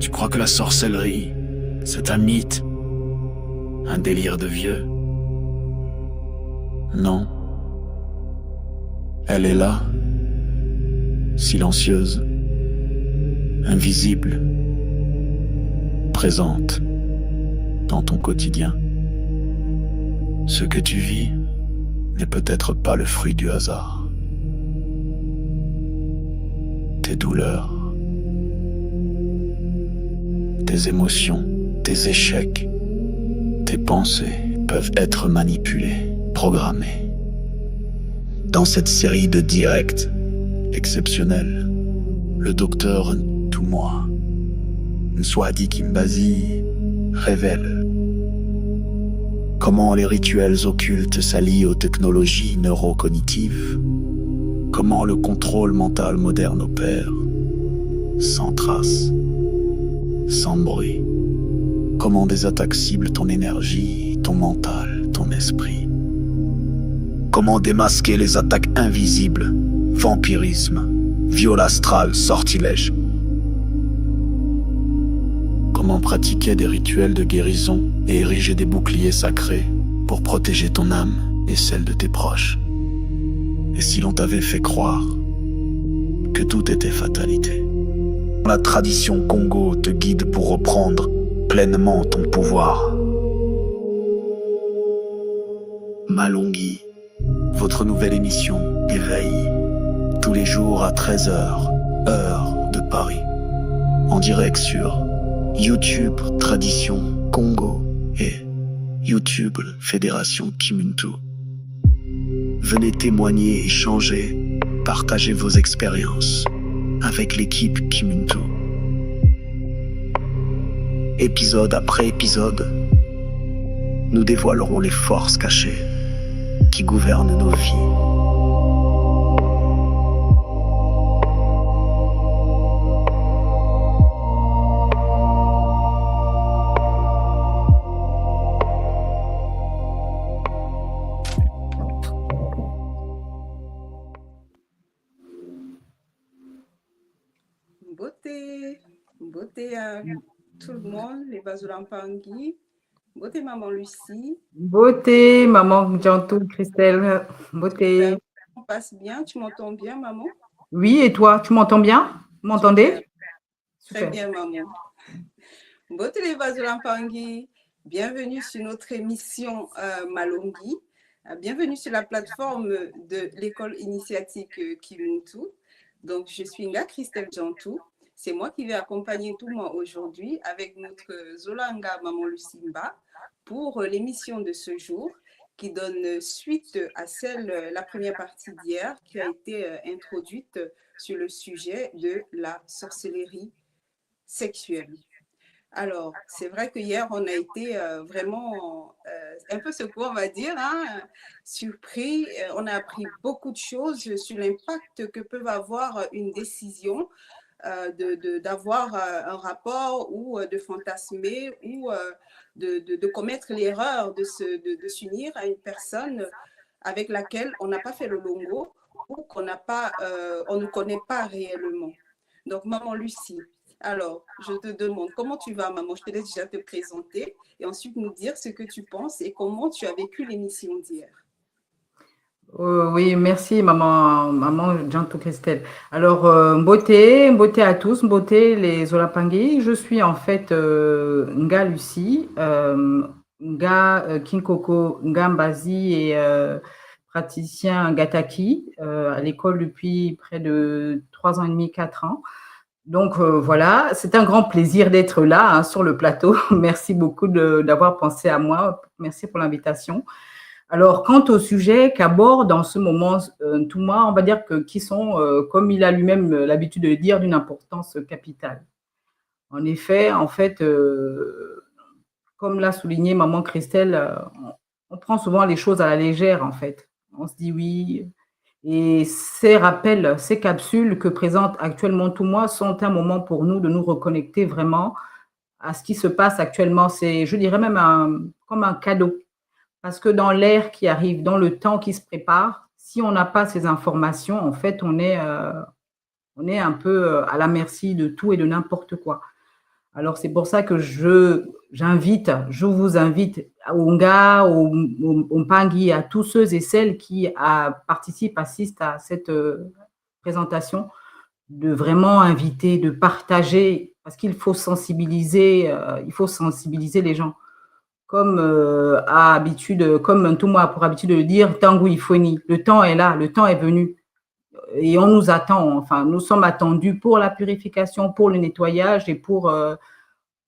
Tu crois que la sorcellerie, c'est un mythe, un délire de vieux? Non. Elle est là, silencieuse, invisible, présente dans ton quotidien. Ce que tu vis n'est peut-être pas le fruit du hasard. Tes douleurs, tes émotions, tes échecs, tes pensées peuvent être manipulées, programmées. Dans cette série de directs exceptionnels, le docteur Ntumwa Nswadi Kimbazi révèle comment les rituels occultes s'allient aux technologies neurocognitives, comment le contrôle mental moderne opère, sans trace, sans bruit, comment des attaques ciblent ton énergie, ton mental, ton esprit, comment démasquer les attaques invisibles, vampirisme, viol astral, sortilège, comment pratiquer des rituels de guérison et ériger des boucliers sacrés pour protéger ton âme et celle de tes proches. Et si l'on t'avait fait croire que tout était fatalité? La tradition Congo te guide pour reprendre pleinement ton pouvoir. Malongui, votre nouvelle émission Éveil, tous les jours à 13h, heure de Paris, en direct sur YouTube Tradition Congo et YouTube Fédération Kimuntu. Venez témoigner, échanger, partager vos expériences avec l'équipe Kimuntu. Épisode après épisode, nous dévoilerons les forces cachées qui gouvernent nos vies. Beauté à tout le monde, les Bazoulampangui. Beauté maman Lucie. Beauté maman Jantou, Christelle. Beauté. On passe bien, tu m'entends bien maman? Oui, et toi, tu m'entends bien? Vous m'entendez? Très bien maman. Beauté les Bazoulampangui, bienvenue sur notre émission Malongui. Bienvenue sur la plateforme de l'école initiatique Kimuntu. Donc, je suis Nga Christelle Jantou. C'est moi qui vais accompagner tout le monde aujourd'hui avec notre Zolanga Maman Lucimba pour l'émission de ce jour qui donne suite à la première partie d'hier qui a été introduite sur le sujet de la sorcellerie sexuelle. Alors, c'est vrai que hier, on a été vraiment un peu secoué, on va dire, surpris. On a appris beaucoup de choses sur l'impact que peut avoir une décision d'avoir un rapport ou de fantasmer ou de commettre l'erreur de s'unir à une personne avec laquelle on n'a pas fait le longo ou on ne connaît pas réellement. Donc, maman Lucie, alors, je te demande, comment tu vas, maman? Je te laisse déjà te présenter et ensuite nous dire ce que tu penses et comment tu as vécu l'émission d'hier. Oui, merci maman Jantou Christelle. Alors, beauté à tous, beauté les Olapangui. Je suis en fait Nga Lucie, Nga Kinkoko, Nga Mbazi et praticien Gataki à l'école depuis près de 3 ans et demi, 4 ans. Donc voilà, c'est un grand plaisir d'être là sur le plateau. Merci beaucoup d'avoir pensé à moi. Merci pour l'invitation. Alors, quant au sujet qu'aborde en ce moment Ntumwa, on va dire qui sont, comme il a lui-même l'habitude de le dire, d'une importance capitale. En effet, en fait, comme l'a souligné maman Christelle, on prend souvent les choses à la légère, en fait. On se dit oui. Et ces rappels, ces capsules que présente actuellement Ntumwa sont un moment pour nous de nous reconnecter vraiment à ce qui se passe actuellement. C'est, je dirais même, comme un cadeau. Parce que dans l'ère qui arrive, dans le temps qui se prépare, si on n'a pas ces informations, en fait, on est un peu à la merci de tout et de n'importe quoi. Alors, c'est pour ça que je vous invite, Onga, Pangui, à tous ceux et celles qui participent, assistent à cette présentation, de vraiment inviter, de partager, parce qu'il faut sensibiliser les gens. Comme comme tout le monde a pour habitude de le dire, Tango Ifoni, le temps est là, le temps est venu. Et on nous attend, enfin, nous sommes attendus pour la purification, pour le nettoyage et pour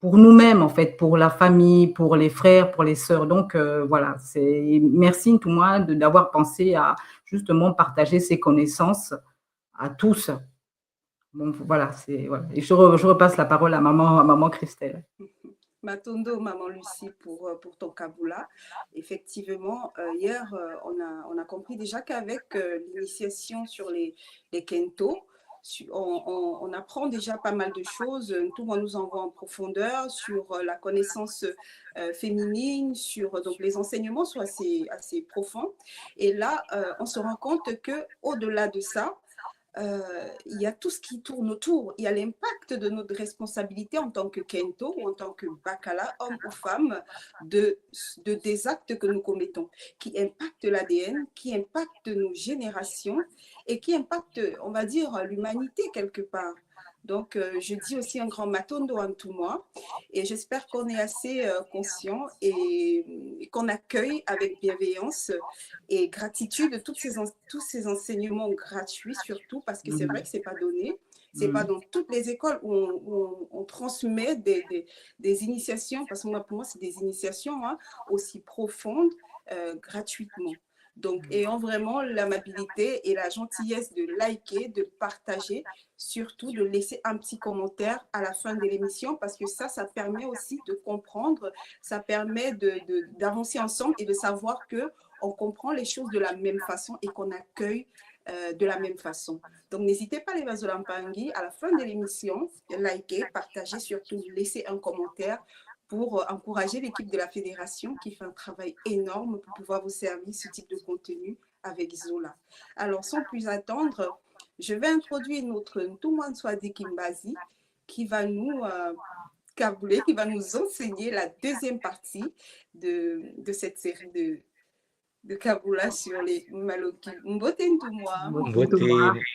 nous-mêmes, en fait, pour la famille, pour les frères, pour les sœurs. Donc, voilà, merci tout le monde d'avoir pensé à justement partager ces connaissances à tous. Donc, voilà, voilà. Et je repasse la parole à maman Christelle. Matondo, maman Lucie, pour ton Kaboula. Effectivement, hier, on a compris déjà qu'avec l'initiation sur les Kento, on apprend déjà pas mal de choses. Tout le monde nous envoie en profondeur sur la connaissance féminine, sur donc les enseignements sont assez profonds. Et là, on se rend compte que au-delà de ça, il y a tout ce qui tourne autour. Il y a l'impact de notre responsabilité en tant que Kento ou en tant que Bakala, homme ou femme, des actes que nous commettons, qui impactent l'ADN, qui impactent nos générations et qui impactent, on va dire, l'humanité quelque part. Donc, je dis aussi un grand matondo en tout moi. Et j'espère qu'on est assez conscient et qu'on accueille avec bienveillance et gratitude tous ces enseignements gratuits, surtout parce que c'est vrai que ce n'est pas donné. Ce n'est pas dans toutes les écoles où on transmet des initiations, parce que pour moi, c'est des initiations aussi profondes gratuitement. Donc, ayant vraiment l'amabilité et la gentillesse de liker, de partager, surtout de laisser un petit commentaire à la fin de l'émission, parce que ça permet aussi de comprendre, ça permet d'avancer ensemble et de savoir qu'on comprend les choses de la même façon et qu'on accueille de la même façon. Donc, n'hésitez pas, les Vazolampangi, à la fin de l'émission, liker, partager, surtout laisser un commentaire pour encourager l'équipe de la fédération qui fait un travail énorme pour pouvoir vous servir ce type de contenu avec Zola. Alors, sans plus attendre, je vais introduire notre Ntoumouane Swadi Kimbazi qui va nous qui va nous enseigner la deuxième partie de cette série de Kaboula sur les Maloki. Mbote Ntoumouane. Mbote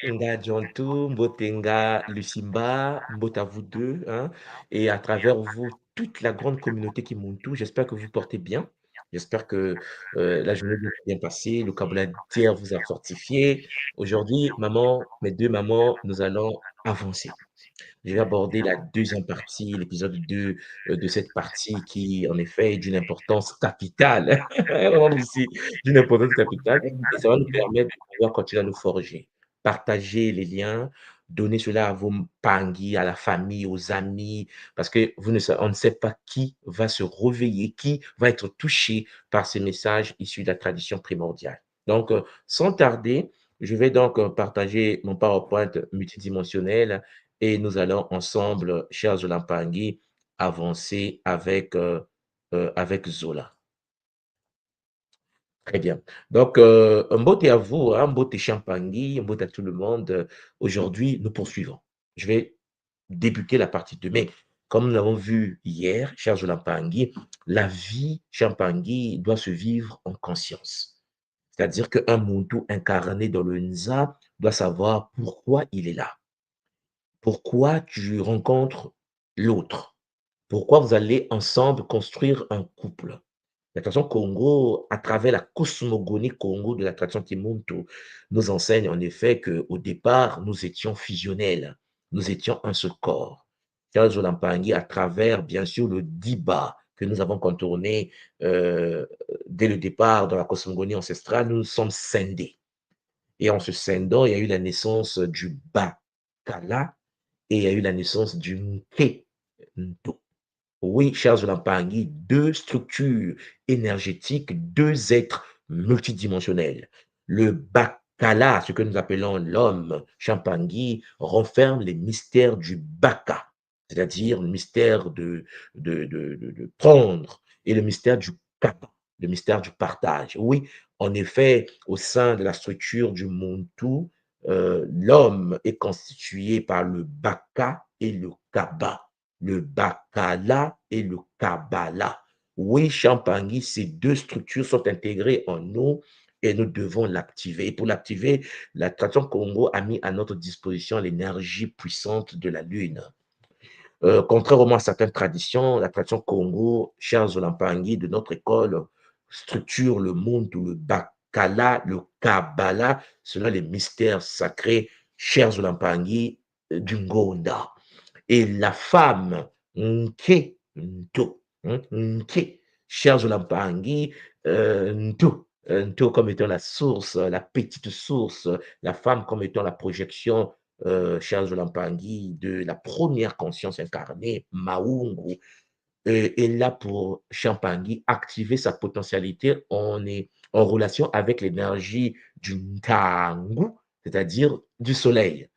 Nga Djantou, Mbote Nga Lucimba, Mbote à vous deux, hein, et à travers vous, toute la grande communauté qui Muntu. J'espère que vous portez bien. J'espère que la journée vous est bien passée, le Kaboula d'hier vous a fortifié. Aujourd'hui, mes deux mamans, nous allons avancer. Je vais aborder la deuxième partie, l'épisode 2 de cette partie qui, en effet, est d'une importance capitale. Vraiment ici, d'une importance capitale. Et ça va nous permettre de pouvoir continuer à nous forger, partager les liens, donner cela à vos pangis, à la famille, aux amis, parce que on ne sait pas qui va se réveiller, qui va être touché par ces messages issus de la tradition primordiale. Donc, sans tarder, je vais donc partager mon PowerPoint multidimensionnel et nous allons ensemble, chers Zolampangi, avancer avec Zola. Très bien. Donc, un mbote à vous, un mbote Champangui, un mbote à tout le monde. Aujourd'hui, nous poursuivons. Je vais débuter la partie 2. Mais comme nous l'avons vu hier, chers Zolampangi, la vie Champangui doit se vivre en conscience. C'est-à-dire qu'un Muntu incarné dans le Nza doit savoir pourquoi il est là. Pourquoi tu rencontres l'autre? Pourquoi vous allez ensemble construire un couple? La tradition Congo, à travers la cosmogonie Congo de la tradition Kimuntu, nous enseigne en effet qu'au départ, nous étions fusionnels, nous étions un seul corps. Charles Olampangi, à travers, bien sûr, le Diba que nous avons contourné dès le départ dans la cosmogonie ancestrale, nous nous sommes scindés. Et en se scindant, il y a eu la naissance du Bakala, et il y a eu la naissance du Nkento. Oui, chers Zolampangi, deux structures énergétiques, deux êtres multidimensionnels. Le Bakala, ce que nous appelons l'homme Champangui, renferme les mystères du Baka, c'est-à-dire le mystère de prendre, et le mystère du Kapa, le mystère du partage. Oui, en effet, au sein de la structure du Muntu, l'homme est constitué par le Baka et le Kaba. le Bacala et le Kabbalah. Oui, Champangui, ces deux structures sont intégrées en nous et nous devons l'activer. Et pour l'activer, la tradition Congo a mis à notre disposition l'énergie puissante de la Lune. Contrairement à certaines traditions, la tradition Congo, chers Zolampangui de notre école, structure le monde ou le Bakala, le Kabbalah, selon les mystères sacrés, chers Zolampangui du Ngonda. Et la femme, Nke, Nto, Nke, chers Zolampangui, Nto, Nto comme étant la source, la petite source, la femme comme étant la projection Charles Lampangui, de la première conscience incarnée, Maungu, est là pour Champangui activer sa potentialité. On est en relation avec l'énergie du Ntangu, c'est-à-dire du soleil.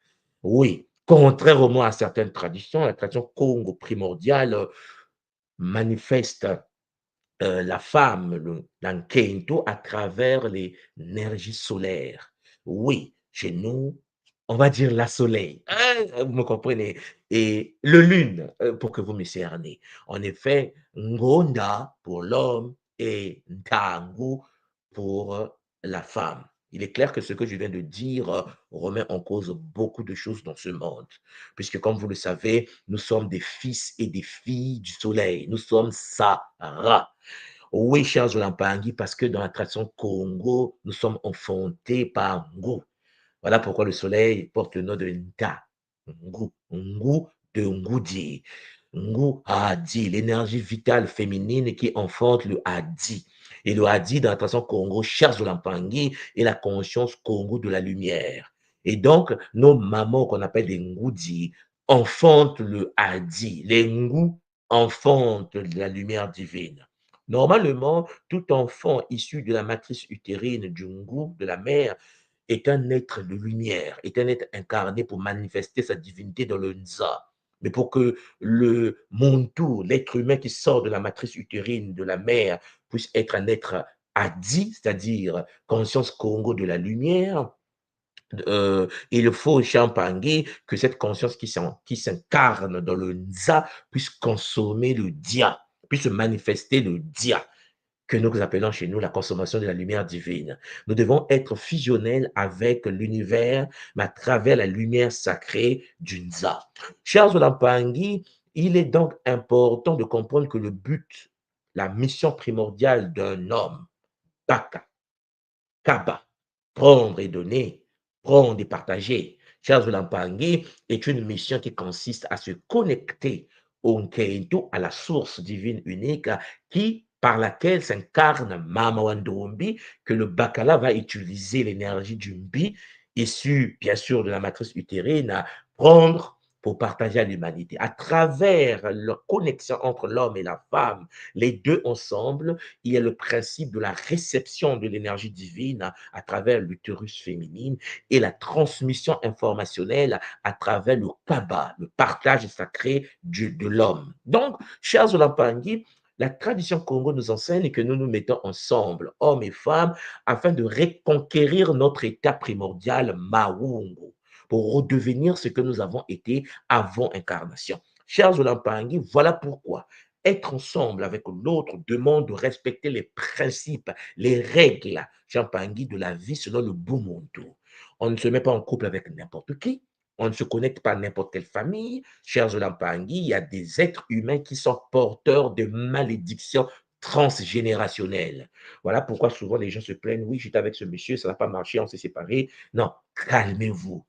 Oui, contrairement à certaines traditions, la tradition Congo primordiale manifeste la femme, l'Ankento, à travers l'énergie solaire. Oui, chez nous, on va dire la soleil. Vous me comprenez? Et le lune, pour que vous me cerniez. En effet, Ngonda pour l'homme et Ntangu pour la femme. Il est clair que ce que je viens de dire remet en cause beaucoup de choses dans ce monde. Puisque, comme vous le savez, nous sommes des fils et des filles du soleil. Nous sommes Sarah. Oui, cher Zolampangui, parce que dans la tradition Congo, nous sommes enfantés par Ngu. Voilà pourquoi le soleil porte le nom de Nta. Ngu, Ngu de Ngudi. Ngu Hadi, l'énergie vitale féminine qui enfante le Hadi. Et le Hadi, dans la tradition Congo, cher Zolampangui, est la conscience Congo de la lumière. Et donc, nos mamans qu'on appelle des Ngudi enfantent le Hadi. Les Ngu enfantent la lumière divine. Normalement, tout enfant issu de la matrice utérine du Ngu, de la mère, est un être de lumière, est un être incarné pour manifester sa divinité dans le Nza. Mais pour que le Muntu, l'être humain qui sort de la matrice utérine de la mère, puisse être un être Adi, c'est-à-dire conscience Congo de la lumière, il faut Champangui que cette conscience qui s'incarne dans le Nza puisse consommer le Dia, puisse manifester le Dia que nous appelons chez nous la consommation de la lumière divine. Nous devons être fusionnels avec l'univers, mais à travers la lumière sacrée du Nza. Chers Olampangui, il est donc important de comprendre que le but, la mission primordiale d'un homme, Baka, Kaba, prendre et donner, prendre et partager. Charles Lampangui est une mission qui consiste à se connecter au Nkento, à la source divine unique par laquelle s'incarne Mama Wandombi, que le Bakala va utiliser l'énergie du Mbi, issue bien sûr de la matrice utérine, à prendre pour partager à l'humanité. À travers la connexion entre l'homme et la femme, les deux ensemble, il y a le principe de la réception de l'énergie divine à travers l'utérus féminine et la transmission informationnelle à travers le kaba, le partage sacré de l'homme. Donc, chers Olampangui, la tradition Congo nous enseigne que nous nous mettons ensemble, hommes et femmes, afin de reconquérir notre état primordial, Maungo, pour redevenir ce que nous avons été avant incarnation. Chers Olampangui, voilà pourquoi être ensemble avec l'autre demande de respecter les principes, les règles, Champangui, de la vie selon le Bumuntu. On ne se met pas en couple avec n'importe qui. On ne se connecte pas à n'importe quelle famille. Chers Zolampangui, il y a des êtres humains qui sont porteurs de malédictions transgénérationnelles. Voilà pourquoi souvent les gens se plaignent, oui, j'étais avec ce monsieur, ça n'a pas marché, on s'est séparés. Non, calmez-vous.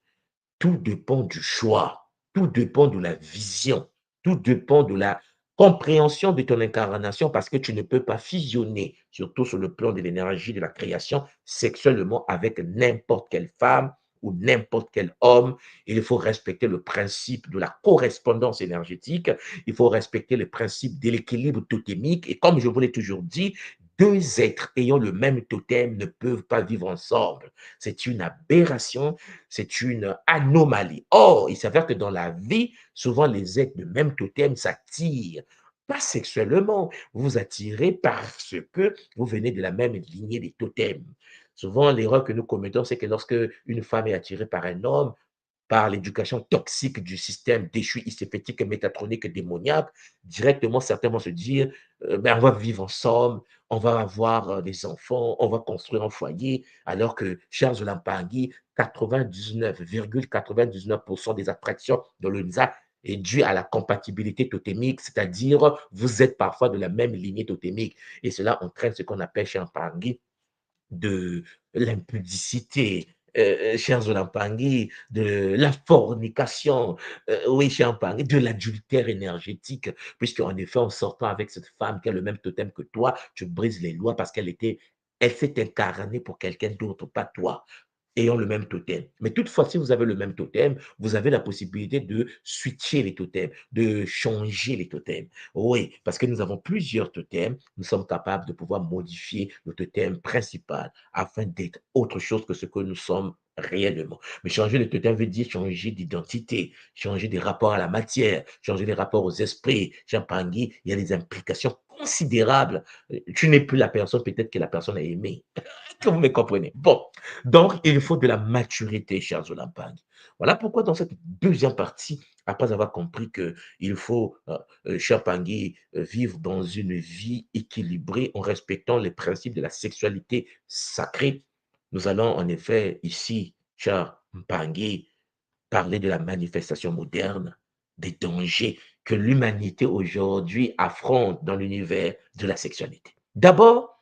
Tout dépend du choix, tout dépend de la vision, tout dépend de la compréhension de ton incarnation parce que tu ne peux pas fusionner, surtout sur le plan de l'énergie de la création, sexuellement avec n'importe quelle femme ou n'importe quel homme. Il faut respecter le principe de la correspondance énergétique, il faut respecter le principe de l'équilibre totémique et comme je vous l'ai toujours dit, deux êtres ayant le même totem ne peuvent pas vivre ensemble. C'est une aberration, c'est une anomalie. Or, il s'avère que dans la vie, souvent les êtres de même totem s'attirent. Pas sexuellement, vous vous attirez parce que vous venez de la même lignée des totems. Souvent, l'erreur que nous commettons, c'est que lorsque une femme est attirée par un homme, par l'éducation toxique du système déchu, hystéphétique, métatronique, démoniaque, directement, certains vont se dire, ben, on va vivre ensemble, on va avoir des enfants, on va construire un foyer, alors que, chers Olampangui, 99,99% des attractions de l'UNZA est due à la compatibilité totémique, c'est-à-dire vous êtes parfois de la même lignée totémique. Et cela entraîne ce qu'on appelle chez Olampangui de l'impudicité, chers Olampangui, de la fornication, oui, chers Olampangui, de l'adultère énergétique, puisque en effet, en sortant avec cette femme qui a le même totem que toi, tu brises les lois parce elle s'est incarnée pour quelqu'un d'autre, pas toi ayant le même totem. Mais toutefois, si vous avez le même totem, vous avez la possibilité de switcher les totems, de changer les totems. Oui, parce que nous avons plusieurs totems, nous sommes capables de pouvoir modifier le totem principal afin d'être autre chose que ce que nous sommes réellement. Mais changer le totem veut dire changer d'identité, changer des rapports à la matière, changer des rapports aux esprits. Jean-Pangui, il y a des implications considérables. Tu n'es plus la personne peut-être que la personne a aimée. Que vous me comprenez. Bon, donc il faut de la maturité, chers Olampang. Voilà pourquoi dans cette deuxième partie, après avoir compris qu'il faut, cher Pangui, vivre dans une vie équilibrée en respectant les principes de la sexualité sacrée, nous allons en effet ici, cher Pangui, parler de la manifestation moderne, des dangers que l'humanité aujourd'hui affronte dans l'univers de la sexualité. D'abord,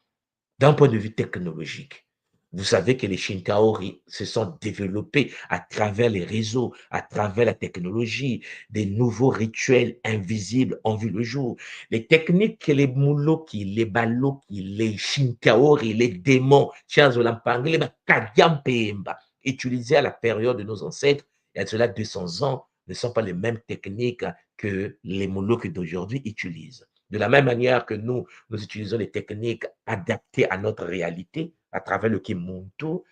d'un point de vue technologique, vous savez que les Shinkaori se sont développés à travers les réseaux, à travers la technologie, des nouveaux rituels invisibles ont vu le jour. Les techniques que les Muloki, les Baloki, les Shinkaori, les démons, chers Olampang, les Kagyampemba, utilisés à la période de nos ancêtres, il y a cela 200 ans, ne sont pas les mêmes techniques que les Moloks d'aujourd'hui utilisent. De la même manière que nous utilisons les techniques adaptées à notre réalité à travers le Kimuntu,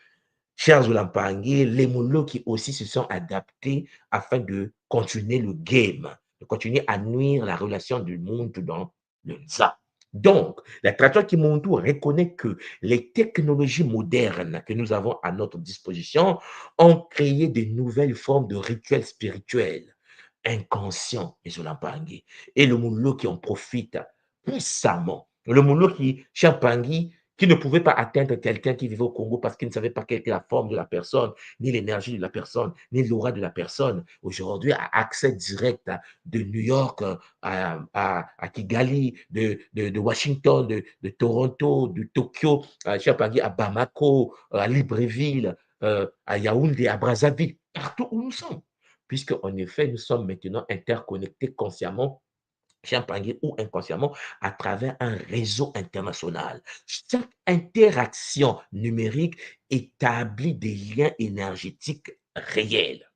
chers Olampangé, les Moloki aussi se sont adaptés afin de continuer le game, de continuer à nuire la relation du monde dans le Nza. Donc, la tradition Kimuntu reconnaît que les technologies modernes que nous avons à notre disposition ont créé de nouvelles formes de rituels spirituels inconscients, les Olampangé. Et le Moulo qui en profite puissamment. Le Moulo qui, Champangui, qui ne pouvait pas atteindre quelqu'un qui vivait au Congo parce qu'il ne savait pas quelle était la forme de la personne, ni l'énergie de la personne, ni l'aura de la personne. Aujourd'hui, a accès direct de New York à Kigali, de Washington, de Toronto, de Tokyo, à Bamako, à Libreville, à Yaoundé, à Brazzaville, partout où nous sommes. Puisque, en effet, nous sommes maintenant interconnectés consciemment Champagne ou inconsciemment à travers un réseau international. Chaque interaction numérique établit des liens énergétiques réels.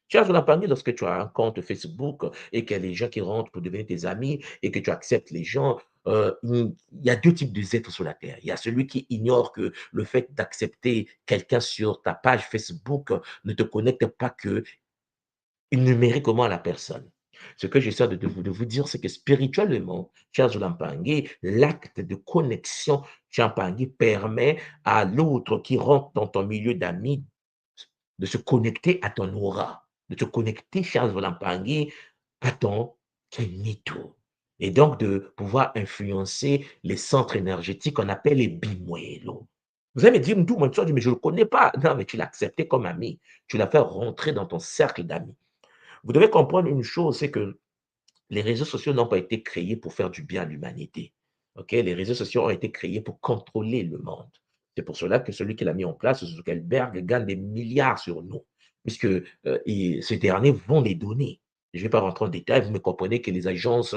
Chers Olampangé, lorsque tu as un compte Facebook et qu'il y a des gens qui rentrent pour devenir tes amis et que tu acceptes les gens, il y a deux types d'êtres sur la Terre. Il y a celui qui ignore que le fait d'accepter quelqu'un sur ta page Facebook ne te connecte pas que numériquement à la personne. Ce que j'essaie de vous dire, c'est que spirituellement, chers Olampangé, l'acte de connexion Champangé permet à l'autre qui rentre dans ton milieu d'amis de se connecter à ton aura, de se connecter, chers Olampangé, à ton Kenito. Et donc de pouvoir influencer les centres énergétiques qu'on appelle les bimuelo. Vous allez me dire, d'où moi, tu mais je ne le connais pas. Non, mais tu l'as accepté comme ami. Tu l'as fait rentrer dans ton cercle d'amis. Vous devez comprendre une chose, c'est que les réseaux sociaux n'ont pas été créés pour faire du bien à l'humanité. Ok, les réseaux sociaux ont été créés pour contrôler le monde. C'est pour cela que celui qui l'a mis en place, Zuckerberg, gagne des milliards sur nous, puisque ces derniers vont les donner. Je ne vais pas rentrer en détail, vous me comprenez que les agences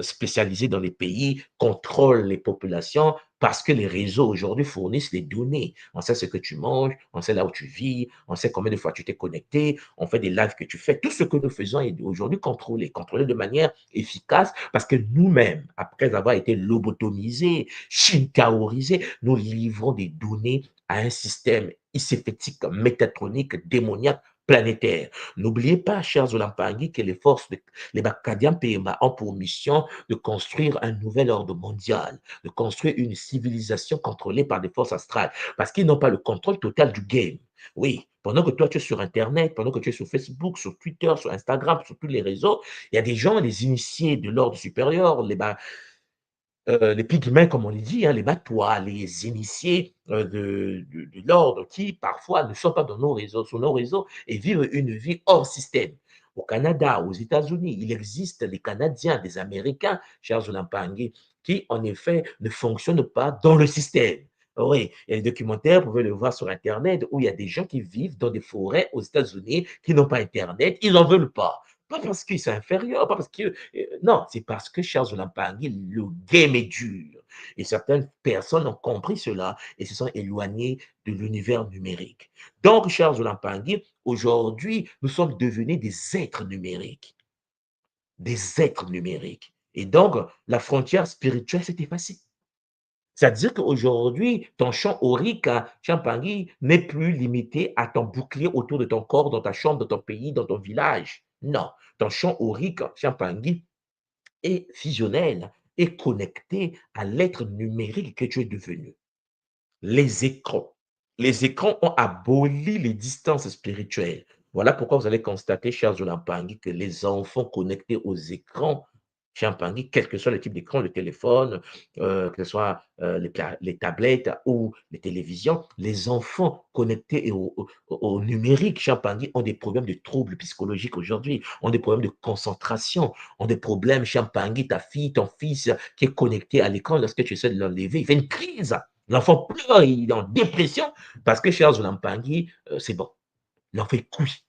spécialisées dans les pays contrôlent les populations parce que les réseaux aujourd'hui fournissent les données. On sait ce que tu manges, on sait là où tu vis, on sait combien de fois tu t'es connecté, on fait des lives que tu fais. Tout ce que nous faisons est aujourd'hui contrôlé de manière efficace parce que nous-mêmes, après avoir été lobotomisés, shinkaorisés, nous livrons des données à un système iséphétique, métatronique, démoniaque, planétaire. N'oubliez pas, chers Olampangui, que les Bakadian Pemba ont pour mission de construire un nouvel ordre mondial, de construire une civilisation contrôlée par des forces astrales, parce qu'ils n'ont pas le contrôle total du game. Oui, Pendant que toi, tu es sur Internet, pendant que tu es sur Facebook, sur Twitter, sur Instagram, sur tous les réseaux, il y a des gens, les initiés de l'ordre supérieur, les pygmées, comme on les dit, hein, les batois, les initiés de l'ordre qui, parfois, ne sont pas dans nos réseaux, sur nos réseaux et vivent une vie hors système. Au Canada, aux États-Unis, il existe des Canadiens, des Américains, chers Olampangi, qui, en effet, ne fonctionnent pas dans le système. Oui, il y a des documentaires, vous pouvez le voir sur Internet, où il y a des gens qui vivent dans des forêts aux États-Unis, qui n'ont pas Internet, ils n'en veulent pas. Pas parce qu'ils sont inférieurs, pas parce que non, c'est parce que, chers Olampangi, le game est dur. Et certaines personnes ont compris cela et se sont éloignées de l'univers numérique. Donc, chers Olampangi, aujourd'hui, nous sommes devenus des êtres numériques. Des êtres numériques. Et donc, la frontière spirituelle s'est effacée. C'est-à-dire qu'aujourd'hui, ton champ aurique à Champagny n'est plus limité à ton bouclier autour de ton corps, dans ta chambre, dans ton pays, dans ton village. Non, ton champ aurique Champagny est fusionnel et connecté à l'être numérique que tu es devenu. Les écrans. Les écrans ont aboli les distances spirituelles. Voilà pourquoi vous allez constater, chers Olampangi, que les enfants connectés aux écrans, Champagny, quel que soit le type d'écran, le téléphone, que ce soit les tablettes ou les télévisions, les enfants connectés au numérique, Champagny, ont des problèmes de troubles psychologiques aujourd'hui, ont des problèmes de concentration, ont des problèmes, Champagny, ta fille, ton fils qui est connecté à l'écran, lorsque tu essaies de l'enlever, il fait une crise. L'enfant pleure, il est en dépression parce que, chers Olampangi, c'est bon. L'enfant est cuit.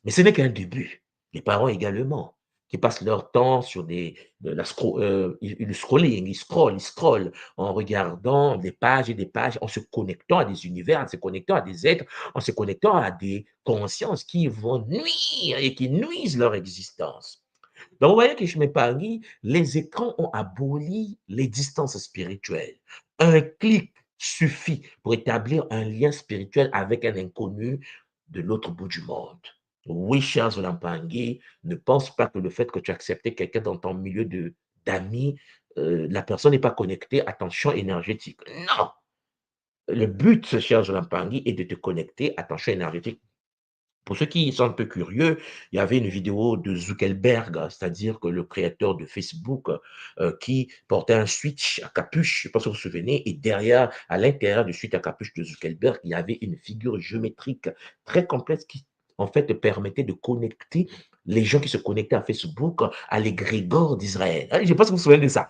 Mais ce n'est qu'un début. Les parents également, qui passent leur temps sur le scrolling, ils scrollent en regardant des pages et des pages, en se connectant à des univers, en se connectant à des êtres, en se connectant à des consciences qui vont nuire et qui nuisent leur existence. Donc, vous voyez que chez mes paris, les écrans ont aboli les distances spirituelles. Un clic suffit pour établir un lien spirituel avec un inconnu de l'autre bout du monde. Oui, chers Olampangi, ne pense pas que le fait que tu acceptes quelqu'un dans ton milieu d'amis, la personne n'est pas connectée à ton champ énergétique. Non! Le but, chers Olampangi, est de te connecter à ton champ énergétique. Pour ceux qui sont un peu curieux, il y avait une vidéo de Zuckerberg, c'est-à-dire que le créateur de Facebook, qui portait un switch à capuche, je ne sais pas si vous vous souvenez, et derrière, à l'intérieur du switch à capuche de Zuckerberg, il y avait une figure géométrique très complexe qui, en fait, permettait de connecter les gens qui se connectaient à Facebook à l'égrégore d'Israël. Je ne sais pas si vous vous souvenez de ça.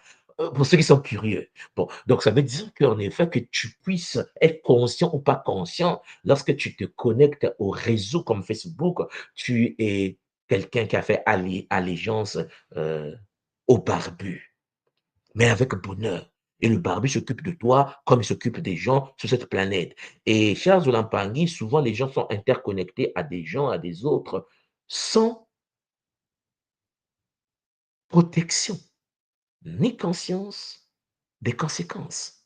Pour ceux qui sont curieux. Bon, donc ça veut dire qu'en effet, que tu puisses être conscient ou pas conscient, lorsque tu te connectes au réseau comme Facebook, tu es quelqu'un qui a fait allégeance euh, au barbu, mais avec bonheur. Et le barbu s'occupe de toi comme il s'occupe des gens sur cette planète. Et chers Olampangi, souvent les gens sont interconnectés à des gens, à des autres, sans protection, ni conscience des conséquences.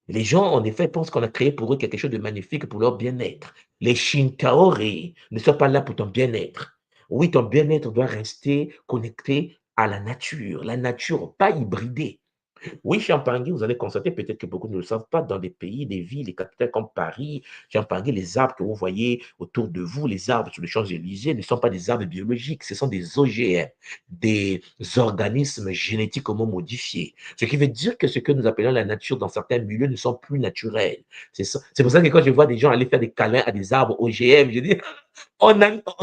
Les gens, en effet, pensent qu'on a créé pour eux quelque chose de magnifique pour leur bien-être. Les Shintaori ne sont pas là pour ton bien-être. Oui, ton bien-être doit rester connecté à la nature, pas hybridée. Oui, Champagne, vous allez constater, peut-être que beaucoup ne le savent pas, dans des pays, des villes, des capitales comme Paris, Champagne, les arbres que vous voyez autour de vous, les arbres sur les Champs-Élysées, ne sont pas des arbres biologiques, ce sont des OGM, des organismes génétiquement modifiés. Ce qui veut dire que ce que nous appelons la nature dans certains milieux ne sont plus naturels. C'est pour ça que quand je vois des gens aller faire des câlins à des arbres OGM, je dis, on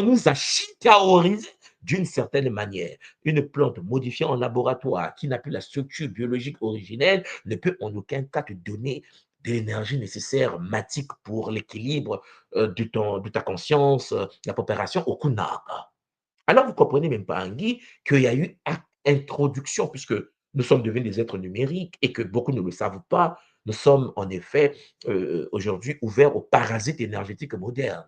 nous a chitaorisés d'une certaine manière. Une plante modifiée en laboratoire qui n'a plus la structure biologique originelle ne peut en aucun cas te donner de l'énergie nécessaire, matique pour l'équilibre de ta conscience, la préparation au kunaka. Alors vous comprenez même pas, Guy, qu'il y a eu introduction, puisque nous sommes devenus des êtres numériques et que beaucoup ne le savent pas, nous sommes en effet aujourd'hui ouverts aux parasites énergétiques modernes,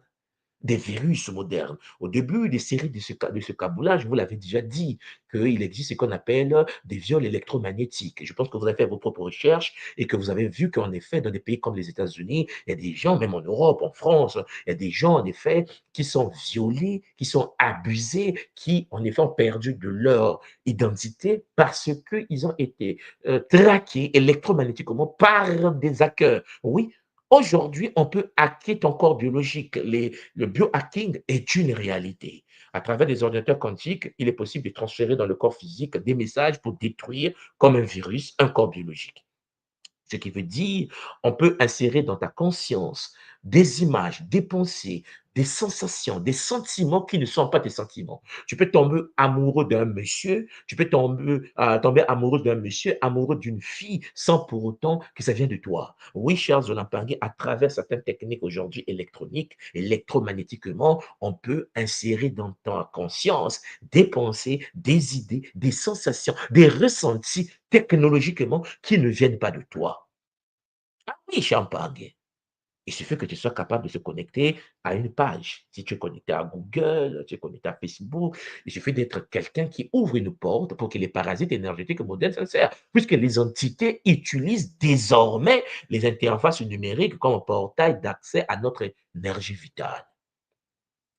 des virus modernes. Au début des séries de ce câblage, je vous l'avais déjà dit, qu'il existe ce qu'on appelle des viols électromagnétiques. Je pense que vous avez fait vos propres recherches et que vous avez vu qu'en effet, dans des pays comme les États-Unis, il y a des gens, même en Europe, en France, il y a des gens, en effet, qui sont violés, qui sont abusés, qui, en effet, ont perdu de leur identité parce qu'ils ont été traqués électromagnétiquement par des hackers. Oui, Aujourd'hui, on peut hacker ton corps biologique. Le biohacking est une réalité. À travers des ordinateurs quantiques, il est possible de transférer dans le corps physique des messages pour détruire, comme un virus, un corps biologique. Ce qui veut dire, on peut insérer dans ta conscience des images, des pensées, des sensations, des sentiments qui ne sont pas tes sentiments. Tu peux tomber amoureux d'un monsieur, tu peux tomber amoureux d'un monsieur, amoureux d'une fille, sans pour autant que ça vienne de toi. Oui, chers Zolampangui, à travers certaines techniques aujourd'hui électroniques, électromagnétiquement, on peut insérer dans ta conscience des pensées, des idées, des sensations, des ressentis technologiquement qui ne viennent pas de toi. Ah oui, Champagne. Il suffit que tu sois capable de se connecter à une page. Si tu es connecté à Google, tu es connecté à Facebook, il suffit d'être quelqu'un qui ouvre une porte pour que les parasites énergétiques modernes s'insèrent. Puisque les entités utilisent désormais les interfaces numériques comme un portail d'accès à notre énergie vitale.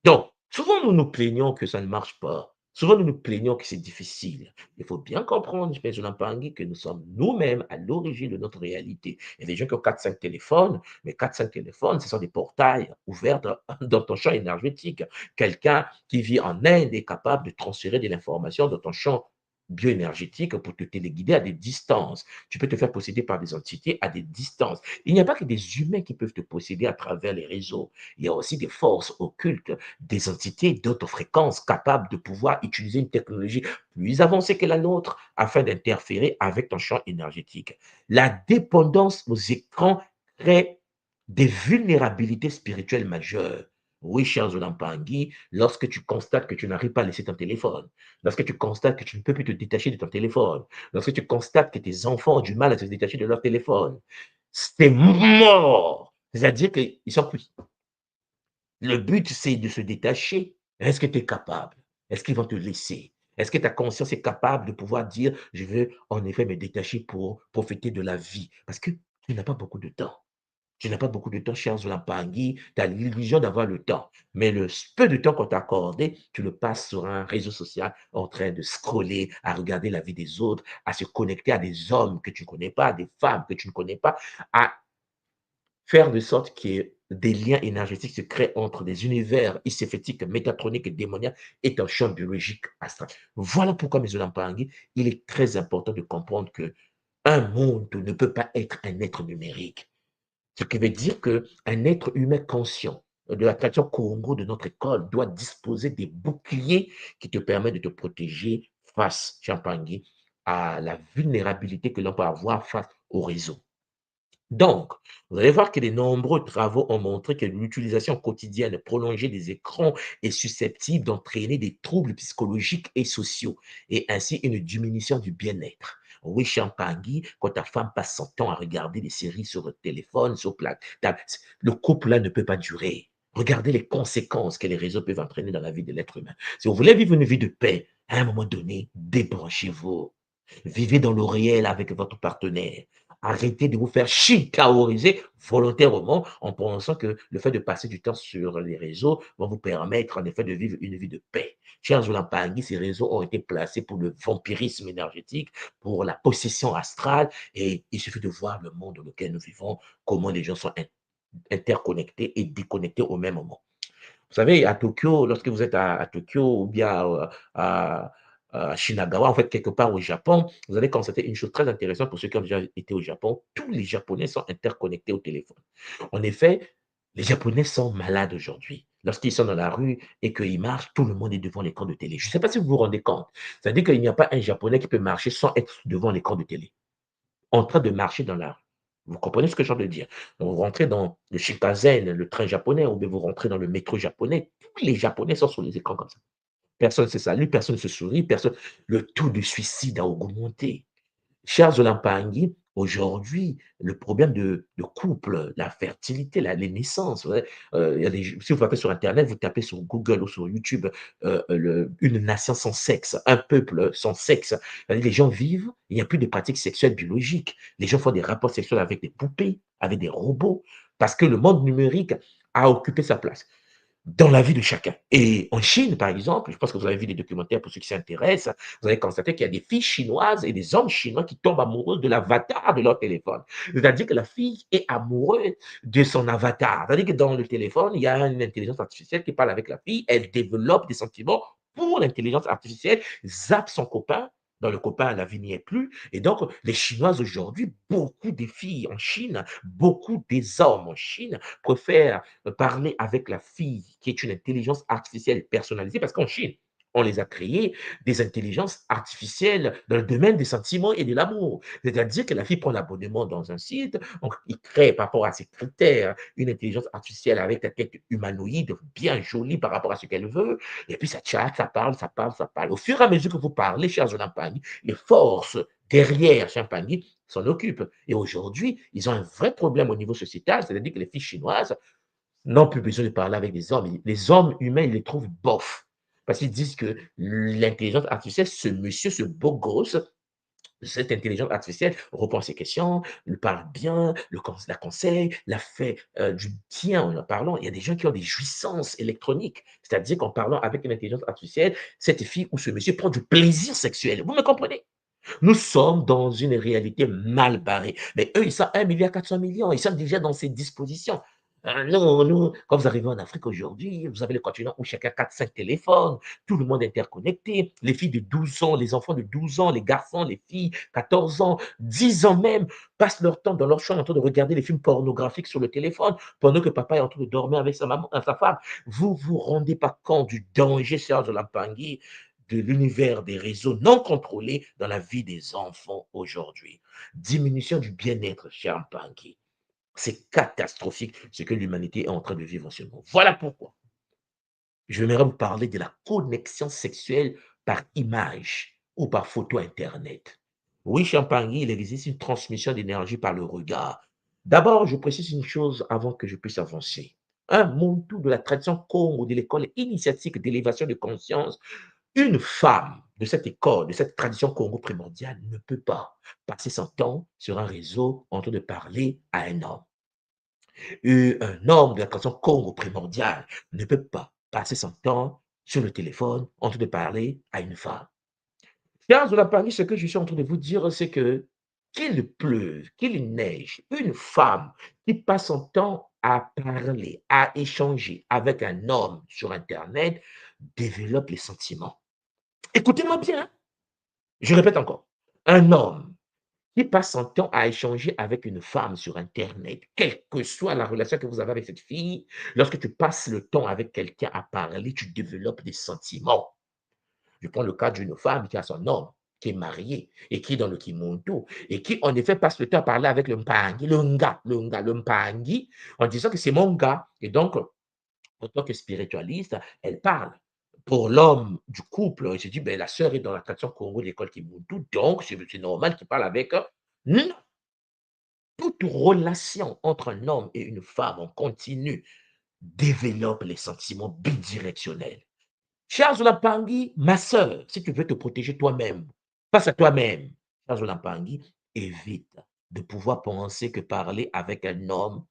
Donc, souvent nous nous plaignons que ça ne marche pas. Souvent nous nous plaignons que c'est difficile. Il faut bien comprendre, M. Zolampangi, que nous sommes nous-mêmes à l'origine de notre réalité. Il y a des gens qui ont 4-5 téléphones, mais 4-5 téléphones, ce sont des portails ouverts dans ton champ énergétique. Quelqu'un qui vit en Inde est capable de transférer de l'information dans ton champ bioénergétique pour te téléguider à des distances. Tu peux te faire posséder par des entités à des distances. Il n'y a pas que des humains qui peuvent te posséder à travers les réseaux. Il y a aussi des forces occultes, des entités d'autres fréquences capables de pouvoir utiliser une technologie plus avancée que la nôtre afin d'interférer avec ton champ énergétique. La dépendance aux écrans crée des vulnérabilités spirituelles majeures. Oui, cher Zolampangui, lorsque tu constates que tu n'arrives pas à laisser ton téléphone, lorsque tu constates que tu ne peux plus te détacher de ton téléphone, lorsque tu constates que tes enfants ont du mal à se détacher de leur téléphone, c'est mort. C'est-à-dire qu'ils sont plus. Le but, c'est de se détacher. Est-ce que tu es capable? Est-ce qu'ils vont te laisser? Est-ce que ta conscience est capable de pouvoir dire, je veux en effet me détacher pour profiter de la vie? Parce que tu n'as pas beaucoup de temps. Tu n'as pas beaucoup de temps, cher Zolampangui. Tu as l'illusion d'avoir le temps. Mais le peu de temps qu'on t'a accordé, tu le passes sur un réseau social en train de scroller, à regarder la vie des autres, à se connecter à des hommes que tu ne connais pas, à des femmes que tu ne connais pas, à faire de sorte que des liens énergétiques se créent entre des univers iséphétiques, métatroniques et démoniaques et un champ biologique astral. Voilà pourquoi, mes Olampangui, il est très important de comprendre que un monde ne peut pas être un être numérique. Ce qui veut dire qu'un être humain conscient de la tradition Congo de notre école doit disposer des boucliers qui te permettent de te protéger face, Champangui, à la vulnérabilité que l'on peut avoir face au réseau. Donc, vous allez voir que de nombreux travaux ont montré que l'utilisation quotidienne prolongée des écrans est susceptible d'entraîner des troubles psychologiques et sociaux et ainsi une diminution du bien-être. Oui, Champagny, quand ta femme passe son temps à regarder des séries sur le téléphone, le couple-là ne peut pas durer. Regardez les conséquences que les réseaux peuvent entraîner dans la vie de l'être humain. Si vous voulez vivre une vie de paix, à un moment donné, débranchez-vous. Vivez dans le réel avec votre partenaire. Arrêtez de vous faire chicaoriser volontairement en pensant que le fait de passer du temps sur les réseaux va vous permettre en effet de vivre une vie de paix. Chers Zolampangui, ces réseaux ont été placés pour le vampirisme énergétique, pour la possession astrale et il suffit de voir le monde dans lequel nous vivons, comment les gens sont interconnectés et déconnectés au même moment. Vous savez, à Tokyo, lorsque vous êtes à Tokyo ou bien à Shinagawa, en fait, quelque part au Japon, vous allez constater une chose très intéressante pour ceux qui ont déjà été au Japon. Tous les Japonais sont interconnectés au téléphone. En effet, les Japonais sont malades aujourd'hui. Lorsqu'ils sont dans la rue et qu'ils marchent, tout le monde est devant l'écran de télé. Je ne sais pas si vous vous rendez compte. C'est-à-dire qu'il n'y a pas un Japonais qui peut marcher sans être devant l'écran de télé en train de marcher dans la rue. Vous comprenez ce que j'ai envie de dire? Donc, vous rentrez dans le Shinkansen, le train japonais, ou bien vous rentrez dans le métro japonais, tous les Japonais sont sur les écrans comme ça. Personne ne se salue, personne ne se sourit, personne. Le taux de suicide a augmenté. Chers Olampangui, aujourd'hui, le problème de couple, la fertilité, les naissances, ouais, il y a si vous tapez sur Internet, vous tapez sur Google ou sur YouTube une nation sans sexe, un peuple sans sexe. Les gens vivent, il n'y a plus de pratiques sexuelles biologiques. Les gens font des rapports sexuels avec des poupées, avec des robots, parce que le monde numérique a occupé sa place. dans la vie de chacun. Et en Chine, par exemple, je pense que vous avez vu des documentaires pour ceux qui s'intéressent, vous allez constater qu'il y a des filles chinoises et des hommes chinois qui tombent amoureux de l'avatar de leur téléphone. C'est-à-dire que la fille est amoureuse de son avatar. C'est-à-dire que dans le téléphone, il y a une intelligence artificielle qui parle avec la fille, elle développe des sentiments pour l'intelligence artificielle, zappe son copain. Dans le copain, la vie n'y est plus. Et donc, les Chinoises aujourd'hui, beaucoup des filles en Chine, beaucoup des hommes en Chine préfèrent parler avec la fille qui est une intelligence artificielle personnalisée, parce qu'en Chine, on les a créés des intelligences artificielles dans le domaine des sentiments et de l'amour. C'est-à-dire que la fille prend l'abonnement dans un site, il crée par rapport à ses critères une intelligence artificielle avec la tête humanoïde bien jolie par rapport à ce qu'elle veut, et puis ça chatte, ça parle, ça parle, ça parle. Au fur et à mesure que vous parlez, cher Jonampani, les forces derrière Champagne s'en occupent. Et aujourd'hui, ils ont un vrai problème au niveau sociétal, c'est-à-dire que les filles chinoises n'ont plus besoin de parler avec des hommes. Les hommes humains, ils les trouvent bof. Parce qu'ils disent que l'intelligence artificielle, ce monsieur, ce beau gosse, cette intelligence artificielle reprend ses questions, lui parle bien, la conseille, la fait du bien en parlant. Il y a des gens qui ont des jouissances électroniques. C'est-à-dire qu'en parlant avec une intelligence artificielle, cette fille ou ce monsieur prend du plaisir sexuel. Vous me comprenez? Nous sommes dans une réalité mal barrée. Mais eux, ils sont 1,4 milliard. Ils sont déjà dans ces dispositions. Non, nous, quand vous arrivez en Afrique aujourd'hui, vous avez le continent où chacun a 4, 5 téléphones, tout le monde est interconnecté. Les filles de 12 ans, les enfants de 12 ans, les garçons, les filles, 14 ans, 10 ans même, passent leur temps dans leur chambre en train de regarder les films pornographiques sur le téléphone pendant que papa est en train de dormir avec sa maman, sa femme. Vous vous rendez pas compte du danger, Serge Lampangui, de l'univers des réseaux non contrôlés dans la vie des enfants aujourd'hui. Diminution du bien-être, cher Mpangi. C'est catastrophique ce que l'humanité est en train de vivre en ce moment. Voilà pourquoi je vais vous parler de la connexion sexuelle par image ou par photo Internet. Oui, Champagny, il existe une transmission d'énergie par le regard. D'abord, je précise une chose avant que je puisse avancer. Un Muntu de la tradition Congo de l'école initiatique d'élévation de conscience, une femme de cette école, de cette tradition Congo primordiale ne peut pas passer son temps sur un réseau en train de parler à un homme. Un homme de la tradition Congo primordiale ne peut pas passer son temps sur le téléphone en train de parler à une femme. Chers de la Paris, ce que je suis en train de vous dire, c'est que qu'il pleuve, qu'il neige, une femme qui passe son temps à parler, à échanger avec un homme sur Internet développe les sentiments. Écoutez-moi bien, je répète encore, un homme qui passe son temps à échanger avec une femme sur Internet, quelle que soit la relation que vous avez avec cette fille, lorsque tu passes le temps avec quelqu'un à parler, tu développes des sentiments. Je prends le cas d'une femme qui a son homme, qui est marié et qui est dans le kimono et qui, en effet, passe le temps à parler avec le mpangi, le mpangi, en disant que c'est mon gars. Et donc, en tant que spiritualiste, elle parle. Pour l'homme du couple, il se dit, ben, la sœur est dans la tradition Congo de l'école Kimuntu, donc c'est normal qu'il parle avec eux. Non, toute relation entre un homme et une femme en continu développe les sentiments bidirectionnels. Charles Lampangi, ma sœur, si tu veux te protéger toi-même, face à toi-même, Charles Lampangi, évite de pouvoir penser que parler avec un homme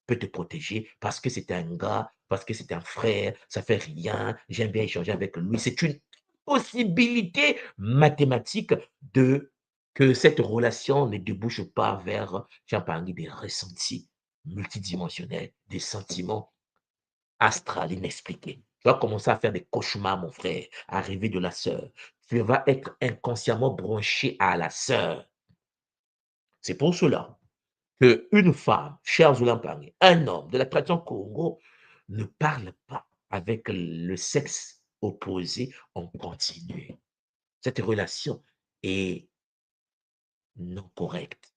peut te protéger parce que c'est un gars, parce que c'est un frère, ça fait rien, j'aime bien échanger avec lui. C'est une possibilité mathématique de que cette relation ne débouche pas vers, Champagny, des ressentis multidimensionnels, des sentiments astrales inexpliqués. Tu vas commencer à faire des cauchemars, mon frère, à rêver de la sœur. Tu vas être inconsciemment branché à la sœur. C'est pour cela qu'une femme, chère Zulampangé, un homme de la tradition Congo, ne parle pas avec le sexe opposé en continu. Cette relation est non correcte.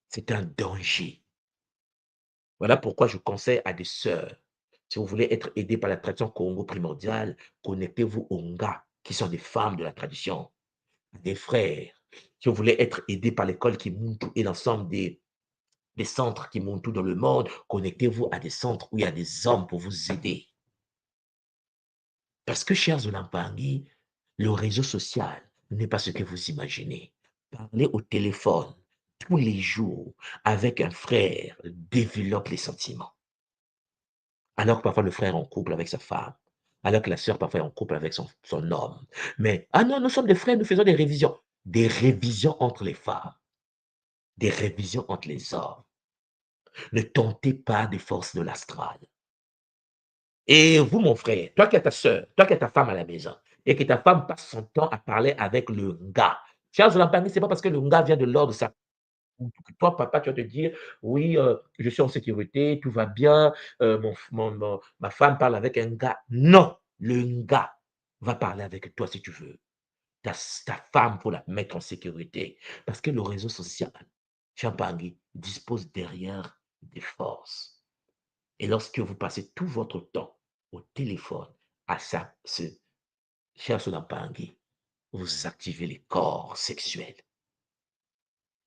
C'est un danger. Voilà pourquoi je conseille à des sœurs, si vous voulez être aidé par la tradition Congo primordiale, connectez-vous aux Nga, qui sont des femmes de la tradition, des frères. Si vous voulez être aidé par l'école Kimuntu et l'ensemble des centres Kimuntu dans le monde, connectez-vous à des centres où il y a des hommes pour vous aider. Parce que, chers Olampangui, le réseau social n'est pas ce que vous imaginez. Parler au téléphone tous les jours avec un frère développe les sentiments. Alors que parfois le frère est en couple avec sa femme. Alors que la sœur parfois est en couple avec son homme. Mais, ah non, nous sommes des frères, nous faisons des révisions. Des révisions entre les femmes. Des révisions entre les hommes. Ne tentez pas des forces de l'astral. Et vous, mon frère, toi qui as ta sœur, toi qui as ta femme à la maison, et que ta femme passe son temps à parler avec le gars. Charles Lampagné, c'est pas parce que le gars vient de l'ordre de sa que toi, papa, tu vas te dire, oui, je suis en sécurité, tout va bien, ma femme parle avec un gars. Non, le gars va parler avec toi si tu veux. Ta femme, pour la mettre en sécurité. Parce que le réseau social, Champagny, dispose derrière des forces. Et lorsque vous passez tout votre temps au téléphone à ça, cher Sonampangui, vous activez les corps sexuels.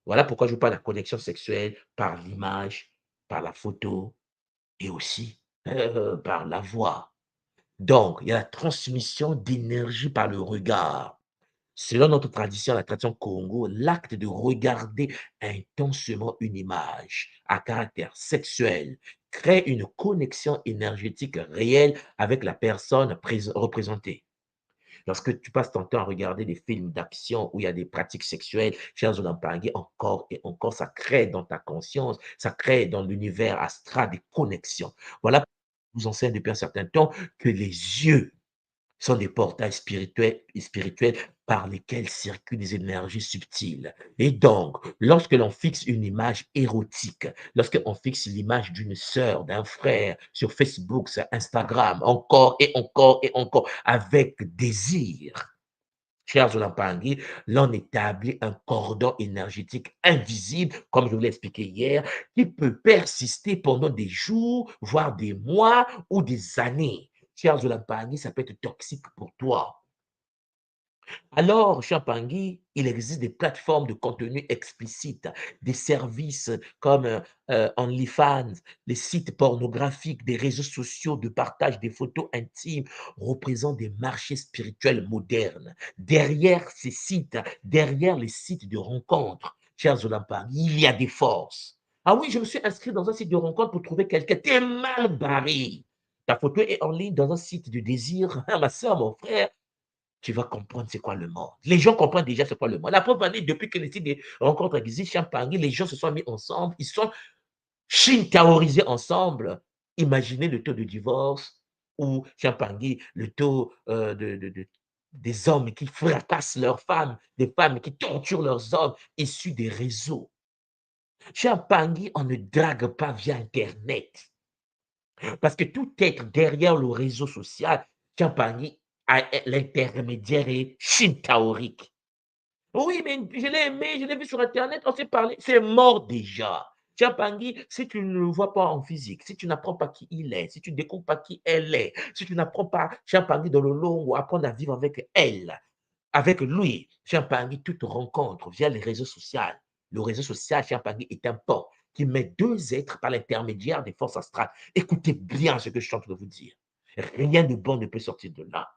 Voilà pourquoi je vous parle de la connexion sexuelle par l'image, par la photo et aussi par la voix. Donc, il y a la transmission d'énergie par le regard. Selon notre tradition, la tradition Congo, l'acte de regarder intensément une image à caractère sexuel crée une connexion énergétique réelle avec la personne représentée. Lorsque tu passes ton temps à regarder des films d'action où il y a des pratiques sexuelles, cher Zolampangui, encore et encore, ça crée dans ta conscience, ça crée dans l'univers astral des connexions. Voilà pourquoi je vous enseigne depuis un certain temps que les yeux sont des portails spirituels par lesquels circulent des énergies subtiles. Et donc, lorsque l'on fixe une image érotique, lorsque on fixe l'image d'une sœur, d'un frère sur Facebook, sur Instagram, encore et encore et encore, avec désir, chers Zolampangui, l'on établit un cordon énergétique invisible, comme je vous l'ai expliqué hier, qui peut persister pendant des jours, voire des mois ou des années. Chers Zolampangui, ça peut être toxique pour toi. Alors, Champangui, il existe des plateformes de contenu explicite, des services comme OnlyFans, les sites pornographiques, des réseaux sociaux de partage des photos intimes représentent des marchés spirituels modernes. Derrière ces sites, derrière les sites de rencontres, chers Zolampangui, il y a des forces. Ah oui, je me suis inscrit dans un site de rencontre pour trouver quelqu'un. T'es mal barré. Ta photo est en ligne dans un site de désir. Ma soeur, mon frère, tu vas comprendre c'est quoi le monde. Les gens comprennent déjà c'est quoi le monde. La preuve en est, depuis que les sites de rencontres existent, Champagne, les gens se sont mis ensemble, ils sont shintaorisés ensemble. Imaginez le taux de divorce ou Champagne, le taux des hommes qui fracassent leurs femmes, des femmes qui torturent leurs hommes issus des réseaux. Champagne, on ne drague pas via Internet. Parce que tout être derrière le réseau social, Champagne, l'intermédiaire est shintaorique. Oui, mais je l'ai aimé, je l'ai vu sur Internet, on s'est parlé. C'est mort déjà. Champangui, si tu ne le vois pas en physique, si tu n'apprends pas qui il est, si tu ne découvres pas qui elle est, si tu n'apprends pas Champangui dans le long ou apprendre à vivre avec elle, avec lui, Champangui, toute rencontre via les réseaux sociaux. Le réseau social, Champangui, est un pont qui met deux êtres par l'intermédiaire des forces astrales. Écoutez bien ce que je suis en train de vous dire. Rien de bon ne peut sortir de là.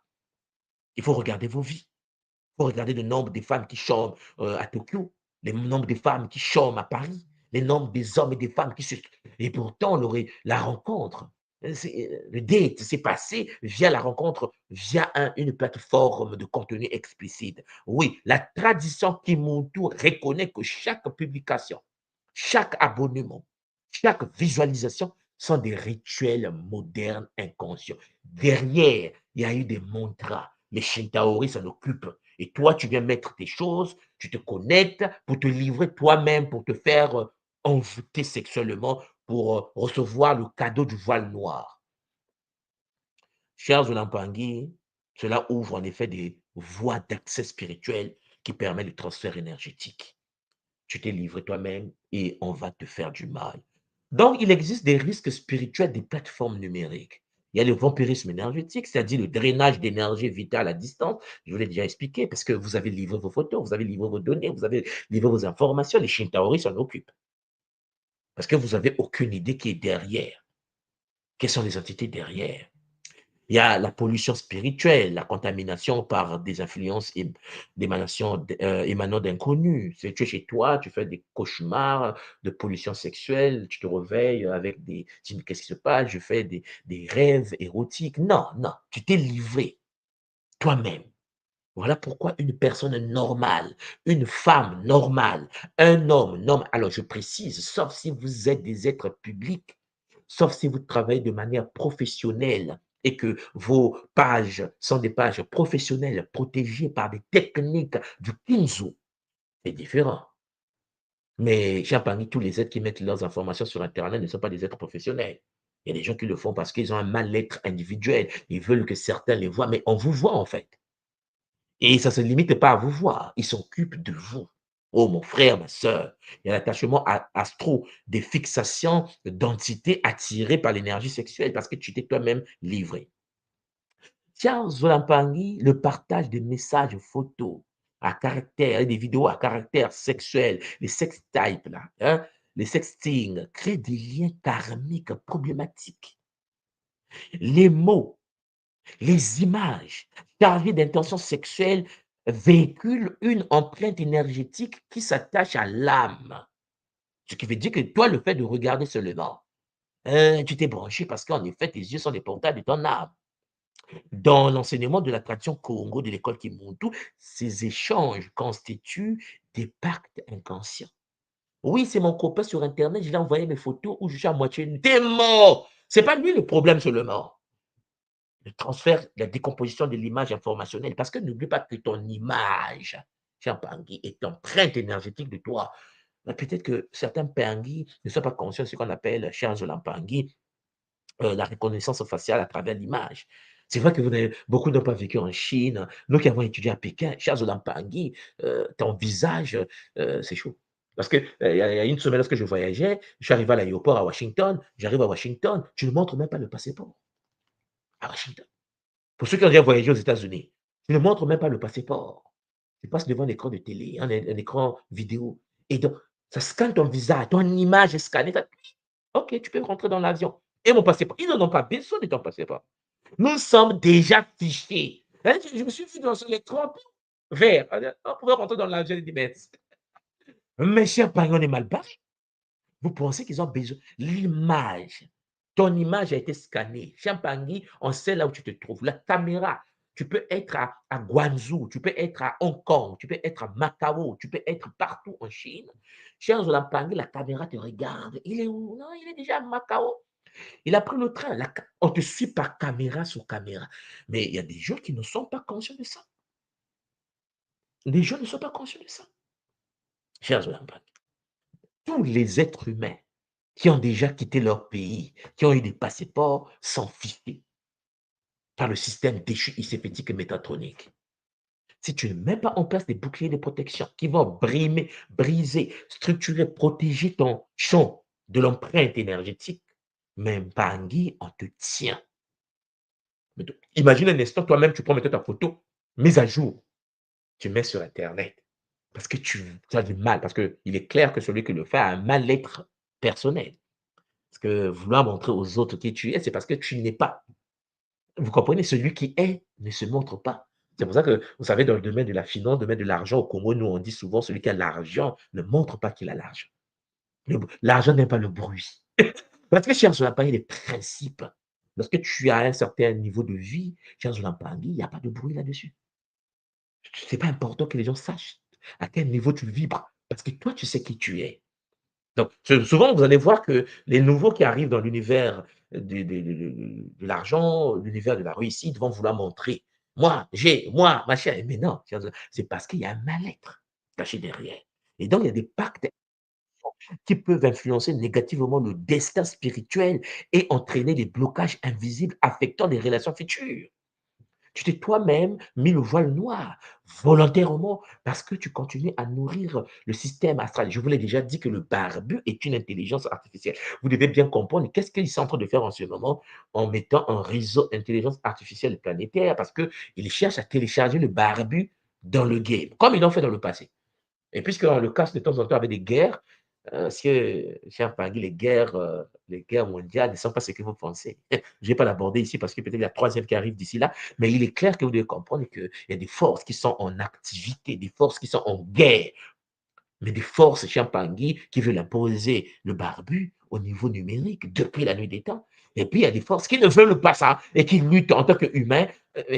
Il faut regarder vos vies. Il faut regarder le nombre de femmes qui chôment à Tokyo, le nombre de femmes qui chôment à Paris, le nombre des hommes et des femmes qui se... Et pourtant, la rencontre, le date s'est passé via la rencontre, via une plateforme de contenu explicite. Oui, la tradition Kimuntu reconnaît que chaque publication, chaque abonnement, chaque visualisation sont des rituels modernes inconscients. Derrière, il y a eu des mantras. Les Shintaoris s'en occupent. Et toi, tu viens mettre tes choses, tu te connectes pour te livrer toi-même, pour te faire envoûter sexuellement, pour recevoir le cadeau du voile noir. Chers Olampangui, cela ouvre en effet des voies d'accès spirituel qui permettent le transfert énergétique. Tu t'es livré toi-même et on va te faire du mal. Donc, il existe des risques spirituels des plateformes numériques. Il y a le vampirisme énergétique, c'est-à-dire le drainage d'énergie vitale à distance. Je vous l'ai déjà expliqué parce que vous avez livré vos photos, vous avez livré vos données, vous avez livré vos informations. Les Shintaoris s'en occupent parce que vous n'avez aucune idée qui est derrière. Quelles sont les entités derrière? Il y a la pollution spirituelle, la contamination par des influences, d'émanations émanant d'inconnus. Tu es chez toi, tu fais des cauchemars de pollution sexuelle, tu te réveilles avec des... Tu dis, qu'est-ce qui se passe? Je fais des rêves érotiques. Non, non, tu t'es livré toi-même. Voilà pourquoi une personne normale, une femme normale, un homme normal, alors je précise, sauf si vous êtes des êtres publics, sauf si vous travaillez de manière professionnelle et que vos pages sont des pages professionnelles protégées par des techniques du Kinzo, c'est différent. Mais parmi tous les êtres qui mettent leurs informations sur Internet ne sont pas des êtres professionnels. Il y a des gens qui le font parce qu'ils ont un mal-être individuel. Ils veulent que certains les voient, mais on vous voit en fait. Et ça ne se limite pas à vous voir, ils s'occupent de vous. Oh, mon frère, ma soeur, il y a l'attachement astro, des fixations d'entités attirées par l'énergie sexuelle parce que tu t'es toi-même livré. Charles Zolampangui, le partage des messages photos à caractère et des vidéos à caractère sexuel, les sex types, là, hein, les sexting, créent des liens karmiques problématiques. Les mots, les images chargées d'intentions sexuelles véhiculent une empreinte énergétique qui s'attache à l'âme. Ce qui veut dire que toi, le fait de regarder seulement, tu t'es branché parce qu'en effet, tes yeux sont des portails de ton âme. Dans l'enseignement de la tradition Congo de l'école Kimuntu, ces échanges constituent des pactes inconscients. Oui, c'est mon copain sur Internet, je lui ai envoyé mes photos où je suis à moitié nu. T'es mort! C'est pas lui le problème seulement. Le transfert, la décomposition de l'image informationnelle. Parce que n'oublie pas que ton image, cher Pangui, est empreinte énergétique de toi. Peut-être que certains Pangui ne sont pas conscients de ce qu'on appelle, cher Zolan Pangui, la reconnaissance faciale à travers l'image. C'est vrai que beaucoup n'ont pas vécu en Chine. Nous qui avons étudié à Pékin, cher Zolan Pangui, ton visage, c'est chaud. Parce que il y a une semaine, lorsque je voyageais, je suis arrivé à l'aéroport à Washington, j'arrive à Washington, tu ne montres même pas le passeport à Washington. Pour ceux qui ont déjà voyagé aux États-Unis, tu ne montres même pas le passeport. Tu passes devant un écran de télé, un écran vidéo. Et donc, ça scanne ton visage, ton image est scannée. OK, tu peux rentrer dans l'avion. Et mon passeport, ils n'en ont pas besoin de ton passeport. Nous sommes déjà fichés. Hein, je me suis vu dans l'écran vert. On pouvait rentrer dans l'avion et dire, mais cher parents, on est mal barré. Vous pensez qu'ils ont besoin? L'image. Ton image a été scannée. Champagny, on sait là où tu te trouves. La caméra, tu peux être à Guangzhou, tu peux être à Hong Kong, tu peux être à Macao, tu peux être partout en Chine. Cher Champagny, la caméra te regarde. Il est où? Non, il est déjà à Macao. Il a pris le train. On te suit par caméra sur caméra. Mais il y a des gens qui ne sont pas conscients de ça. Les gens ne sont pas conscients de ça. Cher Champagny, tous les êtres humains qui ont déjà quitté leur pays, qui ont eu des passeports, sont fichés par le système déchu isépétique et métatronique. Si tu ne mets pas en place des boucliers de protection qui vont briser, structurer, protéger ton champ de l'empreinte énergétique, même Bangui, on te tient. Imagine un instant, toi-même, tu prends ta photo, mise à jour, tu mets sur Internet. Parce que tu as du mal, parce qu'il est clair que celui qui le fait a un mal-être personnel. Parce que vouloir montrer aux autres qui tu es, c'est parce que tu n'es pas. Vous comprenez, celui qui est ne se montre pas. C'est pour ça que, vous savez, dans le domaine de la finance, dans le domaine de l'argent, au Congo, nous, on dit souvent, celui qui a l'argent ne montre pas qu'il a l'argent. L'argent n'est pas le bruit. Parce que cher Zolampani, les principes, lorsque tu as un certain niveau de vie, cher Zolampani, il n'y a pas de bruit là-dessus. Ce n'est pas important que les gens sachent à quel niveau tu vibres. Parce que toi, tu sais qui tu es. Donc, souvent, vous allez voir que les nouveaux qui arrivent dans l'univers de l'argent, l'univers de la réussite, vont vouloir montrer, moi, machin. Mais non, c'est parce qu'il y a un mal-être caché derrière. Et donc, il y a des pactes qui peuvent influencer négativement le destin spirituel et entraîner des blocages invisibles affectant les relations futures. Tu t'es toi-même mis le voile noir volontairement parce que tu continues à nourrir le système astral. Je vous l'ai déjà dit que le barbu est une intelligence artificielle. Vous devez bien comprendre qu'est-ce qu'ils sont en train de faire en ce moment en mettant un réseau intelligence artificielle planétaire parce qu'ils cherchent à télécharger le barbu dans le game, comme ils l'ont fait dans le passé. Et puisqu'on le casse de temps en temps avec des guerres, Parce que, cher Pangui, les guerres mondiales ne sont pas ce que vous pensez. Je ne vais pas l'aborder ici parce que peut-être il y a la troisième qui arrive d'ici là, mais il est clair que vous devez comprendre qu'il y a des forces qui sont en activité, des forces qui sont en guerre, mais des forces, cher Pangui, qui veulent imposer le barbu au niveau numérique depuis la nuit des temps. Et puis, il y a des forces qui ne veulent pas ça et qui luttent en tant qu'humains,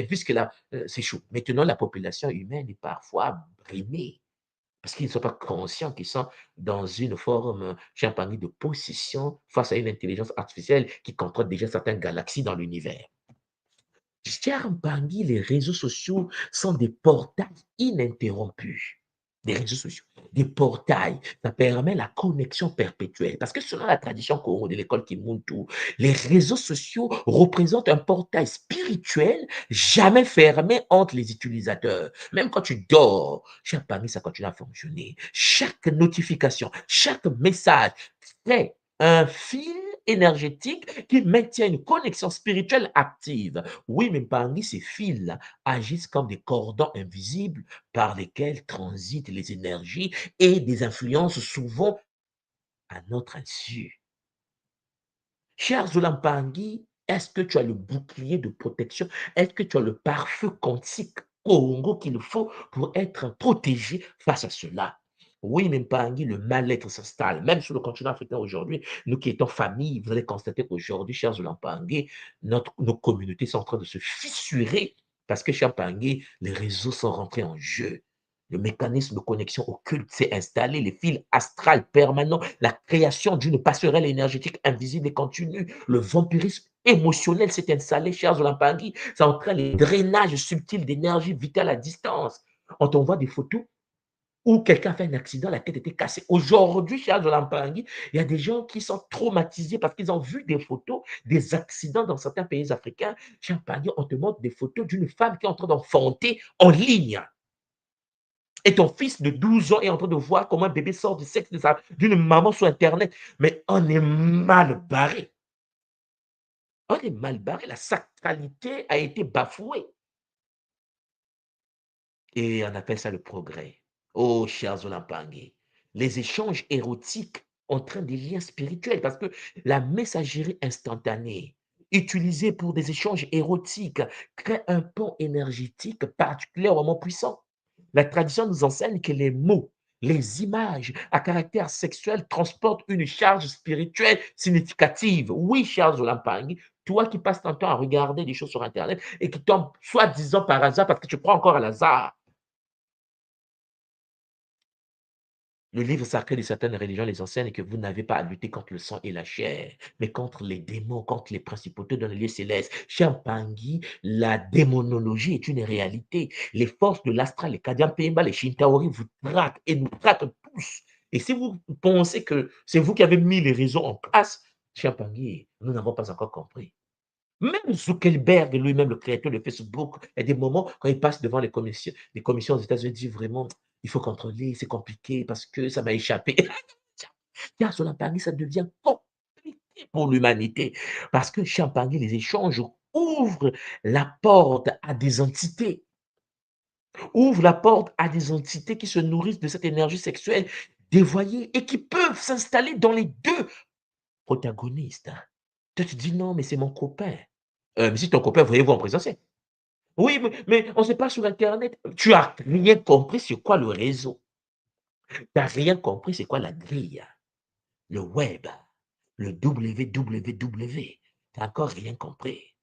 puisque là, c'est chaud. Maintenant, la population humaine est parfois brimée parce qu'ils ne sont pas conscients qu'ils sont dans une forme, champagne de possession face à une intelligence artificielle qui contrôle déjà certaines galaxies dans l'univers. Cher Bangui, les réseaux sociaux sont des portails ininterrompus. Des réseaux sociaux, des portails, ça permet la connexion perpétuelle. Parce que selon la tradition Congo de l'école Kimuntu, les réseaux sociaux représentent un portail spirituel jamais fermé entre les utilisateurs. Même quand tu dors, cher Bangui, ça continue à fonctionner. Chaque notification, chaque message crée un fil énergétique qui maintient une connexion spirituelle active. Oui, mais parmi ces fils-là agissent comme des cordons invisibles par lesquels transitent les énergies et des influences souvent à notre insu. Cher Zolampangui, est-ce que tu as le bouclier de protection? Est-ce que tu as le pare-feu quantique Congo qu'il faut pour être protégé face à cela? Oui, mais Mpangui, le mal-être s'installe. Même sur le continent africain aujourd'hui, nous qui étions famille, vous allez constater qu'aujourd'hui, chers Zolampangui, nos communautés sont en train de se fissurer parce que, cher Mpangui, les réseaux sont rentrés en jeu. Le mécanisme de connexion occulte s'est installé, les fils astrales permanents, la création d'une passerelle énergétique invisible et continue, le vampirisme émotionnel s'est installé, chers Olampangui. Ça entraîne les drainages subtils d'énergie vitale à distance. On t'envoie des photos où quelqu'un a fait un accident, la tête était cassée. Aujourd'hui, chers Olampangui, il y a des gens qui sont traumatisés parce qu'ils ont vu des photos des accidents dans certains pays africains. Chers Olampangui, on te montre des photos d'une femme qui est en train d'enfanter en ligne. Et ton fils de 12 ans est en train de voir comment un bébé sort du sexe d'une maman sur Internet. Mais on est mal barré. On est mal barré. La sacralité a été bafouée. Et on appelle ça le progrès. Oh, chers Olampangé, les échanges érotiques entraînent des liens spirituels parce que la messagerie instantanée utilisée pour des échanges érotiques crée un pont énergétique particulièrement puissant. La tradition nous enseigne que les mots, les images à caractère sexuel transportent une charge spirituelle significative. Oui, Charles Olampangui, toi qui passes ton temps à regarder des choses sur Internet et qui tombent soi-disant par hasard parce que tu prends encore à hasard. Le livre sacré de certaines religions les enseigne que vous n'avez pas à lutter contre le sang et la chair, mais contre les démons, contre les principautés dans les lieux célestes. Cher Pangui, la démonologie est une réalité. Les forces de l'astral, les Kadian Pemba, les Shintaori vous traquent et nous traquent tous. Et si vous pensez que c'est vous qui avez mis les raisons en place, cher Pangui, nous n'avons pas encore compris. Même Zuckerberg, lui-même, le créateur de Facebook, il y a des moments quand il passe devant les commissions aux États-Unis, il dit vraiment, il faut contrôler, c'est compliqué parce que ça m'a échappé. Car sur la Paris, ça devient compliqué pour l'humanité parce que Champagne, les échanges ouvrent la porte à des entités, ouvrent la porte à des entités qui se nourrissent de cette énergie sexuelle dévoyée et qui peuvent s'installer dans les deux protagonistes. Toi, tu dis non, mais c'est mon copain. Mais si ton copain, voyez-vous en présentiel. Oui, mais on ne sait pas sur Internet. Tu n'as rien compris c'est quoi le réseau. Tu n'as rien compris c'est quoi la grille, le web, le www. Tu n'as encore rien compris.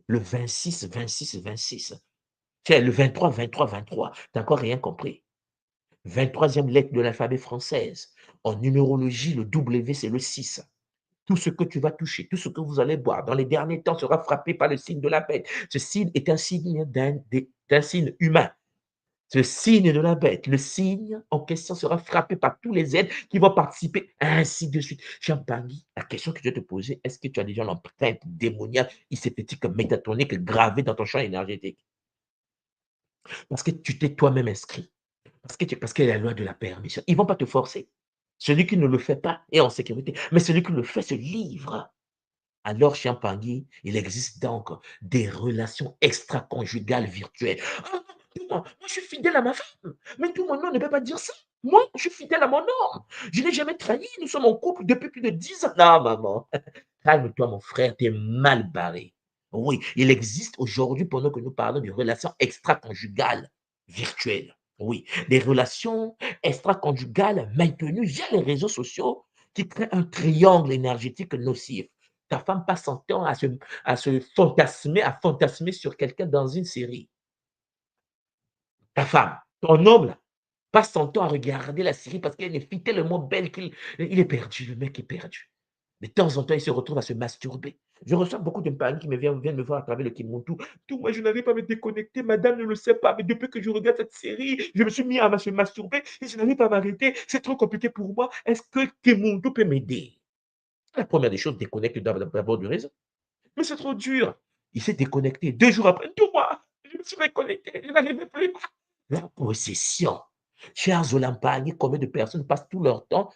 Le 26, 26, 26. Tiens, le 23, 23, 23. Tu n'as encore rien compris. 23e lettre de l'alphabet française. En numérologie, le W, c'est le 6. Tout ce que tu vas toucher, tout ce que vous allez boire dans les derniers temps sera frappé par le signe de la bête. Ce signe est un signe d'un signe humain. Ce signe de la bête, le signe en question sera frappé par tous les êtres qui vont participer, ainsi de suite. Champagne, la question que je vais te poser, est-ce que tu as déjà l'empreinte démoniaque, hypothétique, métatonique gravée dans ton champ énergétique? Parce que tu t'es toi-même inscrit. Parce qu'il y a la loi de la permission. Ils ne vont pas te forcer. Celui qui ne le fait pas est en sécurité. Mais celui qui le fait se livre. Alors, Champagne, il existe donc des relations extra-conjugales virtuelles. Ah, moi, je suis fidèle à ma femme. Mais tout le monde ne peut pas dire ça. Moi, je suis fidèle à mon homme. Je n'ai jamais trahi. Nous sommes en couple depuis plus de 10 ans. Non, maman. Calme-toi, mon frère, tu es mal barré. Oui, il existe aujourd'hui, pendant que nous parlons de relations extra-conjugales virtuelles. Oui, des relations extra-conjugales maintenues via les réseaux sociaux qui créent un triangle énergétique nocif. Ta femme passe son temps à se fantasmer, à fantasmer sur quelqu'un dans une série. Ta femme, ton homme, là, passe son temps à regarder la série parce qu'elle est une fille tellement belle qu'il il est perdu, le mec est perdu. De temps en temps, il se retrouve à se masturber. Je reçois beaucoup de parents qui viennent me voir à travers le Kimuntu. Tout, moi, je n'arrive pas à me déconnecter. Madame ne le sait pas. Mais depuis que je regarde cette série, je me suis mis à se masturber et je n'arrive pas à m'arrêter. C'est trop compliqué pour moi. Est-ce que Kimuntu peut m'aider? La première des choses, déconnecte d'abord du réseau. Mais c'est trop dur. Il s'est déconnecté. 2 jours après, 2 mois, je me suis reconnecté. Je n'arrivais plus. La possession. Chers Olampagnes, combien de personnes passent tout leur temps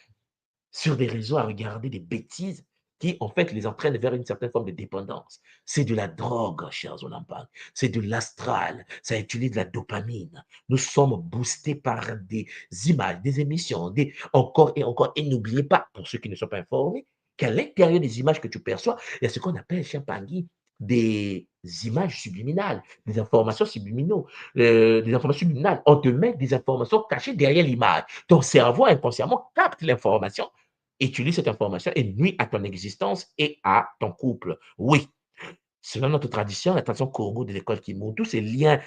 sur des réseaux à regarder des bêtises qui, en fait, les entraînent vers une certaine forme de dépendance. C'est de la drogue, chers Olampagnes. C'est de l'astral. Ça utilise de la dopamine. Nous sommes boostés par des images, des émissions, encore et encore. Et n'oubliez pas, pour ceux qui ne sont pas informés, qu'à l'intérieur des images que tu perçois, il y a ce qu'on appelle, cher Pangui, des images subliminales, des informations subliminaux, des informations subliminales. On te met des informations cachées derrière l'image. Ton cerveau inconsciemment capte l'information, utilise cette information et nuit à ton existence et à ton couple. Oui, selon notre tradition, la tradition Congo de l'école Kimon, tous ces liens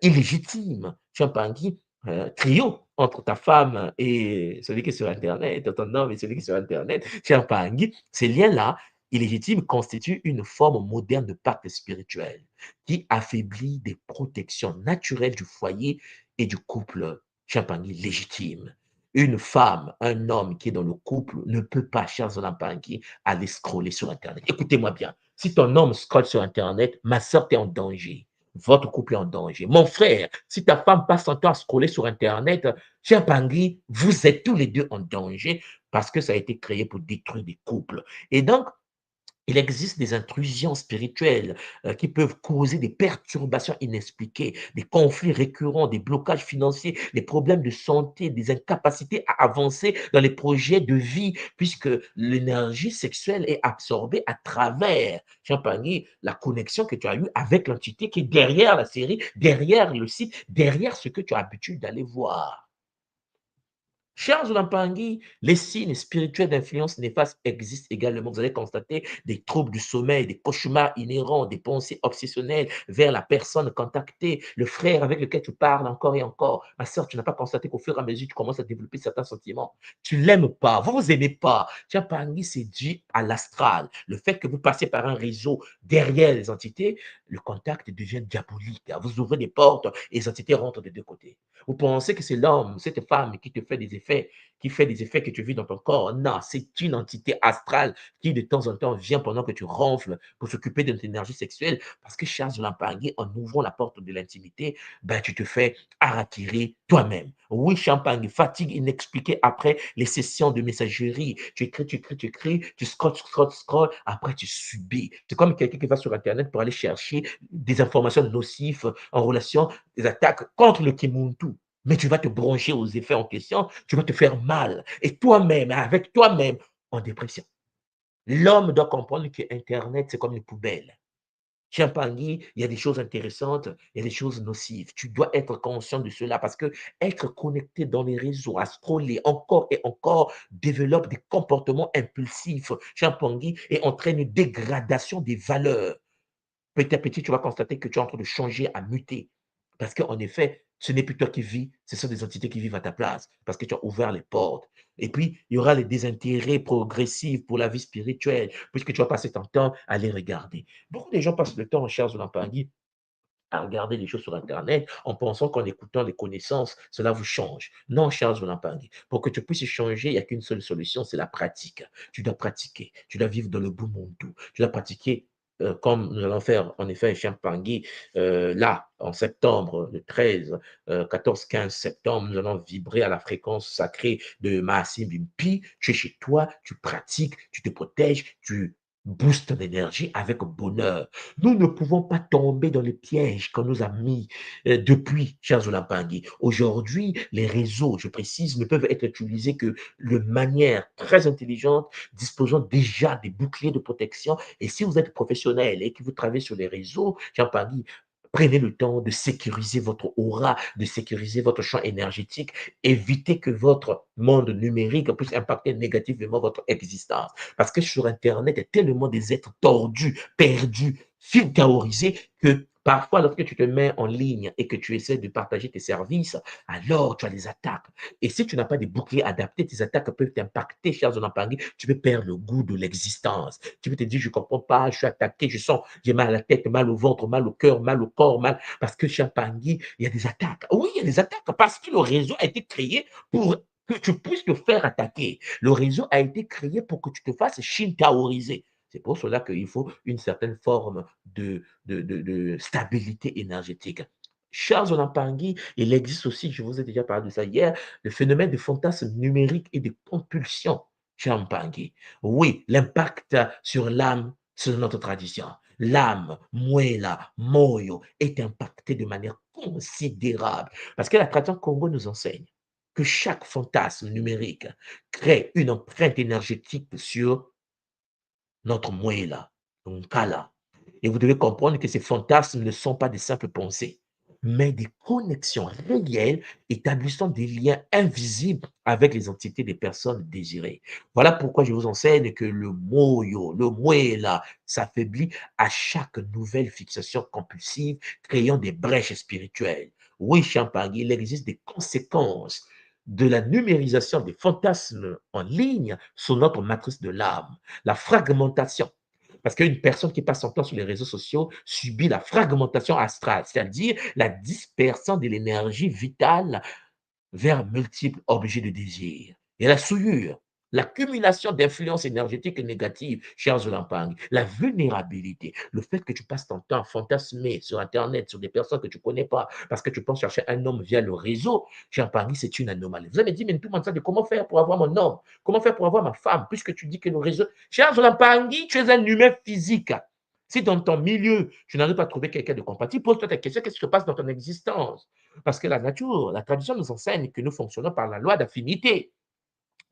illégitimes, Champangui, trio entre ta femme et celui qui est sur Internet, ton homme et celui qui est sur Internet, Champangui, ces liens-là, illégitimes, constituent une forme moderne de pacte spirituel qui affaiblit des protections naturelles du foyer et du couple Champangui légitime. Une femme, un homme qui est dans le couple ne peut pas, chers Olampangui, aller scroller sur Internet. Écoutez-moi bien. Si ton homme scrolle sur Internet, ma soeur, tu es en danger. Votre couple est en danger. Mon frère, si ta femme passe son temps à scroller sur Internet, cher Pangui, vous êtes tous les deux en danger parce que ça a été créé pour détruire des couples. Et donc, il existe des intrusions spirituelles qui peuvent causer des perturbations inexpliquées, des conflits récurrents, des blocages financiers, des problèmes de santé, des incapacités à avancer dans les projets de vie, puisque l'énergie sexuelle est absorbée à travers, Champagny, la connexion que tu as eue avec l'entité qui est derrière la série, derrière le site, derrière ce que tu as l'habitude d'aller voir. Chers Olampangui, les signes spirituels d'influence néfaste existent également. Vous allez constater des troubles du sommeil, des cauchemars inhérents, des pensées obsessionnelles vers la personne contactée, le frère avec lequel tu parles encore et encore. Ma soeur, tu n'as pas constaté qu'au fur et à mesure, tu commences à développer certains sentiments. Tu ne l'aimes pas, vous ne vous aimez pas. Olampangui, c'est dû à l'astral. Le fait que vous passez par un réseau derrière les entités, le contact devient diabolique. Vous ouvrez des portes et les entités rentrent des deux côtés. Vous pensez que c'est l'homme, cette femme qui te fait des effets, qui fait des effets que tu vis dans ton corps. Non, c'est une entité astrale qui de temps en temps vient pendant que tu ronfles pour s'occuper de ton énergie sexuelle. Parce que Charles Lampangui, en ouvrant la porte de l'intimité, ben, tu te fais attirer toi-même. Oui, Champagne, fatigue inexpliquée après les sessions de messagerie. Tu écris, tu écris, tu écris, tu scrolles, scrolles, scrolles, après tu subis. C'est comme quelqu'un qui va sur Internet pour aller chercher des informations nocives en relation des attaques contre le Kimuntu. Mais tu vas te brancher aux effets en question, tu vas te faire mal. Et toi-même, avec toi-même, en dépression. L'homme doit comprendre que Internet, c'est comme une poubelle. Champagny, il y a des choses intéressantes, il y a des choses nocives. Tu dois être conscient de cela parce que être connecté dans les réseaux, à scroller encore et encore, développe des comportements impulsifs, Champagny, et entraîne une dégradation des valeurs. Petit à petit, tu vas constater que tu es en train de changer, à muter. Parce qu'en effet, ce n'est plus toi qui vis, ce sont des entités qui vivent à ta place, parce que tu as ouvert les portes. Et puis, il y aura les désintérêts progressifs pour la vie spirituelle, puisque tu vas passer ton temps à les regarder. Beaucoup de gens passent le temps en charge de l'empathie à regarder les choses sur Internet en pensant qu'en écoutant les connaissances, cela vous change. Non, Charles Volampangui. Pour que tu puisses changer, il n'y a qu'une seule solution, c'est la pratique. Tu dois pratiquer. Tu dois vivre dans le bout monde. Tu dois pratiquer comme nous allons faire en effet Champangui, là, en septembre, le 13, 14, 15 septembre, nous allons vibrer à la fréquence sacrée de Maasim Bimpi. Tu es chez toi, tu pratiques, tu te protèges, tu boost d'énergie avec bonheur. Nous ne pouvons pas tomber dans les pièges qu'on nous a mis depuis, chers Olapangui. Aujourd'hui, les réseaux, je précise, ne peuvent être utilisés que de manière très intelligente, disposant déjà des boucliers de protection. Et si vous êtes professionnel et que vous travaillez sur les réseaux, Jean-Pangui, prenez le temps de sécuriser votre aura, de sécuriser votre champ énergétique. Évitez que votre monde numérique puisse impacter négativement votre existence. Parce que sur Internet, il y a tellement des êtres tordus, perdus, filthéorisés, que parfois, lorsque tu te mets en ligne et que tu essaies de partager tes services, alors tu as des attaques. Et si tu n'as pas des boucliers adaptés, tes attaques peuvent t'impacter, chers Onampangui. Tu peux perdre le goût de l'existence. Tu peux te dire, je ne comprends pas, je suis attaqué, je sens, j'ai mal à la tête, mal au ventre, mal au cœur, mal au corps, mal. Parce que chez Pangui, il y a des attaques. Oui, il y a des attaques parce que le réseau a été créé pour que tu puisses te faire attaquer. Le réseau a été créé pour que tu te fasses shintaoriser. C'est pour cela qu'il faut une certaine forme de stabilité énergétique. Chers Onampangui, il existe aussi, je vous ai déjà parlé de ça hier, le phénomène de fantasme numérique et de compulsion chez Onampangui. Oui, l'impact sur l'âme, sur notre tradition. L'âme, Muela, Moyo, est impactée de manière considérable parce que la tradition Congo nous enseigne que chaque fantasme numérique crée une empreinte énergétique sur notre Muela, donc Kala. Et vous devez comprendre que ces fantasmes ne sont pas des simples pensées, mais des connexions réelles établissant des liens invisibles avec les entités des personnes désirées. Voilà pourquoi je vous enseigne que le moyo, le muela, s'affaiblit à chaque nouvelle fixation compulsive, créant des brèches spirituelles. Oui, Champagne, il existe des conséquences de la numérisation des fantasmes en ligne sur notre matrice de l'âme, la fragmentation. Parce qu'une personne qui passe son temps sur les réseaux sociaux subit la fragmentation astrale, c'est-à-dire la dispersion de l'énergie vitale vers multiples objets de désir. Et la souillure, l'accumulation d'influences énergétiques négatives, chers Olampang, la vulnérabilité, le fait que tu passes ton temps fantasmé sur Internet, sur des personnes que tu ne connais pas, parce que tu penses chercher un homme via le réseau, chers Pangui, c'est une anomalie. Vous avez dit, mais tout le monde sait comment faire pour avoir mon homme, comment faire pour avoir ma femme, puisque tu dis que le réseau, chers Olampangui, tu es un humain physique. Si dans ton milieu, tu n'arrives pas à trouver quelqu'un de compatible, pose-toi ta question, qu'est-ce qui se passe dans ton existence? Parce que la nature, la tradition nous enseigne que nous fonctionnons par la loi d'affinité.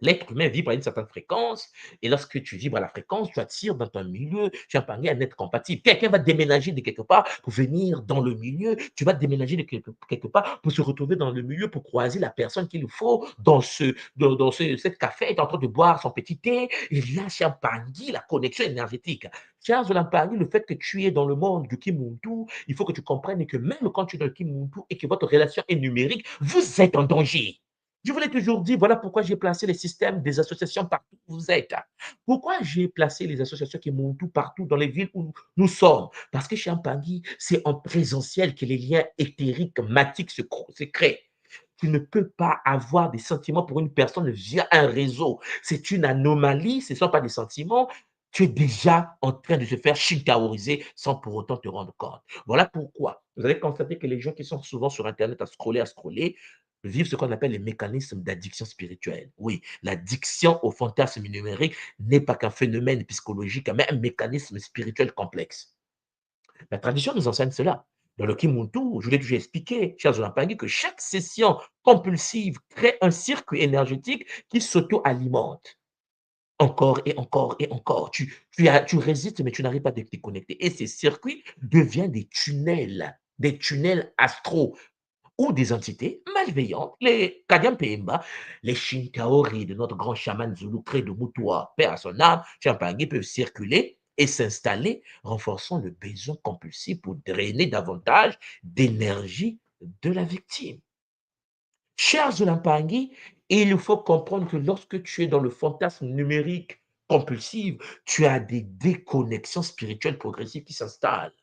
L'être humain vibre à une certaine fréquence, et lorsque tu vibres à la fréquence, tu attires dans ton milieu, tu as parlé un être compatible. Quelqu'un va déménager de quelque part pour venir dans le milieu, tu vas déménager de quelque part pour se retrouver dans le milieu, pour croiser la personne qu'il faut cette café, est en train de boire son petit thé, il y a Champangui, la connexion énergétique. Charles Lampangui, le fait que tu es dans le monde du Kimuntu, il faut que tu comprennes que même quand tu es dans le Kimuntu et que votre relation est numérique, vous êtes en danger. Je vous l'ai toujours dit, voilà pourquoi j'ai placé les systèmes des associations partout où vous êtes. Pourquoi j'ai placé les associations qui montent tout partout dans les villes où nous sommes? Parce que chez Champagny, c'est en présentiel que les liens éthériques, matiques se créent. Tu ne peux pas avoir des sentiments pour une personne via un réseau. C'est une anomalie, ce ne sont pas des sentiments. Tu es déjà en train de se faire shintaoriser sans pour autant te rendre compte. Voilà pourquoi vous allez constater que les gens qui sont souvent sur Internet à scroller, vivent ce qu'on appelle les mécanismes d'addiction spirituelle. Oui, l'addiction au fantasme numérique n'est pas qu'un phénomène psychologique, mais un mécanisme spirituel complexe. La tradition nous enseigne cela. Dans le Kimuntu, je l'ai déjà expliqué, chers Olampangui, que chaque session compulsive crée un circuit énergétique qui s'auto-alimente. Encore et encore et encore. Tu résistes, mais tu n'arrives pas à te déconnecter. Et ces circuits deviennent des tunnels astraux ou des entités malveillantes, les Kadian Pemba, les Shinkaori de notre grand chaman Zulu Cré de Mutua, père à son âme, Champagny, peuvent circuler et s'installer, renforçant le besoin compulsif pour drainer davantage d'énergie de la victime. Chers Zolampangui, il faut comprendre que lorsque tu es dans le fantasme numérique compulsif, tu as des déconnexions spirituelles progressives qui s'installent.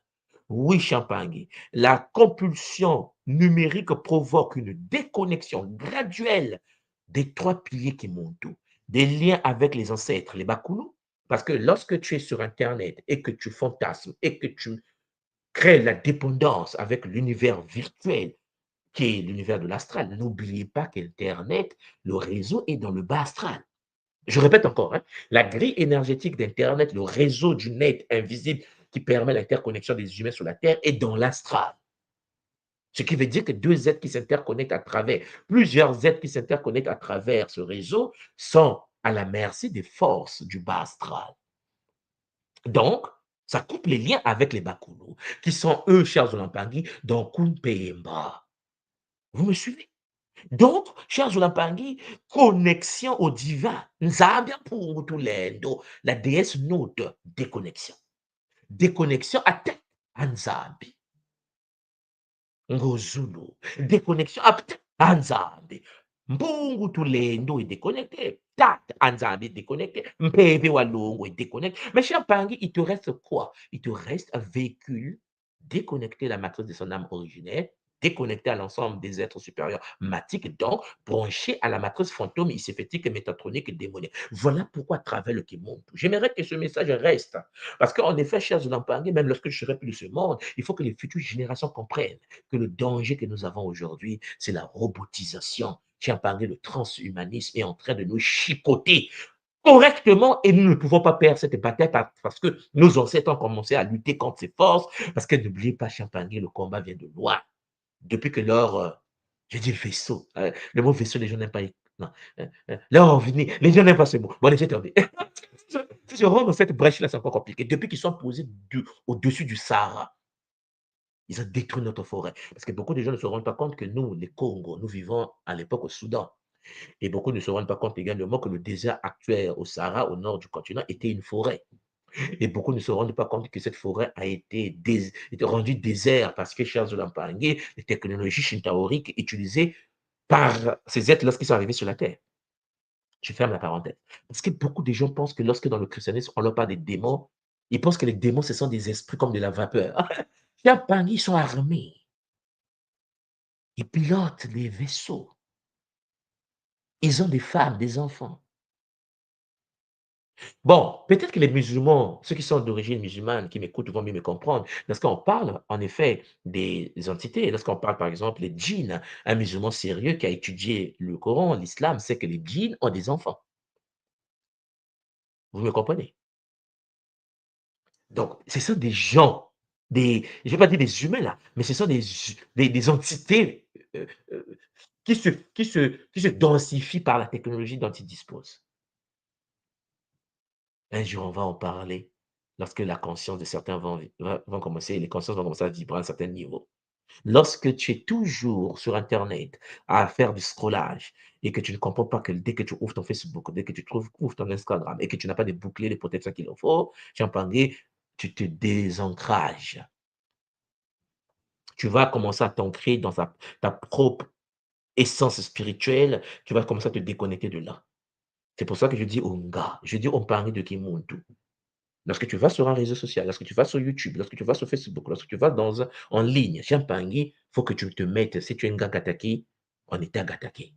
Oui, Champagne, la compulsion numérique provoque une déconnexion graduelle des trois piliers qui montent tout. Des liens avec les ancêtres, les Bakoulous, parce que lorsque tu es sur Internet et que tu fantasmes et que tu crées la dépendance avec l'univers virtuel, qui est l'univers de l'astral, n'oubliez pas qu'Internet, le réseau est dans le bas astral. Je répète encore, hein, la grille énergétique d'Internet, le réseau du net invisible qui permet l'interconnexion des humains sur la Terre est dans l'astral. Ce qui veut dire que deux êtres qui s'interconnectent à travers, plusieurs êtres qui s'interconnectent à travers ce réseau sont à la merci des forces du bas astral. Donc, ça coupe les liens avec les Bakulu, qui sont eux, chers Olampangui, dans Kumpemba. Vous me suivez? Donc, chers Olampangui, connexion au divin. Nzambia pour tout l'endo, la déesse note déconnexion. Déconnexion à tête, Nzambi. Ngozulu, déconnexion à Nzambi. Mbungu tulendo est déconnecté. Tat Anzambi est déconnecté. Mpebe Walongo est déconnecté. Mais cher Pangui, il te reste quoi? Il te reste un véhicule déconnecté de la matrice de son âme originelle, déconnecté à l'ensemble des êtres supérieurs matiques, donc branché à la matrice fantôme, iséfétique, métatronique et démoniaque. Voilà pourquoi à travers le Kimontu. J'aimerais que ce message reste. Parce qu'en effet, chers Olampangui, même lorsque je serai plus de ce monde, il faut que les futures générations comprennent que le danger que nous avons aujourd'hui, c'est la robotisation. J'ai parlé de transhumanisme est en train de nous chicoter correctement et nous ne pouvons pas perdre cette bataille parce que nos ancêtres ont commencé à lutter contre ces forces. Parce que n'oubliez pas, Champagne, le combat vient de loin. Depuis que j'ai dit vaisseau, le mot vaisseau, les gens n'aiment pas. Non, leur ovni, les gens n'aiment pas ce mot. Bon, les terminé. Si je rentre dans cette brèche-là, c'est encore compliqué. Depuis qu'ils sont posés au-dessus du Sahara, ils ont détruit notre forêt. Parce que beaucoup de gens ne se rendent pas compte que nous, les Congos, nous vivons à l'époque au Soudan. Et beaucoup ne se rendent pas compte également que le désert actuel au Sahara, au nord du continent, était une forêt. Et beaucoup ne se rendent pas compte que cette forêt a été rendue désert parce que, chers Olampangé, les technologies shintaoriques utilisées par ces êtres lorsqu'ils sont arrivés sur la Terre. Je ferme la parenthèse. Parce que beaucoup de gens pensent que lorsque dans le christianisme, on leur parle des démons, ils pensent que les démons, ce sont des esprits comme de la vapeur. Les Olampangé sont armés. Ils pilotent les vaisseaux. Ils ont des femmes, des enfants. Bon, peut-être que les musulmans, ceux qui sont d'origine musulmane, qui m'écoutent, vont mieux me comprendre. Lorsqu'on parle, en effet, des entités, lorsqu'on parle, par exemple, des djinns, un musulman sérieux qui a étudié le Coran, l'islam, sait que les djinns ont des enfants. Vous me comprenez? Donc, ce sont des gens, je ne vais pas dire des humains là, mais ce sont des entités euh, euh, qui se densifient par la technologie dont ils disposent. Un jour, on va en parler lorsque la conscience de certains vont commencer, les consciences vont commencer à vibrer à un certain niveau. Lorsque tu es toujours sur Internet à faire du scrollage et que tu ne comprends pas que dès que tu ouvres ton Facebook, dès que tu ouvres ton Instagram et que tu n'as pas de bouclier de protection qu'il en faut, Champagne, tu te désancrages. Tu vas commencer à t'ancrer dans ta propre essence spirituelle. Tu vas commencer à te déconnecter de là. C'est pour ça que je dis Onga. Je dis on parle de Kimuntu. Lorsque tu vas sur un réseau social, lorsque tu vas sur YouTube, lorsque tu vas sur Facebook, lorsque tu vas en ligne, Champagne, il faut que tu te mettes, si tu es un gars Gataki, on est à Gataki,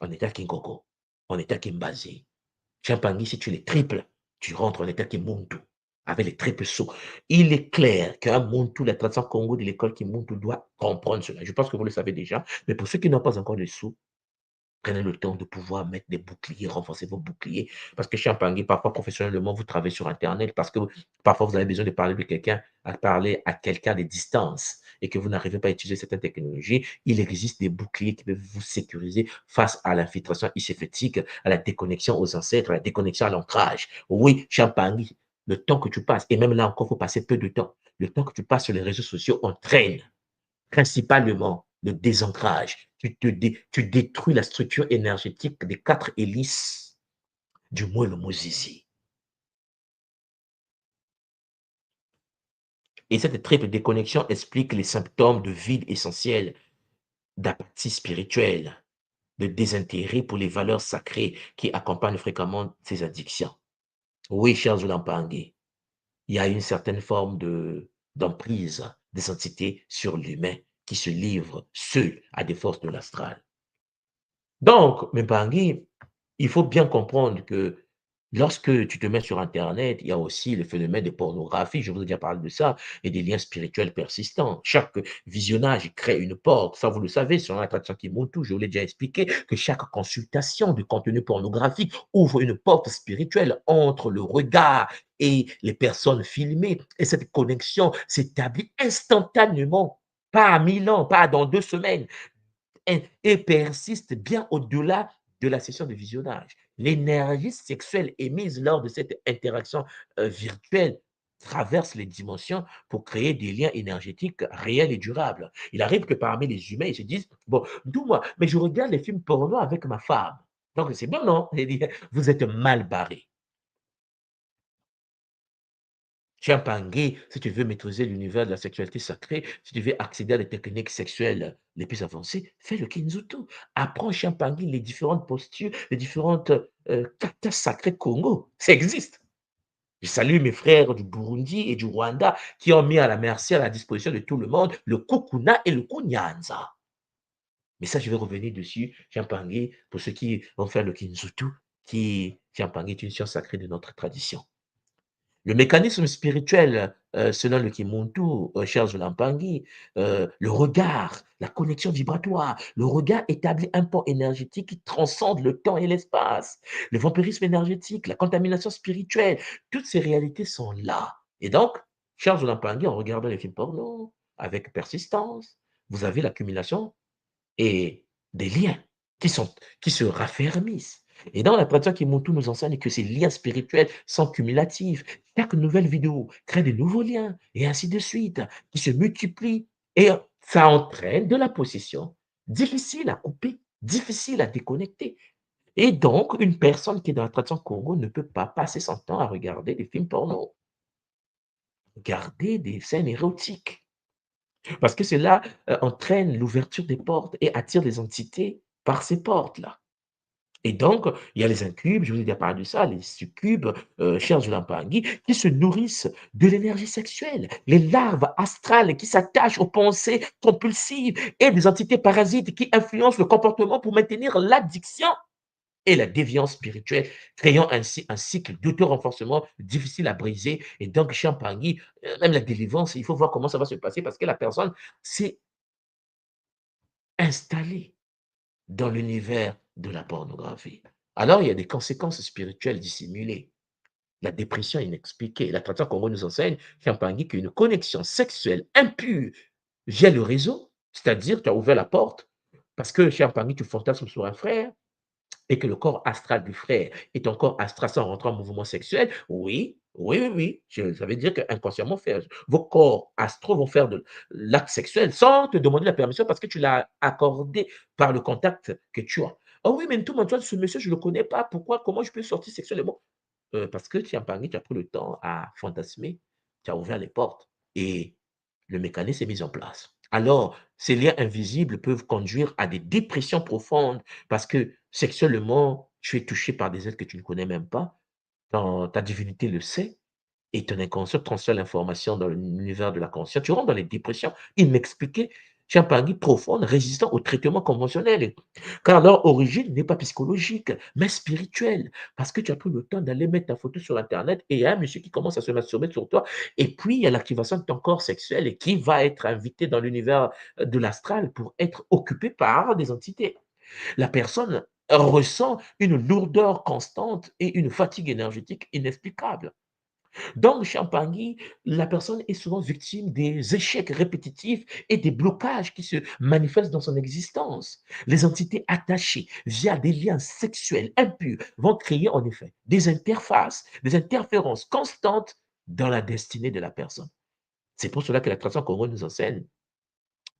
on est à Kingogo, on est à Kimbazi. Champagne, si tu es les triples, tu rentres en état Kimuntu, avec les triples sauts. Il est clair qu'un Muntu, la tradition Congo de l'école Kimuntu doit comprendre cela. Je pense que vous le savez déjà, mais pour ceux qui n'ont pas encore le sous, prenez le temps de pouvoir mettre des boucliers, renforcer vos boucliers. Parce que chez Pangui, parfois professionnellement, vous travaillez sur Internet parce que parfois vous avez besoin de parler de quelqu'un, à parler à quelqu'un de distance et que vous n'arrivez pas à utiliser certaines technologies. Il existe des boucliers qui peuvent vous sécuriser face à l'infiltration iséfétique, à la déconnexion aux ancêtres, à la déconnexion à l'ancrage. Oui, chez Pangui, le temps que tu passes, et même là encore, il faut passer peu de temps. Le temps que tu passes sur les réseaux sociaux entraîne principalement le désancrage. Tu détruis la structure énergétique des 4 hélices du moelle Mozizi. Et cette triple déconnexion explique les symptômes de vide essentiel, d'apathie spirituelle, de désintérêt pour les valeurs sacrées qui accompagnent fréquemment ces addictions. Oui, chers Olampangé, il y a une certaine forme d'emprise des entités sur l'humain qui se livrent seuls à des forces de l'astral. Donc, Mpangui, il faut bien comprendre que Lorsque tu te mets sur Internet, il y a aussi le phénomène de pornographie, je vous ai déjà parlé de ça, et des liens spirituels persistants. Chaque visionnage crée une porte. Ça, vous le savez, sur la tradition Kimuntu, je vous l'ai déjà expliqué, que chaque consultation de contenu pornographique ouvre une porte spirituelle entre le regard et les personnes filmées. Et cette connexion s'établit instantanément, pas à 1000 ans, pas dans 2 semaines, et persiste bien au-delà de la session de visionnage. L'énergie sexuelle émise lors de cette interaction virtuelle traverse les dimensions pour créer des liens énergétiques réels et durables. Il arrive que parmi les humains, ils se disent, bon, d'où moi, mais je regarde les films porno avec ma femme. Donc c'est bon, non? Vous êtes mal barré. Chiampangé, si tu veux maîtriser l'univers de la sexualité sacrée, si tu veux accéder à des techniques sexuelles les plus avancées, fais le Kinzutu. Apprends Chiampangé, les différentes postures, les différentes katas sacrées Congo. Ça existe. Je salue mes frères du Burundi et du Rwanda qui ont mis à la merci, à la disposition de tout le monde, le Kukuna et le Kunyanza. Mais ça, je vais revenir dessus, Chiampangé, pour ceux qui vont faire le Kinzutu, qui, Chiampangé est une science sacrée de notre tradition. Le mécanisme spirituel, selon le Kimuntu, cher Zolampangi, le regard, la connexion vibratoire, le regard établit un pont énergétique qui transcende le temps et l'espace. Le vampirisme énergétique, la contamination spirituelle, toutes ces réalités sont là. Et donc, cher Zolampangi, en regardant les films porno, avec persistance, vous avez l'accumulation et des liens qui, sont, qui se raffermissent. Et dans la tradition Kimuntu nous enseigne que ces liens spirituels sont cumulatifs. Chaque nouvelle vidéo crée de nouveaux liens et ainsi de suite, qui se multiplient et ça entraîne de la possession difficile à couper, difficile à déconnecter. Et donc, une personne qui est dans la tradition Congo ne peut pas passer son temps à regarder des films porno, regarder des scènes érotiques. Parce que cela entraîne l'ouverture des portes et attire des entités par ces portes-là. Et donc, il y a les incubes, je vous ai déjà parlé de ça, les succubes, chers de Lampangui, qui se nourrissent de l'énergie sexuelle, les larves astrales qui s'attachent aux pensées compulsives et des entités parasites qui influencent le comportement pour maintenir l'addiction et la déviance spirituelle, créant ainsi un cycle d'auto-renforcement difficile à briser. Et donc, chez Pangui, même la délivrance, il faut voir comment ça va se passer parce que la personne s'est installée dans l'univers de la pornographie. Alors, il y a des conséquences spirituelles dissimulées. La dépression inexpliquée. La tradition Congo nous enseigne, Champangui, qu'une connexion sexuelle impure via le réseau, c'est-à-dire tu as ouvert la porte, parce que Champangui, tu fantasmes sur un frère, et que le corps astral du frère est un corps astral sans rentrer en mouvement sexuel, oui, oui, oui, oui. Ça veut dire qu'inconsciemment, vos corps astraux vont faire de l'acte sexuel sans te demander la permission parce que tu l'as accordé par le contact que tu as. Oh oui, mais tout le monde, ce monsieur, je ne le connais pas. Pourquoi? Comment je peux sortir sexuellement? Parce que tu as parlé, tu as pris le temps à fantasmer, tu as ouvert les portes et le mécanisme est mis en place. Alors, ces liens invisibles peuvent conduire à des dépressions profondes parce que sexuellement, tu es touché par des êtres que tu ne connais même pas. Ta divinité le sait et ton inconscient transfère l'information dans l'univers de la conscience. Tu rentres dans les dépressions inexpliquées, champagne profonde, résistant au traitement conventionnel. Car leur origine n'est pas psychologique, mais spirituelle. Parce que tu as pris le temps d'aller mettre ta photo sur Internet et il y a un monsieur qui commence à se masturber sur toi. Et puis, il y a l'activation de ton corps sexuel et qui va être invité dans l'univers de l'astral pour être occupé par des entités. La personne ressent une lourdeur constante et une fatigue énergétique inexplicable. Dans le Champagny, la personne est souvent victime des échecs répétitifs et des blocages qui se manifestent dans son existence. Les entités attachées via des liens sexuels impurs vont créer en effet des interfaces, des interférences constantes dans la destinée de la personne. C'est pour cela que la tradition Congo nous enseigne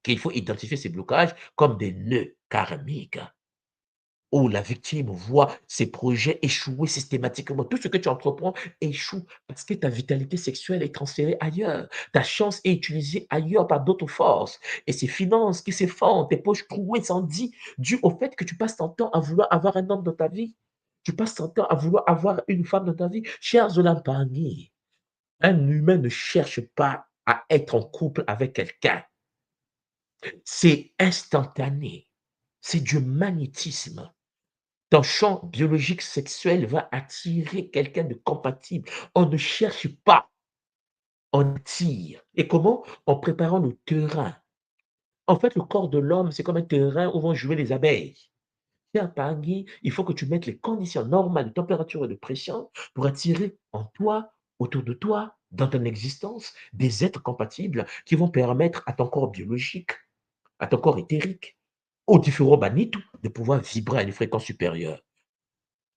qu'il faut identifier ces blocages comme des nœuds karmiques où la victime voit ses projets échouer systématiquement. Tout ce que tu entreprends échoue parce que ta vitalité sexuelle est transférée ailleurs. Ta chance est utilisée ailleurs par d'autres forces. Et ces finances qui s'effondrent, tes poches trouées sans dit, dû au fait que tu passes ton temps à vouloir avoir un homme dans ta vie. Tu passes ton temps à vouloir avoir une femme dans ta vie. Cher Zolampani, un humain ne cherche pas à être en couple avec quelqu'un. C'est instantané. C'est du magnétisme. ton champ biologique sexuel va attirer quelqu'un de compatible. On ne cherche pas, on attire. Et comment? En préparant le terrain. En fait, le corps de l'homme, c'est comme un terrain où vont jouer les abeilles. Tiens, Tanguy, il faut que tu mettes les conditions normales de température et de pression pour attirer en toi, autour de toi, dans ton existence, des êtres compatibles qui vont permettre à ton corps biologique, à ton corps éthérique, aux différents banitou, de pouvoir vibrer à une fréquence supérieure.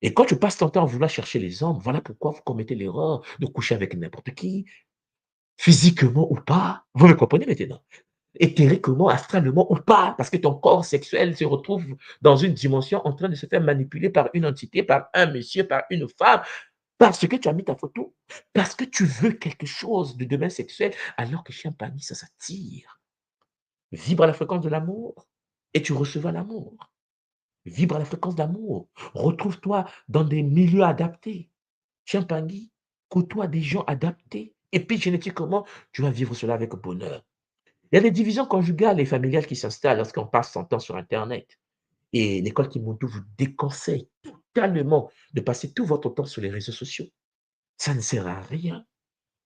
Et quand tu passes ton temps à vouloir chercher les hommes, voilà pourquoi vous commettez l'erreur de coucher avec n'importe qui, physiquement ou pas. Vous me comprenez maintenant? Éthériquement, astralement ou pas, parce que ton corps sexuel se retrouve dans une dimension en train de se faire manipuler par une entité, par un monsieur, par une femme, parce que tu as mis ta photo, parce que tu veux quelque chose de domaine sexuel, alors que champagne, ça s'attire. Vibre à la fréquence de l'amour et tu recevras l'amour. Vibre à la fréquence d'amour. Retrouve-toi dans des milieux adaptés. Champagne, côtoie des gens adaptés. Et puis, génétiquement, tu vas vivre cela avec bonheur. Il y a des divisions conjugales et familiales qui s'installent lorsqu'on passe son temps sur Internet. Et l'école Kimuntu vous déconseille totalement de passer tout votre temps sur les réseaux sociaux. Ça ne sert à rien.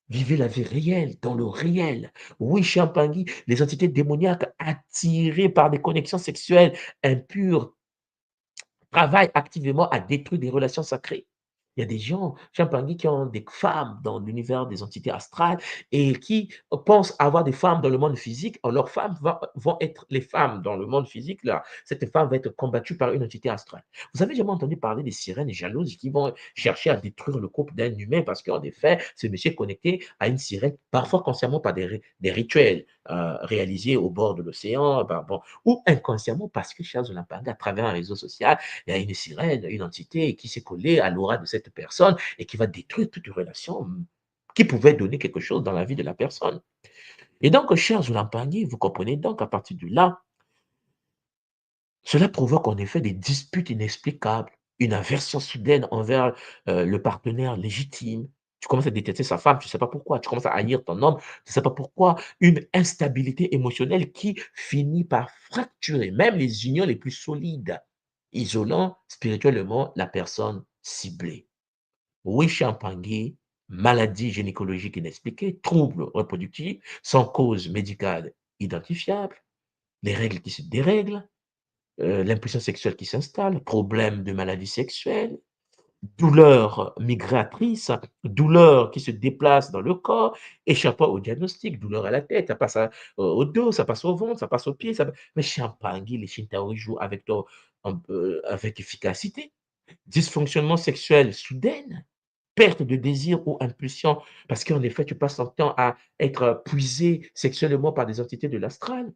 Vivez la vie réelle, dans le réel. Oui, Champangui, les entités démoniaques attirées par des connexions sexuelles impures travaillent activement à détruire des relations sacrées. Il y a des gens, Champangui, qui ont des femmes dans l'univers des entités astrales et qui pensent avoir des femmes dans le monde physique. Alors, leurs femmes vont être les femmes dans le monde physique. Là. Cette femme va être combattue par une entité astrale. Vous avez jamais entendu parler des sirènes jalouses qui vont chercher à détruire le couple d'un humain parce qu'en effet, ce monsieur est connecté à une sirène, parfois consciemment par des rituels réalisés au bord de l'océan, ou inconsciemment parce que Charles Lampanga, à travers un réseau social, il y a une sirène, une entité qui s'est collée à l'aura de cette personne et qui va détruire toute relation qui pouvait donner quelque chose dans la vie de la personne. Et donc, cher Zulampagni, vous comprenez donc à partir de là, cela provoque en effet des disputes inexplicables, une aversion soudaine envers le partenaire légitime. Tu commences à détester sa femme, tu ne sais pas pourquoi. Tu commences à haïr ton homme, tu ne sais pas pourquoi. Une instabilité émotionnelle qui finit par fracturer même les unions les plus solides, isolant spirituellement la personne ciblée. Oui, Champangui, maladie gynécologique inexpliquée, troubles reproductifs sans cause médicale identifiable, les règles qui se dérèglent, l'impuissance sexuelle qui s'installe, problème de maladie sexuelle, douleur migratrice, douleur qui se déplace dans le corps, échappant au diagnostic, douleur à la tête, ça passe au dos, ça passe au ventre, ça passe aux pieds. Mais Champangui, les Shintaois jouent avec efficacité. Dysfonctionnement sexuel soudain, perte de désir ou impulsion, parce qu'en effet, tu passes ton temps à être puisé sexuellement par des entités de l'astral.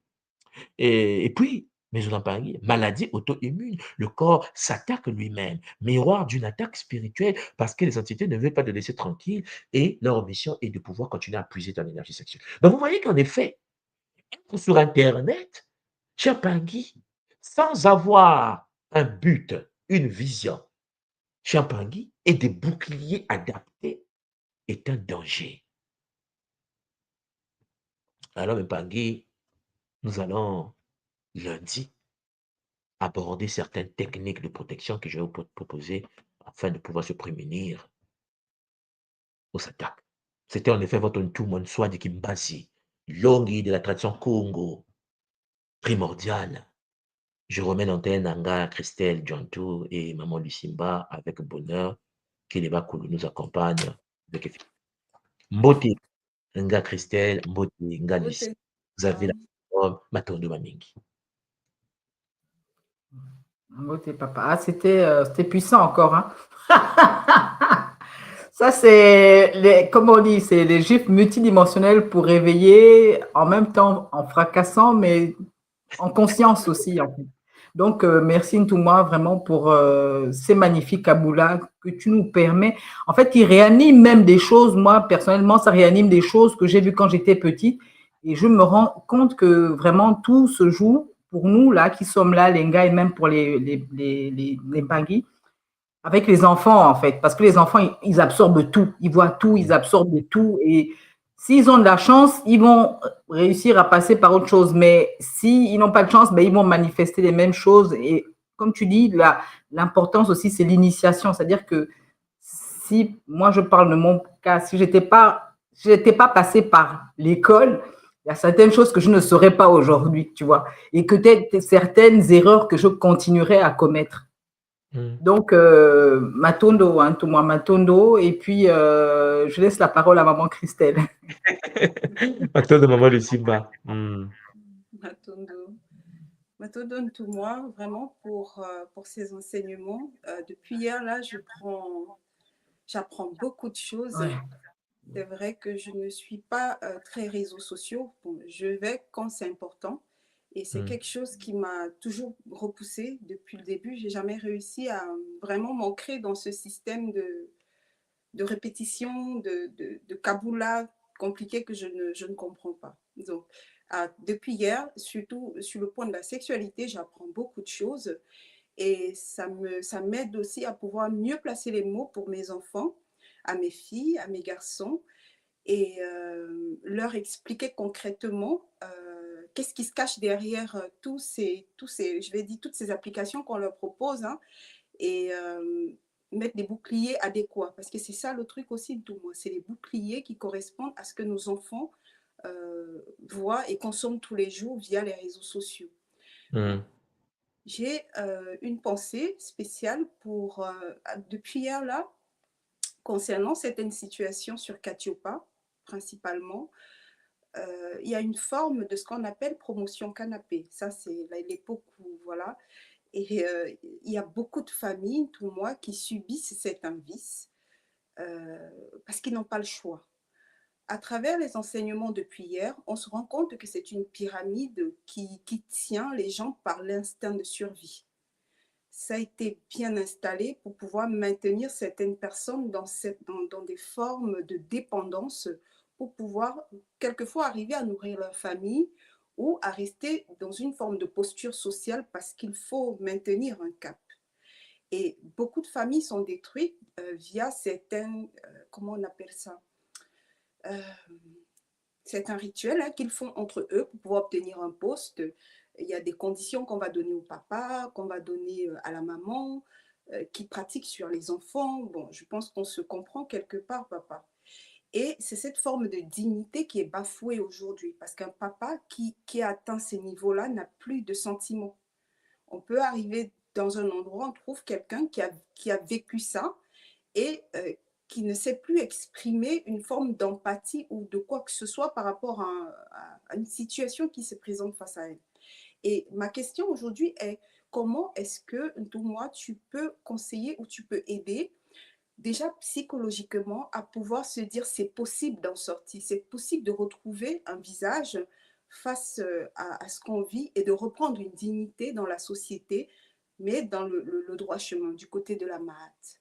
Et puis, mais je n'en parle pas, maladie auto-immune, le corps s'attaque lui-même, miroir d'une attaque spirituelle, parce que les entités ne veulent pas te laisser tranquille et leur mission est de pouvoir continuer à puiser ton énergie sexuelle. Donc, vous voyez qu'en effet, être sur Internet, cher Pangui, sans avoir un but, une vision, cher Pangui, et des boucliers adaptés est un danger. Alors, mes Pangui, nous allons lundi aborder certaines techniques de protection que je vais vous proposer afin de pouvoir se prémunir aux attaques. C'était en effet votre Ntumo Nswadi Kimbasi, Longi de la tradition Congo, primordiale. Je remets l'antenne à Nga Christelle Djantou et Maman Lucimba avec bonheur. Keleba Koulou nous accompagne. Mbote, Nga Christelle, Mbote, Nga Lucie. Vous avez la parole, Matondo Mamingi. Mbote, papa. Ah, c'était puissant encore, hein. Ça, c'est, comme on dit, c'est les gifs multidimensionnels pour réveiller en même temps en fracassant, mais en conscience aussi, en fait. Donc, merci Ntouma vraiment pour ces magnifiques kaboulas que tu nous permets. En fait, qui réaniment même des choses. Moi, personnellement, ça réanime des choses que j'ai vues quand j'étais petite. Et je me rends compte que vraiment tout se joue pour nous, là, qui sommes là, les gars, et même pour les Bangui, avec les enfants, en fait. Parce que les enfants, ils absorbent tout. Ils voient tout, ils absorbent tout. Et s'ils ont de la chance, ils vont réussir à passer par autre chose. Mais s'ils n'ont pas de chance, ben, ils vont manifester les mêmes choses. Et comme tu dis, l'importance aussi, c'est l'initiation. C'est-à-dire que si moi je parle de mon cas, si j'étais pas passée par l'école, il y a certaines choses que je ne saurais pas aujourd'hui, tu vois, et que peut-être certaines erreurs que je continuerai à commettre. Donc, Matondo, hein, tout moi, Matondo, et puis je laisse la parole à maman Christelle. Acteur de Maman Lusimba. Matondo. Matondo Ntoumwa, vraiment pour ces enseignements. Depuis hier, là, j'apprends beaucoup de choses. Ouais. C'est vrai que je ne suis pas très réseaux sociaux. Bon, je vais quand c'est important. Et c'est quelque chose qui m'a toujours repoussée depuis le début. Je n'ai jamais réussi à vraiment m'ancrer dans ce système de répétition, de kaboula compliqué que je ne comprends pas. Donc, depuis hier, surtout sur le point de la sexualité, j'apprends beaucoup de choses. Et ça m'aide aussi à pouvoir mieux placer les mots pour mes enfants, à mes filles, à mes garçons, et leur expliquer concrètement qu'est-ce qui se cache derrière toutes ces applications qu'on leur propose, hein, et mettre des boucliers adéquats. Parce que c'est ça le truc aussi de tout moi, c'est les boucliers qui correspondent à ce que nos enfants voient et consomment tous les jours via les réseaux sociaux. J'ai une pensée spéciale pour, depuis hier là, concernant certaines situations sur Katiopa, principalement. Il y a une forme de ce qu'on appelle promotion canapé. Ça, c'est l'époque où, voilà. Et il y a beaucoup de familles, tout moi, qui subissent cet vice parce qu'ils n'ont pas le choix. À travers les enseignements depuis hier, on se rend compte que c'est une pyramide qui tient les gens par l'instinct de survie. Ça a été bien installé pour pouvoir maintenir certaines personnes dans des formes de dépendance pour pouvoir quelquefois arriver à nourrir leur famille ou à rester dans une forme de posture sociale parce qu'il faut maintenir un cap. Et beaucoup de familles sont détruites via certains, comment on appelle ça, certains rituels qu'ils font entre eux pour pouvoir obtenir un poste. Il y a des conditions qu'on va donner au papa, qu'on va donner à la maman, qui pratiquent sur les enfants. Bon, je pense qu'on se comprend quelque part, papa. Et c'est cette forme de dignité qui est bafouée aujourd'hui, parce qu'un papa qui a atteint ces niveaux-là n'a plus de sentiments. On peut arriver dans un endroit, on trouve quelqu'un qui a vécu ça et qui ne sait plus exprimer une forme d'empathie ou de quoi que ce soit par rapport à une situation qui se présente face à elle. Et ma question aujourd'hui est, comment est-ce que, moi, tu peux conseiller ou tu peux aider déjà psychologiquement à pouvoir se dire c'est possible d'en sortir, c'est possible de retrouver un visage face à ce qu'on vit et de reprendre une dignité dans la société, mais dans le droit chemin, du côté de la Mahat.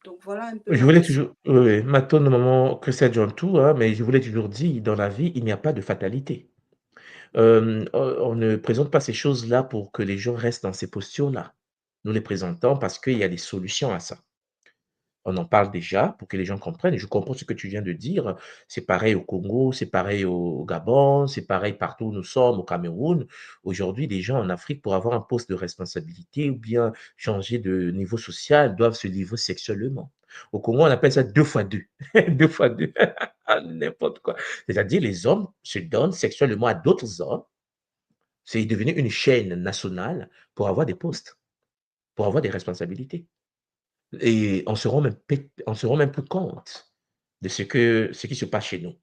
Donc voilà un peu Je ma voulais question. toujours, oui, Maton, maman, que ça John tout, hein, mais je voulais toujours dire, dans la vie, il n'y a pas de fatalité. On ne présente pas ces choses-là pour que les gens restent dans ces postures-là. Nous les présentons parce qu'il y a des solutions à ça. On en parle déjà pour que les gens comprennent et je comprends ce que tu viens de dire. C'est pareil au Congo, c'est pareil au Gabon, c'est pareil partout où nous sommes, au Cameroun. Aujourd'hui, les gens en Afrique, pour avoir un poste de responsabilité ou bien changer de niveau social, doivent se livrer sexuellement. Au Congo, on appelle ça 2 fois 2. 2 fois 2. N'importe quoi. C'est-à-dire, les hommes se donnent sexuellement à d'autres hommes. C'est devenu une chaîne nationale pour avoir des postes, pour avoir des responsabilités. Et on se rend même plus compte de ce qui se passe chez nous.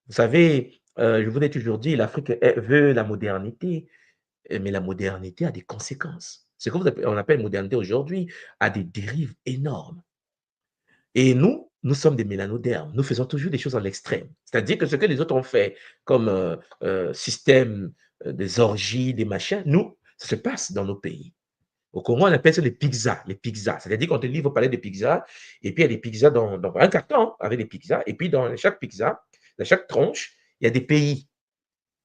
Vous savez, je vous l'ai toujours dit, l'Afrique veut la modernité, mais la modernité a des conséquences. Ce que on appelle modernité aujourd'hui a des dérives énormes. Et nous sommes des mélanodermes. Nous faisons toujours des choses à l'extrême. C'est-à-dire que ce que les autres ont fait comme système des orgies, des machins, nous, ça se passe dans nos pays. Au Congo, on appelle ça les pizzas, les pizzas. C'est-à-dire qu'on te livre au palais de pizzas, et puis il y a des pizzas dans un carton avec des pizzas, et puis dans chaque pizza, dans chaque tranche, il y a des pays.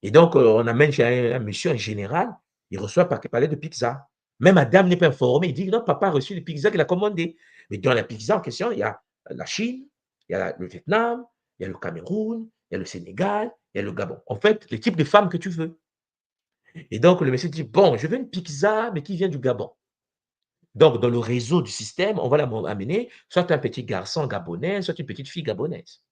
Et donc, on amène chez un monsieur en général, il reçoit par palais de pizza. Même madame n'est pas informée, il dit non, papa a reçu les pizzas qu'il a commandées. Mais dans la pizza en question, il y a la Chine, il y a le Vietnam, il y a le Cameroun, il y a le Sénégal, il y a le Gabon. En fait, le type de femme que tu veux. Et donc, le monsieur dit, bon, je veux une pizza, mais qui vient du Gabon. Donc, dans le réseau du système, on va amener soit un petit garçon gabonais, soit une petite fille gabonaise.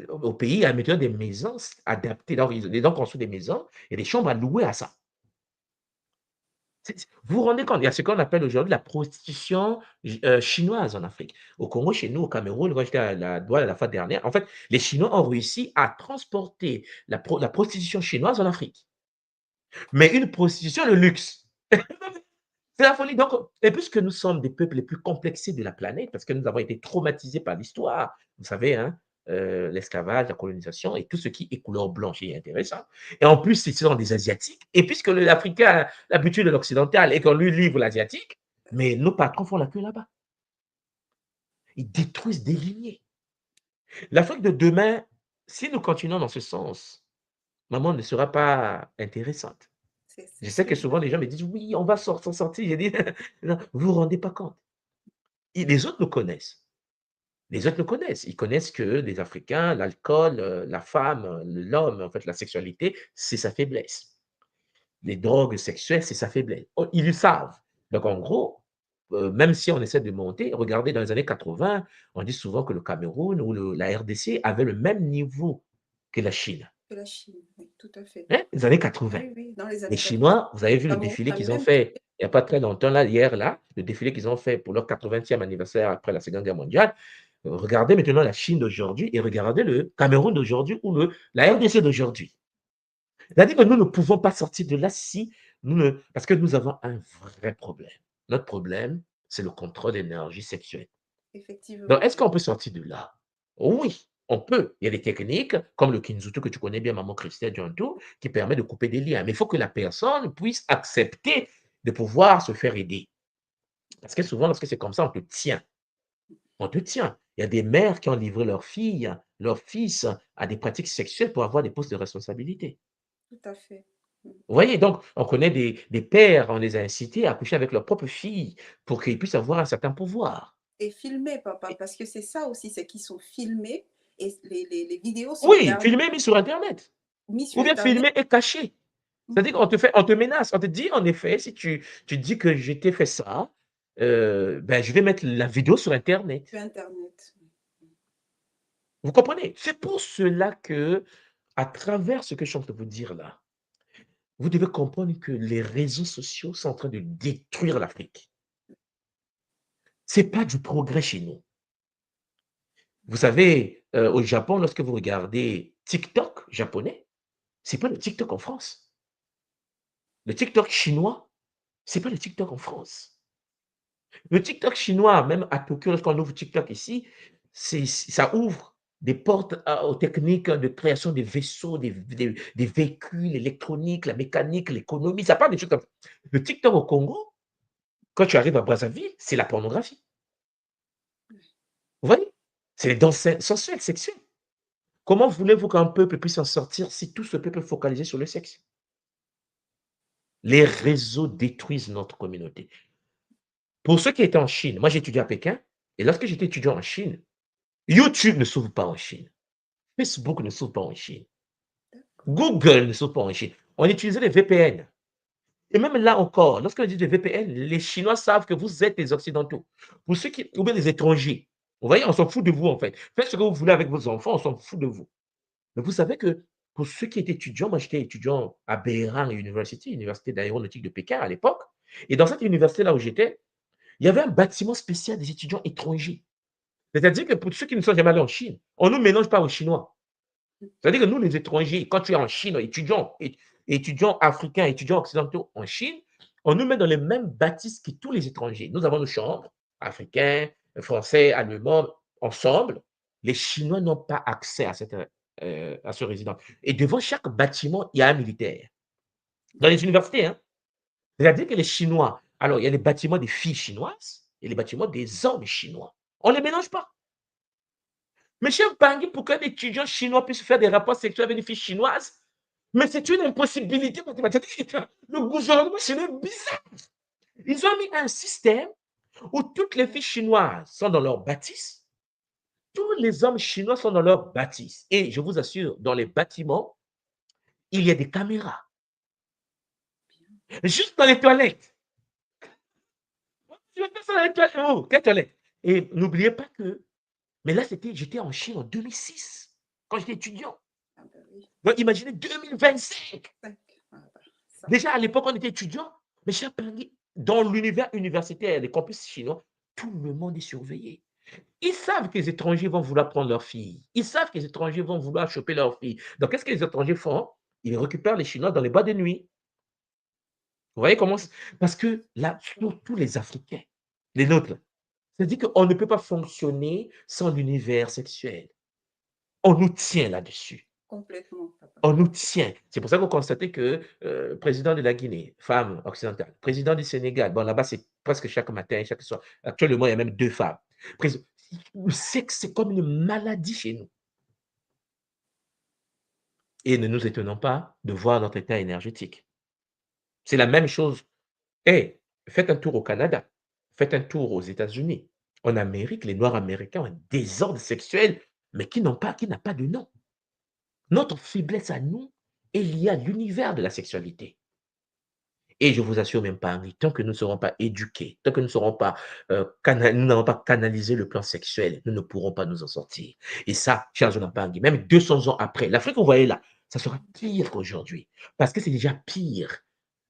Au pays, admettons des maisons adaptées. Donc, ils ont construit des maisons et des chambres à louer à ça. Vous vous rendez compte, il y a ce qu'on appelle aujourd'hui la prostitution chinoise en Afrique. Au Congo, chez nous, au Cameroun, quand j'étais à la douane la fois dernière, en fait, les Chinois ont réussi à transporter la prostitution chinoise en Afrique. Mais une prostitution de luxe. C'est la folie. Donc, et puisque nous sommes des peuples les plus complexés de la planète, parce que nous avons été traumatisés par l'histoire, vous savez, hein, l'esclavage, la colonisation et tout ce qui est couleur blanche est intéressant. Et en plus, ce sont des Asiatiques. Et puisque l'Africain a l'habitude de l'occidental et qu'on lui livre l'Asiatique, mais nos patrons font la queue là-bas. Ils détruisent des lignées. L'Afrique de demain, si nous continuons dans ce sens, maman ne sera pas intéressante. Je sais que souvent les gens me disent oui, on va sortir. J'ai dit non, vous vous rendez pas compte. Les autres nous connaissent. Les autres nous connaissent. Ils connaissent que les Africains, l'alcool, la femme, l'homme, en fait, la sexualité, c'est sa faiblesse. Les drogues sexuelles, c'est sa faiblesse. Oh, ils le savent. Donc en gros, même si on essaie de monter, regardez dans les années 80, on dit souvent que le Cameroun ou la RDC avait le même niveau que la Chine. Que la Chine, oui, tout à fait. Hein, les années 80. Oui, oui, dans les années Les Chinois, vous avez vu le Cameroun défilé a qu'ils ont même fait il n'y a pas très longtemps, là, hier, là, le défilé qu'ils ont fait pour leur 80e anniversaire après la Seconde Guerre mondiale. Regardez maintenant la Chine d'aujourd'hui et regardez le Cameroun d'aujourd'hui ou la RDC d'aujourd'hui. C'est-à-dire que nous ne pouvons pas sortir de là si nous ne. Parce que nous avons un vrai problème. Notre problème, c'est le contrôle d'énergie sexuelle. effectivement. Donc, est-ce qu'on peut sortir de là? Oui, on peut. Il y a des techniques comme le Kinzutu que tu connais bien, maman Christelle Diantou, qui permet de couper des liens. Mais il faut que la personne puisse accepter de pouvoir se faire aider. Parce que souvent, lorsque c'est comme ça, on te tient. On te tient. Il y a des mères qui ont livré leurs filles, leurs fils à des pratiques sexuelles pour avoir des postes de responsabilité. Tout à fait. Vous voyez, donc, on connaît des pères, on les a incités à coucher avec leurs propres filles pour qu'ils puissent avoir un certain pouvoir. Et filmer, papa, parce que c'est ça aussi, c'est qu'ils sont filmés et les vidéos sont Oui, gardées, filmé, mis sur Internet. mises sur Ou bien Internet. filmé et caché. C'est-à-dire qu'on on te menace, on te dit, en effet, si tu dis que je t'ai fait ça, ben, je vais mettre la vidéo sur Internet. Sur Internet. Vous comprenez? C'est pour cela que, à travers ce que je suis en train de vous dire là, vous devez comprendre que les réseaux sociaux sont en train de détruire l'Afrique. Ce n'est pas du progrès chez nous. Vous savez, au Japon, lorsque vous regardez TikTok japonais, ce n'est pas le TikTok en France. Le TikTok chinois, ce n'est pas le TikTok en France. Le TikTok chinois, même à Tokyo, lorsqu'on ouvre TikTok ici, ça ouvre des portes aux techniques de création des vaisseaux, des véhicules électroniques, la mécanique, l'économie. Ça parle des choses comme ça. Le TikTok au Congo, quand tu arrives à Brazzaville, c'est la pornographie. Vous voyez? C'est les danses sensuelles, sexuelles. Comment voulez-vous qu'un peuple puisse en sortir si tout ce peuple est focalisé sur le sexe? Les réseaux détruisent notre communauté. Pour ceux qui étaient en Chine, moi j'ai étudié à Pékin, et lorsque j'étais étudiant en Chine, YouTube ne s'ouvre pas en Chine. Facebook ne s'ouvre pas en Chine. Google ne s'ouvre pas en Chine. On utilisait les VPN. Et même là encore, lorsque on dit des VPN, les Chinois savent que vous êtes les Occidentaux. Pour ceux qui, ou bien les étrangers. Vous voyez, on s'en fout de vous en fait. Faites ce que vous voulez avec vos enfants, on s'en fout de vous. Mais vous savez que pour ceux qui étaient étudiants, moi j'étais étudiant à Beirang University, université d'aéronautique de Pékin à l'époque. Et dans cette université-là où j'étais, il y avait un bâtiment spécial des étudiants étrangers. C'est-à-dire que pour ceux qui ne sont jamais allés en Chine, on ne nous mélange pas aux Chinois. C'est-à-dire que nous, les étrangers, quand tu es en Chine, étudiants africains, étudiants occidentaux en Chine, on nous met dans les mêmes bâtisses que tous les étrangers. Nous avons nos chambres, africains, français, allemands, ensemble. Les Chinois n'ont pas accès à ce résident. Et devant chaque bâtiment, il y a un militaire. Dans les universités, hein. C'est-à-dire que les Chinois, alors il y a les bâtiments des filles chinoises et les bâtiments des hommes chinois. On ne les mélange pas. Mais cher Bangui, pour qu'un étudiant chinois puisse faire des rapports sexuels avec une fille chinoise, mais c'est une impossibilité mathématique. Le gouvernement chinois est bizarre. Ils ont mis un système où toutes les filles chinoises sont dans leur bâtisse, tous les hommes chinois sont dans leur bâtisse. Et je vous assure, dans les bâtiments, il y a des caméras. Juste dans les toilettes. Je vais faire ça dans les toilettes. Oh, quelle toilette? Et n'oubliez pas que, mais là, j'étais en Chine en 2006, quand j'étais étudiant. Ah ben oui. Donc, imaginez 2025. 5. Ah ben, ça. Déjà, à l'époque, on était étudiant. Mais cher Pangui, dans l'univers universitaire, les campus chinois, tout le monde est surveillé. Ils savent que les étrangers vont vouloir prendre leurs filles. Ils savent que les étrangers vont vouloir choper leurs filles. Donc, qu'est-ce que les étrangers font? Ils récupèrent les Chinois dans les boîtes de nuit. Vous voyez comment parce que là, surtout les Africains, les nôtres, là, c'est-à-dire qu'on ne peut pas fonctionner sans l'univers sexuel. On nous tient là-dessus. Complètement, papa. On nous tient. C'est pour ça qu'on constate que président de la Guinée, femme occidentale, président du Sénégal, bon là-bas c'est presque chaque matin, chaque soir. Actuellement, il y a même 2 femmes. Le sexe, c'est comme une maladie chez nous. Et ne nous étonnons pas de voir notre état énergétique. C'est la même chose. Hey, faites un tour au Canada, faites un tour aux États-Unis. En Amérique, les Noirs américains ont un désordre sexuel, mais qui n'a pas de nom. Notre faiblesse à nous est liée à l'univers de la sexualité. Et je vous assure même pas, tant que nous ne serons pas éduqués, tant que nous nous n'avons pas canalisé le plan sexuel, nous ne pourrons pas nous en sortir. Et ça, cher Jonathan Pangui, même 200 ans après, l'Afrique que vous voyez là, ça sera pire qu'aujourd'hui. Parce que c'est déjà pire,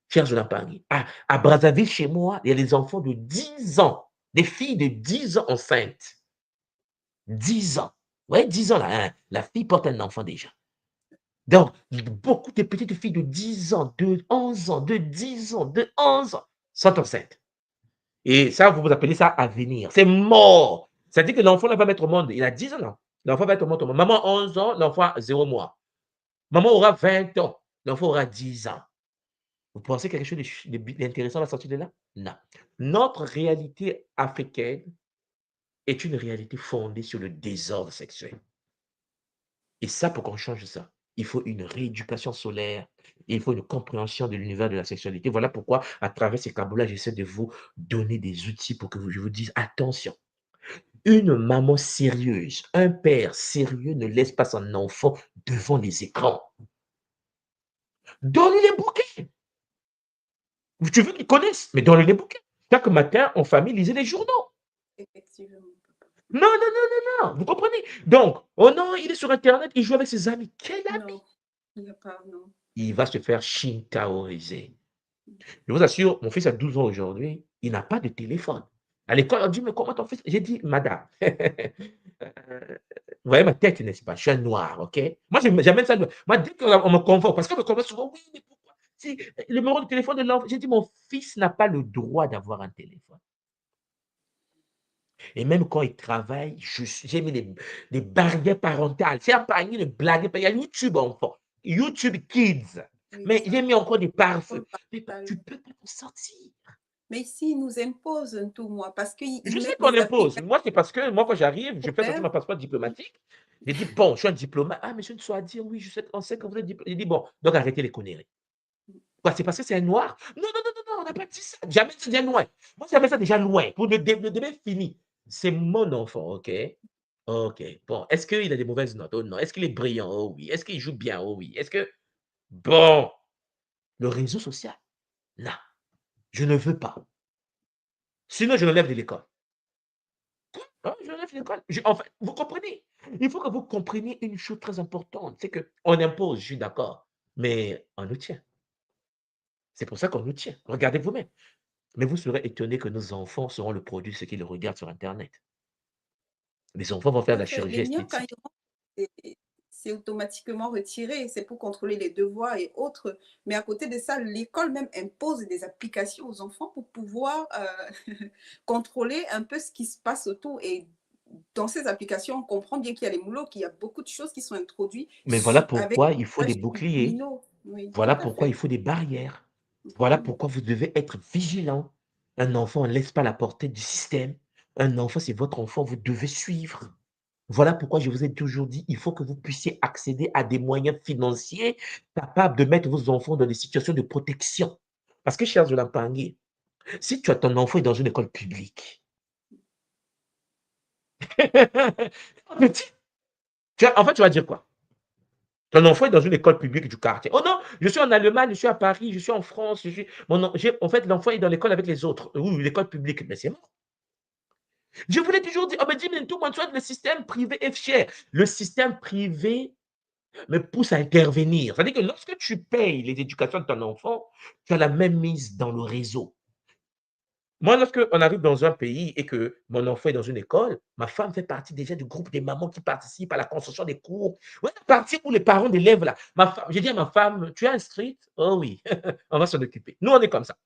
cher Jonathan Pangui. À Brazzaville, chez moi, il y a des enfants de 10 ans, des filles de 10 ans enceintes. 10 ans. Vous voyez, 10 ans là, hein, la fille porte un enfant déjà. Donc, beaucoup de petites filles de 10 ans, de 11 ans, de 10 ans, de 11 ans sont enceintes. Et ça, vous appelez ça avenir. C'est mort. C'est-à-dire que l'enfant ne va pas mettre au monde. Il a 10 ans, non. L'enfant va être au monde. Maman, 11 ans, l'enfant, 0 mois. Maman aura 20 ans, l'enfant aura 10 ans. Vous pensez que quelque chose d'intéressant va sortir de là? Non. Notre réalité africaine est une réalité fondée sur le désordre sexuel. Et ça, pour qu'on change ça, il faut une rééducation solaire, il faut une compréhension de l'univers de la sexualité. Voilà pourquoi, à travers ces câbles-là, j'essaie de vous donner des outils pour que je vous dise attention. Une maman sérieuse, un père sérieux ne laisse pas son enfant devant les écrans. Donne-lui les bouquets. Tu veux qu'ils connaissent, mais donne-lui les bouquets. Chaque matin, en famille, lisez les journaux. Effectivement, papa. Non, non, non, non, non. Vous comprenez? Donc, oh non, il est sur Internet, il joue avec ses amis. Quel ami? Non, il n'y a pas, non. Il va se faire shintaoiser. Je vous assure, mon fils a 12 ans aujourd'hui, il n'a pas de téléphone. À l'école, on dit, mais comment ton fils? J'ai dit, madame, vous voyez ma tête, n'est-ce pas? Je suis un noir, ok? Moi, j'amène ça. Moi, dès qu'on me convoque, parce qu'on me convoque souvent, oui, mais pourquoi? Si, le numéro de téléphone de l'enfant, j'ai dit, mon fils n'a pas le droit d'avoir un téléphone. Et même quand il travaille, j'ai mis des barrières parentales. C'est un panier de blagues. Il y a YouTube, enfant. YouTube Kids. Oui, Mais ça. j'ai mis encore des pare-feux. Mais Total. tu peux pas t'en sortir. Mais ici, ils nous imposent un tout, moi, parce qu'ils Je sais mettent qu'on des impose. applications. Moi, c'est parce que moi, quand j'arrive, je fais sortir Même. ma passeport diplomatique. J'ai dit, bon, je suis un diplomate. Ah, mais je ne sois à dire, oui, on sait que vous êtes diplomate. J'ai dit, bon, donc arrêtez les conneries. Quoi, c'est parce que c'est un noir? Non, non, non, non, non, on n'a pas dit ça. Jamais ça déjà loin. Moi, j'avais ça déjà loin. Pour le début fini. C'est mon enfant, OK? OK. Bon, est-ce qu'il a des mauvaises notes? Oh non. Est-ce qu'il est brillant? Oh oui. Est-ce qu'il joue bien? Oh oui. Est-ce que. Bon, le réseau social? Non, je ne veux pas. Sinon, je l'enlève de l'école. Ah, je l'enlève de l'école. En fait, vous comprenez? Il faut que vous compreniez une chose très importante. C'est qu'on impose, je suis d'accord, mais on nous tient. C'est pour ça qu'on nous tient. Regardez vous-même. Mais vous serez étonné que nos enfants seront le produit de ce qu'ils regardent sur Internet. Les enfants vont Tout faire de à la fait. chirurgie Les miens, quand esthétique. ils rentrent, c'est automatiquement retiré. C'est pour contrôler les devoirs et autres. Mais à côté de ça, l'école même impose des applications aux enfants pour pouvoir contrôler un peu ce qui se passe autour. Et dans ces applications, on comprend bien qu'il y a les moulots, qu'il y a beaucoup de choses qui sont introduites Mais voilà avec pourquoi il faut des des images boucliers. subliminaux. Oui, Voilà tout à pourquoi il fait. faut des barrières. Voilà pourquoi vous devez être vigilant. Un enfant, on ne laisse pas la portée du système. Un enfant, c'est votre enfant, vous devez suivre. Voilà pourquoi je vous ai toujours dit, il faut que vous puissiez accéder à des moyens financiers capables de mettre vos enfants dans des situations de protection. Parce que, cher Zola Pangui, si tu as ton enfant dans une école publique, petit, en fait, tu vas dire quoi? Ton enfant est dans une école publique du quartier. Oh non, je suis en Allemagne, je suis à Paris, je suis en France. En fait, l'enfant est dans l'école avec les autres. Oui, l'école publique, mais c'est mort. Je voulais toujours dire, oh, mais dis-moi tout, moi, le système privé est cher. Le système privé me pousse à intervenir. C'est-à-dire que lorsque tu payes les éducations de ton enfant, tu as la même mise dans le réseau. Moi, lorsqu'on arrive dans un pays et que mon enfant est dans une école, ma femme fait partie déjà du groupe des mamans qui participent à la construction des cours. Ouais, la partie où les parents d'élèves, là. J'ai dit à ma femme, tu es inscrite? Oh oui, on va s'en occuper. Nous, on est comme ça.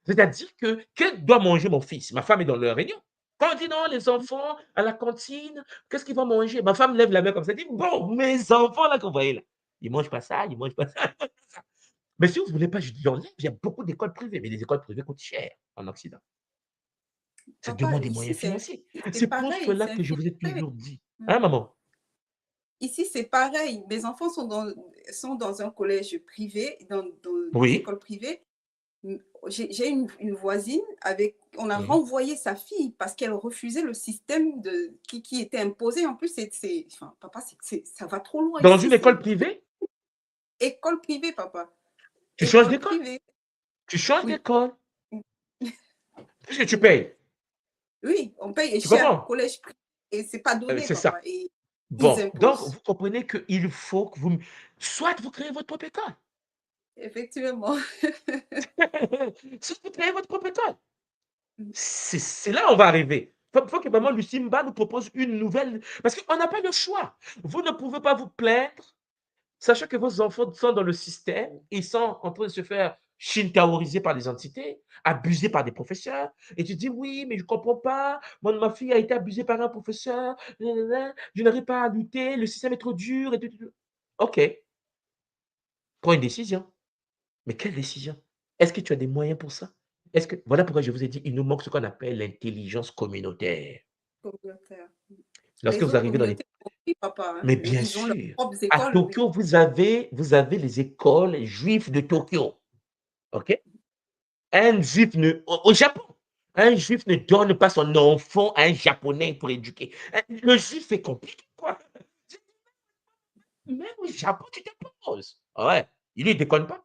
C'est-à-dire que, quel doit manger mon fils? Ma femme est dans leur réunion. Quand on dit non, les enfants à la cantine, qu'est-ce qu'ils vont manger? Ma femme lève la main comme ça, elle dit, bon, mes enfants là qu'on voyait là, ils ne mangent pas ça, ils ne mangent pas ça. Mais si vous ne voulez pas, je l'enlève. Il y a beaucoup d'écoles privées, mais les écoles privées coûtent cher en Occident. Ça Papa, demande des ici, moyens financiers. c'est C'est pour pareil, cela c'est que je vous ai infiltré. toujours dit. Hein, maman? Ici, c'est pareil. Mes enfants sont dans un collège privé, dans des Oui. écoles privées. J'ai une voisine on a Mhm. renvoyé sa fille parce qu'elle refusait le système qui était imposé. En plus, enfin, papa, ça va trop loin Dans ici. une école privée? École privée, papa. Tu changes École d'école? privée. Tu changes Oui. d'école? Qu'est-ce que tu payes? Oui, on paye Tu cher. comprends? Collège privé. Et c'est pas donné, C'est papa. ça. Et ils Bon, donc imposent. vous comprenez qu'il faut que soit vous créez votre propre école. Effectivement. Soit vous créez votre propre école. C'est là où on va arriver. Il faut que maman Lucimba nous propose une nouvelle. Parce qu'on n'a pas le choix. Vous ne pouvez pas vous plaindre, sachant que vos enfants sont dans le système, ils sont en train de se faire shintaoriser par les entités, abusés par des professeurs. Et tu dis, oui, mais je ne comprends pas. Moi, ma fille a été abusée par un professeur. Je n'arrive pas à lutter. Le système est trop dur. OK. Prends une décision. Mais quelle décision? Est-ce que tu as des moyens pour ça? Voilà pourquoi je vous ai dit, il nous manque ce qu'on appelle l'intelligence communautaire. Communautaire. Lorsque Les vous autres arrivez dans les... communautés ont compris, papa. Mais Mais bien ils ont leurs sûr, propres à écoles. Tokyo, vous avez les écoles juives de Tokyo. OK? Au Japon, un juif ne donne pas son enfant à un japonais pour éduquer. Le juif est compliqué, quoi. Même au Japon, tu te poses. Ouais, il ne déconne pas.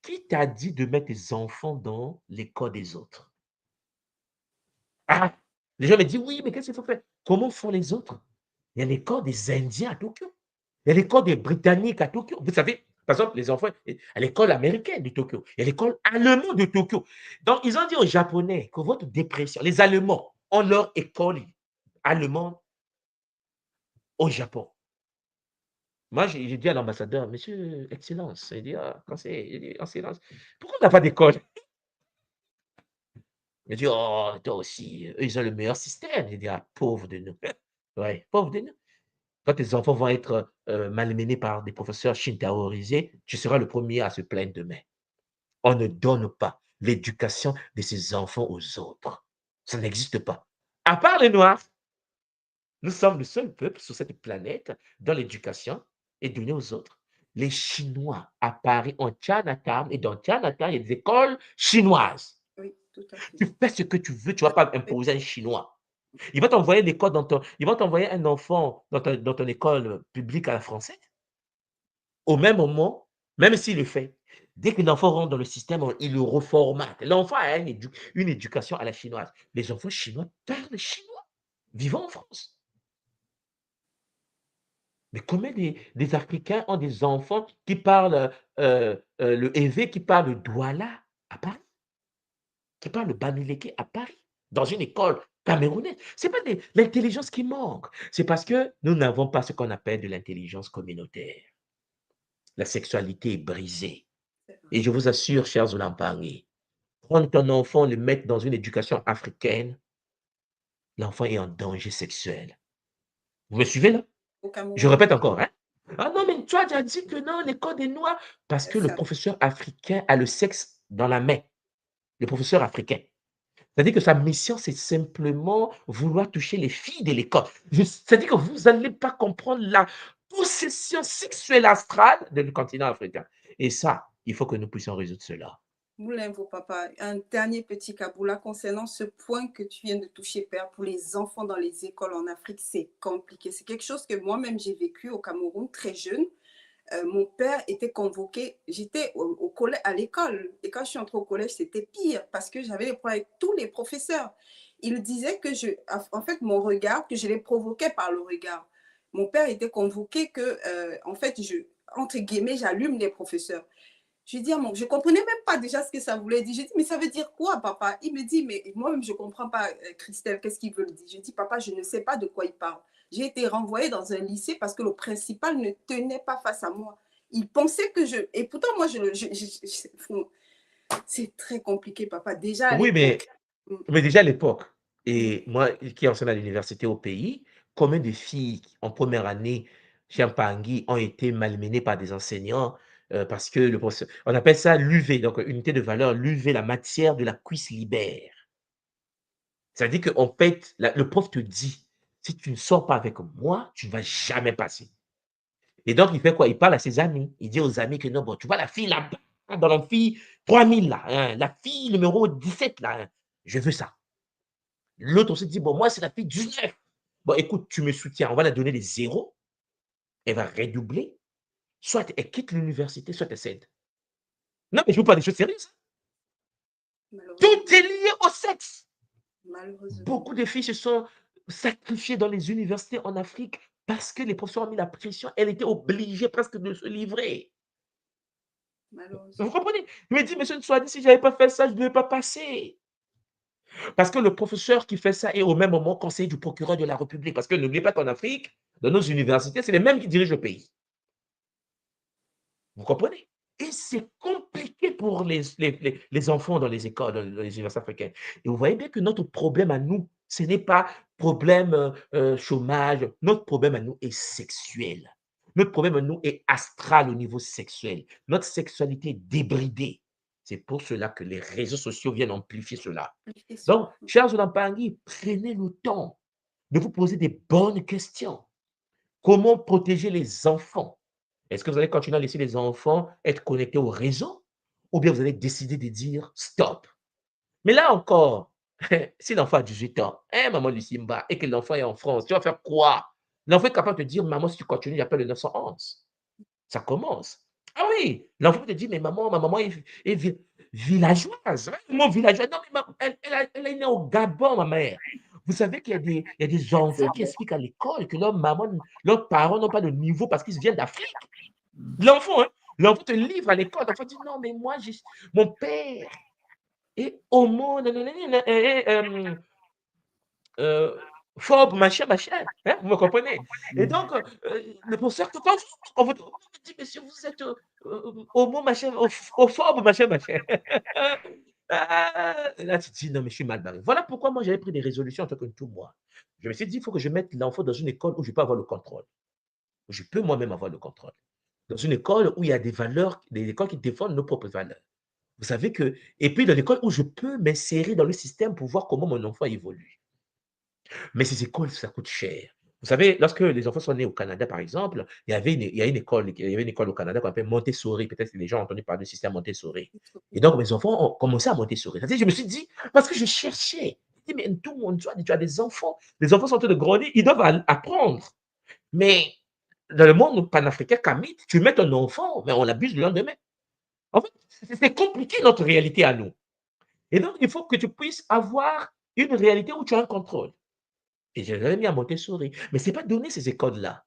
Qui t'a dit de mettre tes enfants dans l'école des autres? Ah, les gens me disent, oui, mais qu'est-ce qu'il faut faire? Comment font les autres? Il y a l'école des Indiens à Tokyo. Il y a l'école des Britanniques à Tokyo. Vous savez, par exemple, les enfants, à l'école américaine de Tokyo, il y a l'école allemande de Tokyo. Donc, ils ont dit aux Japonais que votre dépression, les Allemands ont leur école allemande au Japon. Moi, j'ai dit à l'ambassadeur, Monsieur Excellence, il dit, ah, il dit, Excellence, pourquoi on n'a pas d'école? Il dit, oh, toi aussi, eux, ils ont le meilleur système. Il dit, ah, pauvre de nous. Ouais, pauvre de nous. Quand tes enfants vont être malmenés par des professeurs shintaorisés, tu seras le premier à se plaindre demain. On ne donne pas l'éducation de ses enfants aux autres. Ça n'existe pas. À part les Noirs, nous sommes le seul peuple sur cette planète dont l'éducation est donnée aux autres. Les Chinois à Paris ont Chinatown et dans Chinatown, il y a des écoles chinoises. Oui, tout à fait. Tu fais ce que tu veux, tu ne vas pas imposer un Chinois. Il va t'envoyer l'école ils vont t'envoyer un enfant dans ton école publique à la française. Au même moment, même s'il le fait, dès que l'enfant rentre dans le système, il le reformate. L'enfant a une éducation à la chinoise. Les enfants chinois parlent chinois, vivant en France. Mais combien des Africains ont des enfants qui parlent le EV, qui parlent le Douala à Paris, qui parlent le Bamileke à Paris, dans une école camerounaise? Ce n'est pas l'intelligence qui manque, c'est parce que nous n'avons pas ce qu'on appelle de l'intelligence communautaire. La sexualité est brisée. Et je vous assure, chers Olampangé, prendre ton enfant, le mettre dans une éducation africaine, l'enfant est en danger sexuel. Vous me suivez là? Au Cameroun, Je répète oui. encore, hein? Ah non, mais toi, tu as dit que non, l'école des Noirs, parce que le Ça, professeur africain a le sexe dans la main. Le professeur africain. C'est-à-dire que sa mission, c'est simplement vouloir toucher les filles de l'école. C'est-à-dire que vous n'allez pas comprendre la possession sexuelle astrale du continent africain. Et ça, il faut que nous puissions résoudre cela. Moulin, vos papa, un dernier petit caboula concernant ce point que tu viens de toucher, Père, pour les enfants dans les écoles en Afrique, c'est compliqué. C'est quelque chose que moi-même j'ai vécu au Cameroun très jeune. Mon père était convoqué, j'étais au collège, à l'école, et quand je suis entrée au collège, c'était pire parce que j'avais des problèmes avec tous les professeurs. Il disait que en fait, mon regard, que je les provoquais par le regard. Mon père était convoqué que, en fait, entre guillemets, j'allume les professeurs. Je lui dis, je ne comprenais même pas déjà ce que ça voulait dire. Je dis, mais ça veut dire quoi, papa? Il me dit, mais moi-même, je ne comprends pas, Christelle, qu'est-ce qu'il veut dire? Je dis, papa, je ne sais pas de quoi il parle. J'ai été renvoyée dans un lycée parce que le principal ne tenait pas face à moi. Il pensait que je... Et pourtant, moi, c'est très compliqué, papa. Déjà à Oui, l'époque. mais déjà à l'époque, et moi qui enseigne à l'université au pays, combien de filles en première année chez Mpangui ont été malmenées par des enseignants parce que le professeur, on appelle ça l'UV, donc unité de valeur, l'UV, la matière de la cuisse libère. Ça veut dire qu'on pète, le prof te dit, si tu ne sors pas avec moi, tu ne vas jamais passer. Et donc, il fait quoi? Il parle à ses amis. Il dit aux amis que non, bon, tu vois la fille là-bas, dans l'amphi 3000 là, hein, la fille numéro 17 là, hein, je veux ça. L'autre aussi dit, bon, moi, c'est la fille 19. Bon, écoute, tu me soutiens, on va la donner des zéros, elle va redoubler, soit elle quitte l'université, soit elle cède. Non, mais je ne veux pas des choses sérieuses. Tout est lié au sexe. Malheureusement. Beaucoup de filles se sont sacrifiées dans les universités en Afrique parce que les professeurs ont mis la pression. Elle était obligée presque de se livrer. Vous comprenez? Je me dis, monsieur Nsouadi, si je n'avais pas fait ça, je ne devais pas passer. Parce que le professeur qui fait ça est au même moment conseiller du procureur de la République. Parce que n'oubliez pas qu'en Afrique, dans nos universités, c'est les mêmes qui dirigent le pays. Vous comprenez? Et c'est compliqué pour les enfants dans les écoles, dans les universités africaines. Et vous voyez bien que notre problème à nous, ce n'est pas problème chômage. Notre problème à nous est sexuel. Notre problème à nous est astral au niveau sexuel. Notre sexualité est débridée. C'est pour cela que les réseaux sociaux viennent amplifier cela. Donc, chers Olampangi, prenez le temps de vous poser des bonnes questions. Comment protéger les enfants? Est-ce que vous allez continuer à laisser les enfants être connectés au réseau ou bien vous allez décider de dire stop? Mais là encore, si l'enfant a 18 ans, hein, maman Lucimba, et que l'enfant est en France, tu vas faire quoi? L'enfant est capable de dire, maman, si tu continues, il appelle le 911. Ça commence. Ah oui, l'enfant te dit, mais maman, ma maman est villageoise. Hein, le mot villageoise, non, mais elle est née au Gabon, ma mère. Vous savez qu'il y a des enfants qui expliquent à l'école que leurs parents n'ont pas de niveau parce qu'ils viennent d'Afrique. L'enfant, hein, l'enfant te livre à l'école. L'enfant dit, non, mais moi, mon père est homo, phobe, machin, machin. Hein, vous me comprenez? Et donc, le professeur, quand on vous dit, monsieur, vous êtes homo, machin, phobe, machin, machin. Là, tu te dis, non, mais je suis mal barré. Voilà pourquoi moi, j'avais pris des résolutions en tant que tout moi. Je me suis dit, il faut que je mette l'enfant dans une école où je peux avoir le contrôle. Où je peux moi-même avoir le contrôle. Dans une école où il y a des valeurs, des écoles qui défendent nos propres valeurs. Vous savez que, et puis dans l'école où je peux m'insérer dans le système pour voir comment mon enfant évolue. Mais ces écoles, ça coûte cher. Vous savez, lorsque les enfants sont nés au Canada, par exemple, il y avait il y a une école, il y avait une école au Canada qu'on appelle Montessori. Peut-être que les gens ont entendu parler du système Montessori. Et donc, mes enfants ont commencé à Montessori. C'est-à-dire, je me suis dit, parce que je cherchais, je dis, mais tout le monde, tu as des enfants. Les enfants sont en train de grandir, ils doivent apprendre. Mais dans le monde panafricain, Kamit, tu mets ton enfant, mais on l'abuse le lendemain. En fait, c'est compliqué notre réalité à nous. Et donc, il faut que tu puisses avoir une réalité où tu as un contrôle. Et je l'avais mis à Montessori. Mais ce n'est pas donné ces écoles-là.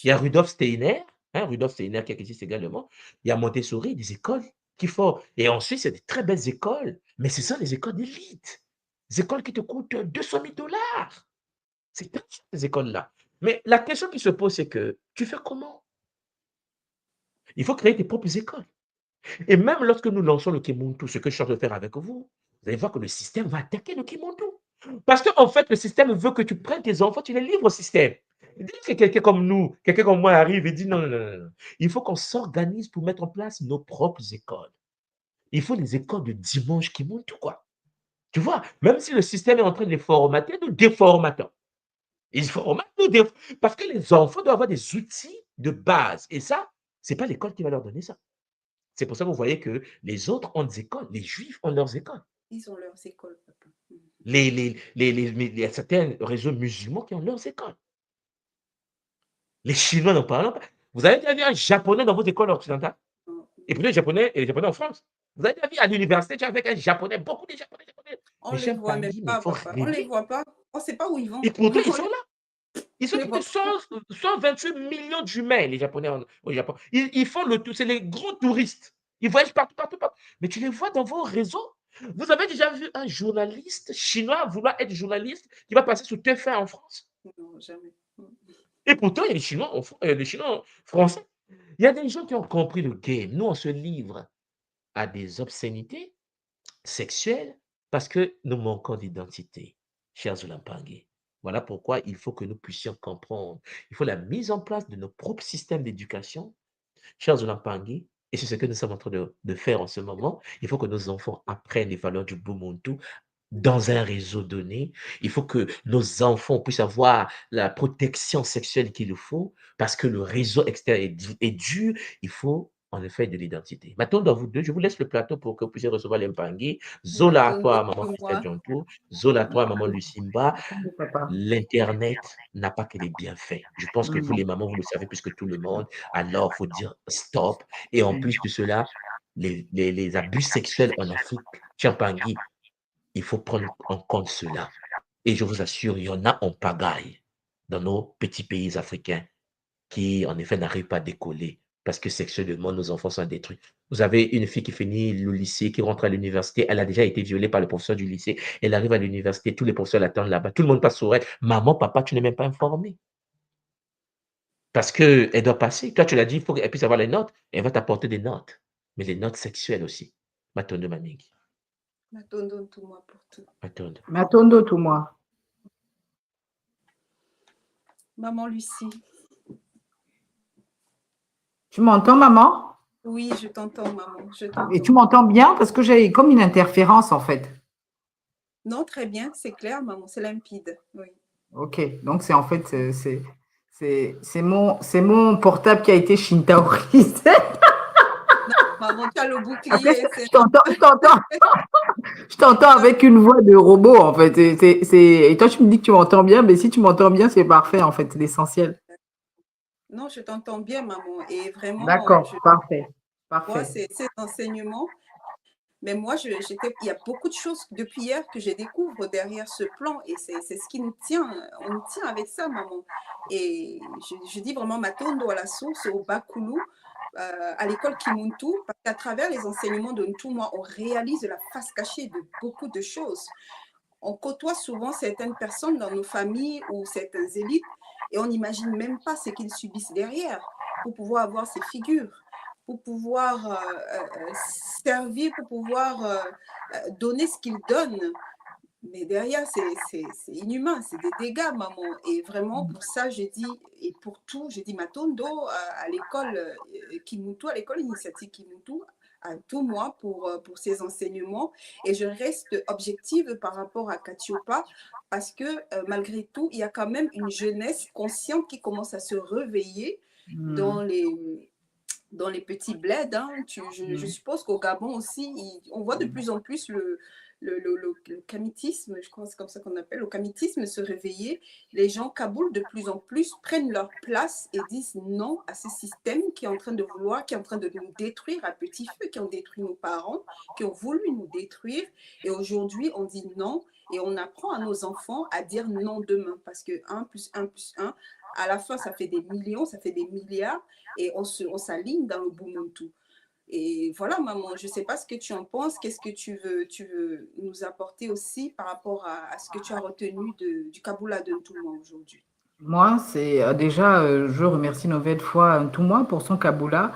Il y a Rudolf Steiner, hein, Rudolf Steiner qui existe également. Il y a Montessori, des écoles qui font. Et ensuite, c'est des très belles écoles, mais ce sont des écoles d'élite. Des écoles qui te coûtent 200 000 $. C'est très cher, ces écoles-là. Mais la question qui se pose, c'est que tu fais comment? Il faut créer tes propres écoles. Et même lorsque nous lançons le Kimuntu, ce que je suis en train de faire avec vous, vous allez voir que le système va attaquer le Kimuntu. Parce qu'en fait, le système veut que tu prennes tes enfants, tu les livres au système. Dès que quelqu'un comme nous, quelqu'un comme moi arrive et dit non, non, non, non, non. Il faut qu'on s'organise pour mettre en place nos propres écoles. Il faut des écoles de dimanche qui montent, quoi. Tu vois, même si le système est en train de les formater, nous déformatons. Ils formatent, parce que les enfants doivent avoir des outils de base. Et ça, ce n'est pas l'école qui va leur donner ça. C'est pour ça que vous voyez que les autres ont des écoles, les Juifs ont leurs écoles. Ils ont leurs écoles, papa. Il y a certains réseaux musulmans qui ont leurs écoles. Les Chinois n'en parlent pas. Vous avez déjà vu un Japonais dans vos écoles occidentales? Et puis les Japonais en France. Vous avez déjà vu à l'université, tu es avec un Japonais, beaucoup de Japonais. On Mais les cher voit même Tanguy, mais il pas, faut papa. On les rêver. voit pas. On ne sait pas où ils vont. Et pourtant, ils On sont les- là. Ils sont on les plus de voit 128 millions d'humains, les Japonais au Japon. Ils font le tout, c'est les gros touristes. Ils voyagent partout. Mais tu les vois dans vos réseaux. Vous avez déjà vu un journaliste chinois vouloir être journaliste qui va passer sous TF1 en France? Non, jamais. Et pourtant, il y a les Chinois français. Il y a des gens qui ont compris le game. Nous, on se livre à des obscénités sexuelles parce que nous manquons d'identité, chers Zulampangé. Voilà pourquoi il faut que nous puissions comprendre. Il faut la mise en place de nos propres systèmes d'éducation, chers Zulampangé, et c'est ce que nous sommes en train de faire en ce moment. Il faut que nos enfants apprennent les valeurs du Ubuntu dans un réseau donné. Il faut que nos enfants puissent avoir la protection sexuelle qu'il faut parce que le réseau extérieur est dur. Il faut en effet de l'identité. Maintenant, dans vous deux, je vous laisse le plateau pour que vous puissiez recevoir les Mpangui. Zola à Matondo toi, maman pour Christelle moi. Dionto. Zola à toi, maman Lucimba. Attendez, papa. L'Internet n'a pas que des bienfaits. Je pense que vous, les mamans, vous le savez plus que tout le monde. Alors, il faut dire stop. Et en plus de cela, les abus sexuels en Afrique, Champangui, il faut prendre en compte cela. Et je vous assure, il y en a en pagaille dans nos petits pays africains qui, en effet, n'arrivent pas à décoller parce que sexuellement, nos enfants sont détruits. Vous avez une fille qui finit le lycée, qui rentre à l'université, elle a déjà été violée par le professeur du lycée, elle arrive à l'université, tous les professeurs l'attendent là-bas, tout le monde passe sur elle. Maman, papa, tu n'es même pas informé. Parce qu'elle doit passer. Toi, tu l'as dit, il faut qu'elle puisse avoir les notes. Elle va t'apporter des notes, mais les notes sexuelles aussi. Matondo Mamigi. Matondo tout moi pour tout. Matondo. Matondo, tout moi. Maman Lucie. Tu m'entends, maman? Oui, je t'entends, maman. Je t'entends. Et tu m'entends bien parce que j'ai comme une interférence en fait. Non, très bien, c'est clair, maman, c'est limpide. Oui. Ok, donc c'est en fait c'est mon portable qui a été shintaorisé. Maman, tu as le bouclier. Après, je t'entends avec une voix de robot en fait. Et toi tu me dis que tu m'entends bien, mais si tu m'entends bien, c'est parfait en fait, c'est l'essentiel. Non, je t'entends bien, maman. Et vraiment, D'accord, parfait. Moi, c'est enseignements. Mais moi, il y a beaucoup de choses depuis hier que je découvre derrière ce plan. Et c'est ce qui nous tient. On nous tient avec ça, maman. Et je dis vraiment Matondo à la source, au Bakulu, à l'école Kimuntu, parce qu'à travers les enseignements de Ntumwa, on réalise la face cachée de beaucoup de choses. On côtoie souvent certaines personnes dans nos familles ou certaines élites et on n'imagine même pas ce qu'ils subissent derrière pour pouvoir avoir ces figures, pour pouvoir servir, pour pouvoir donner ce qu'ils donnent. Mais derrière, c'est inhumain, c'est des dégâts, maman. Et vraiment, pour ça, je dis, et pour tout, je dis Matondo à l'école Kimuntu, à l'école initiative Kimuntu, à tout moi pour ces enseignements. Et je reste objective par rapport à Katiopa parce que malgré tout, il y a quand même une jeunesse consciente qui commence à se réveiller dans les petits bleds. Hein. Je suppose qu'au Gabon aussi, on voit de plus en plus le kamitisme, je crois que c'est comme ça qu'on appelle, le kamitisme se réveiller. Les gens Kaboul de plus en plus prennent leur place et disent non à ce système qui est en train de vouloir, qui est en train de nous détruire à petit feu, qui ont détruit nos parents, qui ont voulu nous détruire. Et aujourd'hui, on dit non et on apprend à nos enfants à dire non demain parce que 1 + 1 + 1, à la fin, ça fait des millions, ça fait des milliards et on s'aligne dans le Ubuntu. Et voilà, maman, je ne sais pas ce que tu en penses. Qu'est-ce que tu veux nous apporter aussi par rapport à ce que tu as retenu du Kaboula de Ntumwa aujourd'hui? Moi, c'est déjà, je remercie une nouvelle fois Ntumwa pour son Kaboula.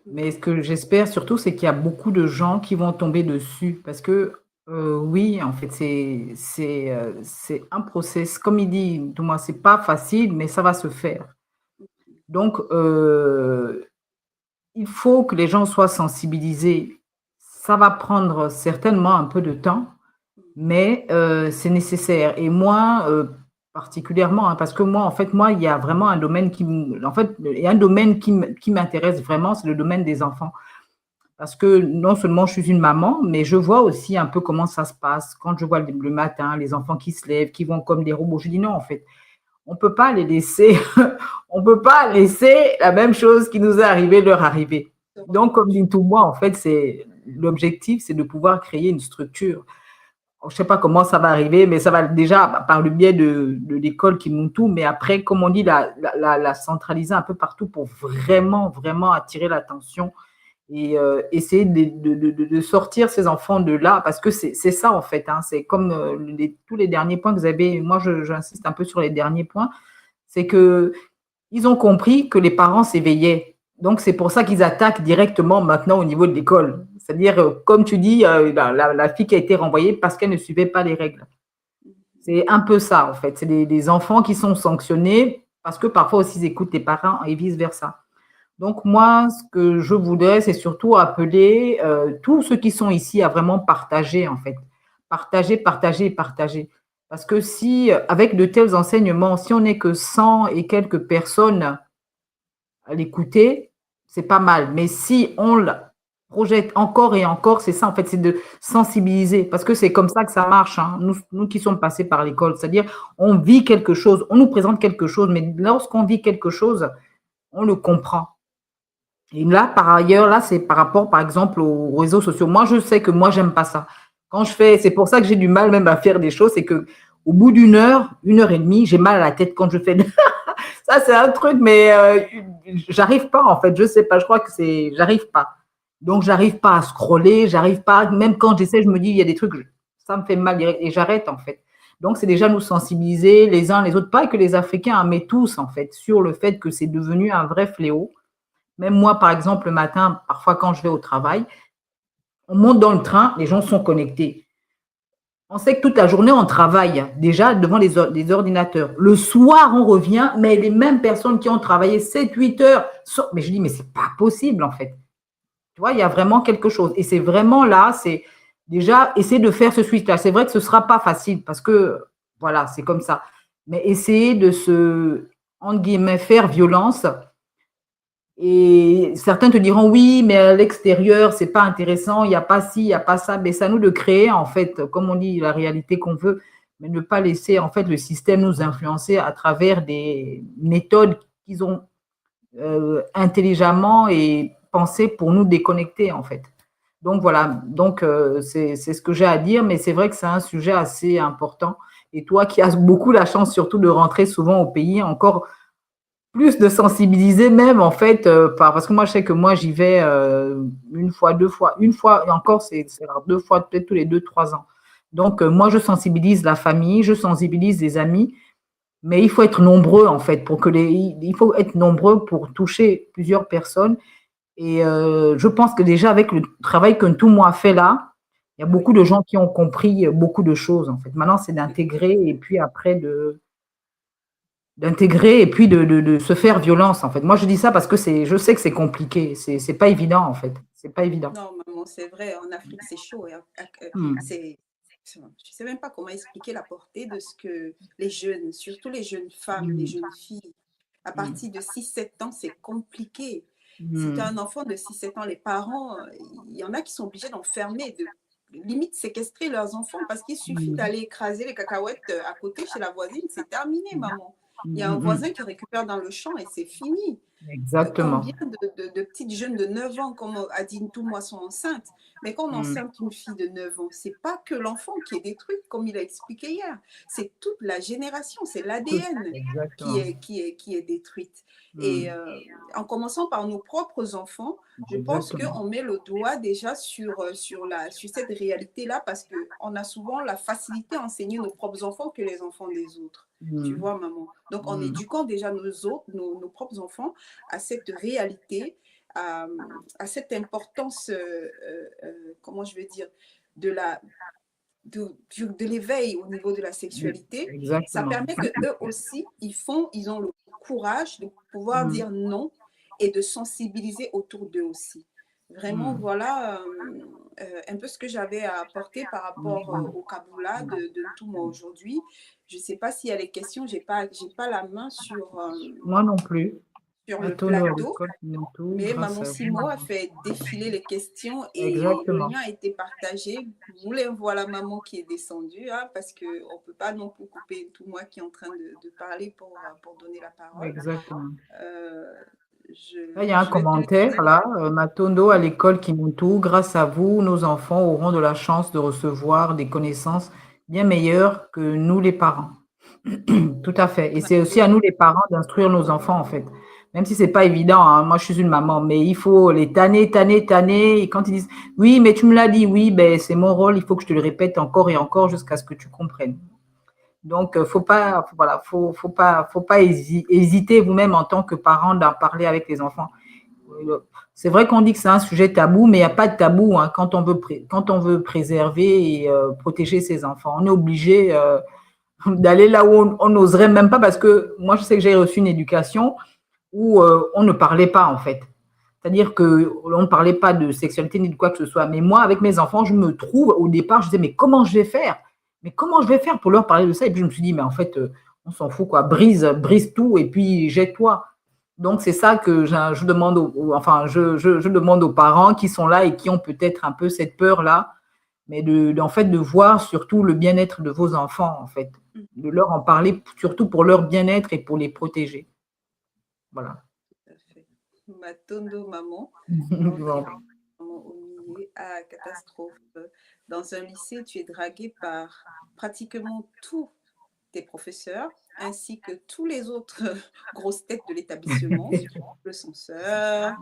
Mais ce que j'espère surtout, c'est qu'il y a beaucoup de gens qui vont tomber dessus. Parce que, oui, en fait, c'est un process. Comme il dit, Ntumwa, ce n'est pas facile, mais ça va se faire. Donc, il faut que les gens soient sensibilisés. Ça va prendre certainement un peu de temps, mais c'est nécessaire. Et moi, particulièrement, hein, parce que moi, en fait, il y a vraiment un domaine qui m'intéresse vraiment, c'est le domaine des enfants. Parce que non seulement je suis une maman, mais je vois aussi un peu comment ça se passe. Quand je vois le matin, les enfants qui se lèvent, qui vont comme des robots, je dis non, en fait, on peut pas les laisser, on peut pas laisser la même chose qui nous est arrivée leur arriver. Donc, comme dit tout moi, en fait, c'est l'objectif, c'est de pouvoir créer une structure. Je ne sais pas comment ça va arriver, mais ça va déjà par le biais de l'école qui monte tout, mais après, comme on dit, la centraliser un peu partout pour vraiment, vraiment attirer l'attention et essayer de sortir ces enfants de là, parce que c'est ça en fait, hein, c'est comme tous les derniers points que vous avez, moi j'insiste un peu sur les derniers points, c'est que ils ont compris que les parents s'éveillaient. Donc, c'est pour ça qu'ils attaquent directement maintenant au niveau de l'école. C'est-à-dire, comme tu dis, la fille qui a été renvoyée parce qu'elle ne suivait pas les règles. C'est un peu ça, en fait. C'est des enfants qui sont sanctionnés parce que parfois aussi ils écoutent les parents et vice-versa. Donc, moi, ce que je voudrais, c'est surtout appeler tous ceux qui sont ici à vraiment partager, en fait. Partager, partager, partager. Parce que si, avec de tels enseignements, si on n'est que 100 et quelques personnes à l'écouter, c'est pas mal. Mais si on le projette encore et encore, c'est ça, en fait, c'est de sensibiliser. Parce que c'est comme ça que ça marche, hein. Nous qui sommes passés par l'école, c'est-à-dire, on vit quelque chose, on nous présente quelque chose, mais lorsqu'on vit quelque chose, on le comprend. Et là, par ailleurs, là, c'est par rapport, par exemple, aux réseaux sociaux. Moi, je sais que moi, j'aime pas ça. Quand je fais, c'est pour ça que j'ai du mal même à faire des choses, c'est que au bout d'une heure et demie, j'ai mal à la tête quand je fais. Ça, c'est un truc, mais j'arrive pas, en fait. Je sais pas, je crois que j'arrive pas. Donc, j'arrive pas à scroller, j'arrive pas, même quand j'essaie, je me dis, il y a des trucs, ça me fait mal direct et j'arrête, en fait. Donc, c'est déjà nous sensibiliser les uns les autres, pas que les Africains, hein, mais tous, en fait, sur le fait que c'est devenu un vrai fléau. Même moi, par exemple, le matin, parfois quand je vais au travail, on monte dans le train, les gens sont connectés. On sait que toute la journée, on travaille déjà devant les ordinateurs. Le soir, on revient, mais les mêmes personnes qui ont travaillé 7-8 heures. Mais je dis, mais c'est pas possible, en fait. Tu vois, il y a vraiment quelque chose. Et c'est vraiment là, c'est déjà essayer de faire ce switch-là. C'est vrai que ce ne sera pas facile parce que, voilà, c'est comme ça. Mais essayer de se, entre guillemets, faire violence. Et certains te diront oui, mais à l'extérieur, c'est pas intéressant, il n'y a pas ci, il n'y a pas ça. Mais c'est à nous de créer, en fait, comme on dit, la réalité qu'on veut, mais ne pas laisser, en fait, le système nous influencer à travers des méthodes qu'ils ont intelligemment et pensées pour nous déconnecter, en fait. Donc, voilà. Donc, c'est ce que j'ai à dire, mais c'est vrai que c'est un sujet assez important. Et toi qui as beaucoup la chance, surtout, de rentrer souvent au pays, encore plus de sensibiliser même en fait parce que moi je sais que moi j'y vais une fois, deux fois, une fois et encore c'est rare, deux fois peut-être tous les 2-3 ans. Donc moi je sensibilise la famille, je sensibilise les amis, mais il faut être nombreux en fait pour que il faut être nombreux pour toucher plusieurs personnes et je pense que déjà avec le travail que tout moi fait là, il y a beaucoup de gens qui ont compris beaucoup de choses en fait. Maintenant c'est d'intégrer et puis après d'intégrer et puis de se faire violence en fait. Moi je dis ça parce que je sais que c'est compliqué, c'est pas évident en fait, c'est pas évident. Non, maman, c'est vrai, en Afrique c'est chaud. C'est, je ne sais même pas comment expliquer la portée de ce que les jeunes, surtout les jeunes femmes, les jeunes filles, à partir de 6-7 ans, c'est compliqué. Si tu as un enfant de 6-7 ans, les parents, il y en a qui sont obligés d'enfermer, de limite séquestrer leurs enfants parce qu'il suffit d'aller écraser les cacahuètes à côté chez la voisine, c'est terminé, maman. Il y a un voisin qui récupère dans le champ et c'est fini. Exactement. Combien de petites jeunes de 9 ans, comme a dit tout moi, sont enceintes. Mais quand on enceinte une fille de 9 ans, c'est pas que l'enfant qui est détruit, comme il a expliqué hier. C'est toute la génération, c'est l'ADN qui est détruite. Et en commençant par nos propres enfants, je pense qu'on met le doigt déjà sur cette réalité-là parce qu'on a souvent la facilité à enseigner nos propres enfants que les enfants des autres. Tu vois, maman. Donc, en éduquant déjà nos propres enfants à cette réalité, à cette importance, comment je vais dire, de l'éveil au niveau de la sexualité, ça permet qu'eux aussi, ils ont le courage de pouvoir dire non et de sensibiliser autour d'eux aussi. Vraiment, voilà un peu ce que j'avais à apporter par rapport au Kaboula de tout moi aujourd'hui. Je ne sais pas s'il y a des questions, je n'ai pas la main sur… Moi non plus. sur le Matondo à plateau, l'école Kimontou, mais grâce maman à vous. Simo a fait défiler les questions et le Exactement. lien a été partagé. Vous les voilà maman qui est descendue, hein, parce qu'on ne peut pas non plus couper tout moi qui est en train de parler pour donner la parole. Exactement. Là, il y a un Je vais te commentaire, laisser. là. Matondo à l'école Kimuntu, grâce à vous, nos enfants auront de la chance de recevoir des connaissances bien meilleures que nous, les parents. Tout à fait. Et c'est aussi à nous, les parents, d'instruire nos enfants, en fait. Même si c'est pas évident, hein. Moi, je suis une maman, mais il faut les tanner, tanner, tanner. Et quand ils disent, oui, mais tu me l'as dit, oui, ben, c'est mon rôle, il faut que je te le répète encore et encore jusqu'à ce que tu comprennes. Donc, faut pas, voilà, faut pas hésiter vous-même en tant que parent d'en parler avec les enfants. C'est vrai qu'on dit que c'est un sujet tabou, mais il n'y a pas de tabou, hein, quand on veut préserver et protéger ses enfants. On est obligé d'aller là où on n'oserait même pas, parce que moi, je sais que j'ai reçu une éducation où on ne parlait pas, en fait. C'est-à-dire qu'on ne parlait pas de sexualité ni de quoi que ce soit. Mais moi, avec mes enfants, je me trouve, au départ, je disais, mais comment je vais faire? Mais comment je vais faire pour leur parler de ça? Et puis, je me suis dit, mais en fait, on s'en fout, quoi. Brise tout et puis jette-toi. Donc, c'est ça que je demande je demande aux parents qui sont là et qui ont peut-être un peu cette peur-là, mais en fait, de voir surtout le bien-être de vos enfants, en fait. De leur en parler, surtout pour leur bien-être et pour les protéger. Voilà. Tout à fait. Matondo maman. Au milieu à catastrophe. Dans un lycée, tu es dragué par pratiquement tous tes professeurs, ainsi que tous les autres grosses têtes de l'établissement, le censeur,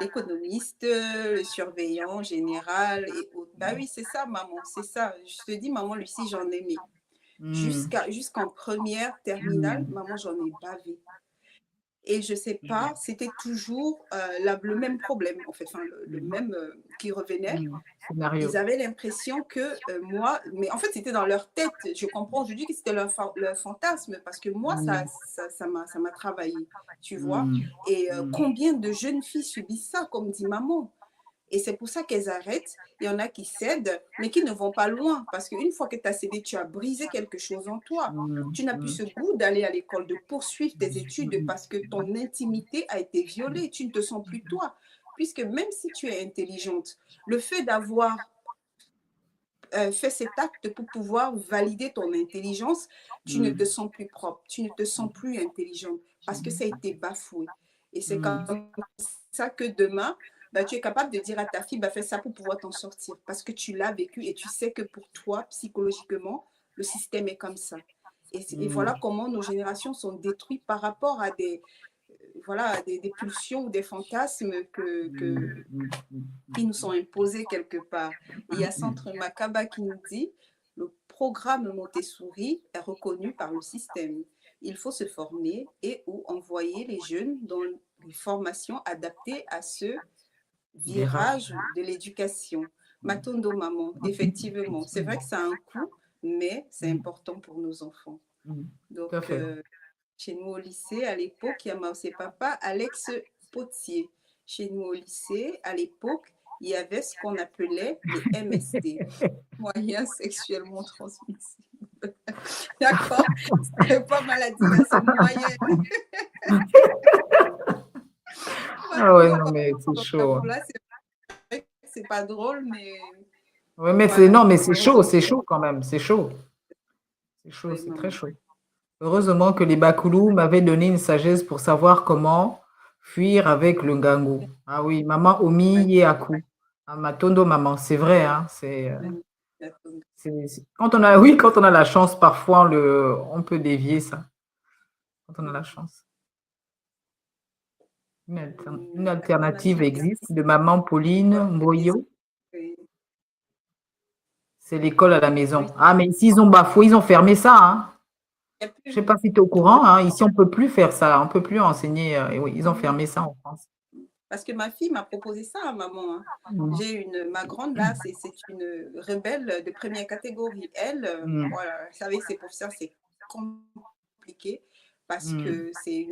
l'économiste, le surveillant général et autres. Bah oui, c'est ça, maman, c'est ça. Je te dis, maman, Lucie, j'en ai aimé. Jusqu'en première terminale, maman, j'en ai bavé. Et je ne sais pas, c'était toujours le même problème, en fait, enfin, le même qui revenait. Scénario. Ils avaient l'impression que moi, mais en fait, c'était dans leur tête. Je comprends aujourd'hui que c'était leur fantasme, parce que moi, ça m'a travaillé, tu vois. Et combien de jeunes filles subissent ça, comme dit maman? Et c'est pour ça qu'elles arrêtent. Il y en a qui cèdent, mais qui ne vont pas loin. Parce qu'une fois que tu as cédé, tu as brisé quelque chose en toi. Tu n'as plus ce goût d'aller à l'école, de poursuivre tes études parce que ton intimité a été violée. Tu ne te sens plus toi. Puisque même si tu es intelligente, le fait d'avoir fait cet acte pour pouvoir valider ton intelligence, tu ne te sens plus propre, tu ne te sens plus intelligente parce que ça a été bafoué. Et c'est comme ça que demain, tu es capable de dire à ta fille, fais ça pour pouvoir t'en sortir parce que tu l'as vécu et tu sais que pour toi, psychologiquement, le système est comme ça. Et voilà comment nos générations sont détruites par rapport à des pulsions ou des fantasmes qui nous sont imposés quelque part. Il y a Centre Makaba qui nous dit, le programme Montessori est reconnu par le système. Il faut se former et ou envoyer les jeunes dans des formations adaptées à ce virage de l'éducation. Matondo maman, effectivement, c'est vrai que ça a un coût, mais c'est important pour nos enfants. Donc, chez nous au lycée, à l'époque, il y a Maosé Papa, Alex Potier. Chez nous au lycée, à l'époque, il y avait ce qu'on appelait les MST, moyens sexuellement transmissibles. D'accord? C'est pas maladie, hein, c'est moyen. Ah ouais, non, mais c'est chaud. Là, c'est pas drôle, mais. Oui, mais c'est chaud quand même, c'est chaud. C'est chaud, c'est très chaud. Heureusement que les Bakoulou m'avaient donné une sagesse pour savoir comment fuir avec le Ngangou. Ah oui, maman Omi Yeaku. Ah, Matondo maman, c'est vrai, hein, quand on a la chance, parfois on peut dévier ça. Quand on a la chance. Une alternative existe de maman Pauline Mboyo. C'est l'école à la maison. Ah, mais ici, ils ont bafoué, ils ont fermé ça. Hein. Je ne sais pas si tu es au courant. Hein. Ici, on ne peut plus faire ça. On ne peut plus enseigner. Oui, ils ont fermé ça en France. Parce que ma fille m'a proposé ça à maman. Hein. Ma grande là, c'est une rebelle de première catégorie. Elle, voilà, vous savez, c'est pour ça, c'est compliqué. Parce que c'est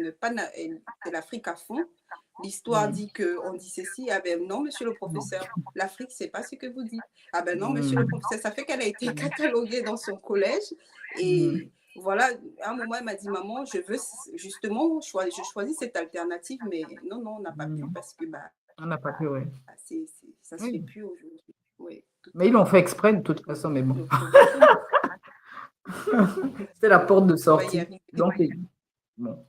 l'Afrique à fond. L'histoire dit qu'on dit ceci. Ah ben non, monsieur le professeur, l'Afrique, c'est pas ce que vous dites. Ah ben non, monsieur le professeur, ça fait qu'elle a été cataloguée dans son collège et voilà, à un moment, elle m'a dit, maman, je veux justement, je choisis cette alternative, mais non, on n'a pas pu parce que On n'a pas pu, oui. ça se fait plus aujourd'hui. Oui, mais ils l'ont fait exprès de toute façon, mais bon. Donc, C'était la porte de on va y sortie. arriver. Donc, bon.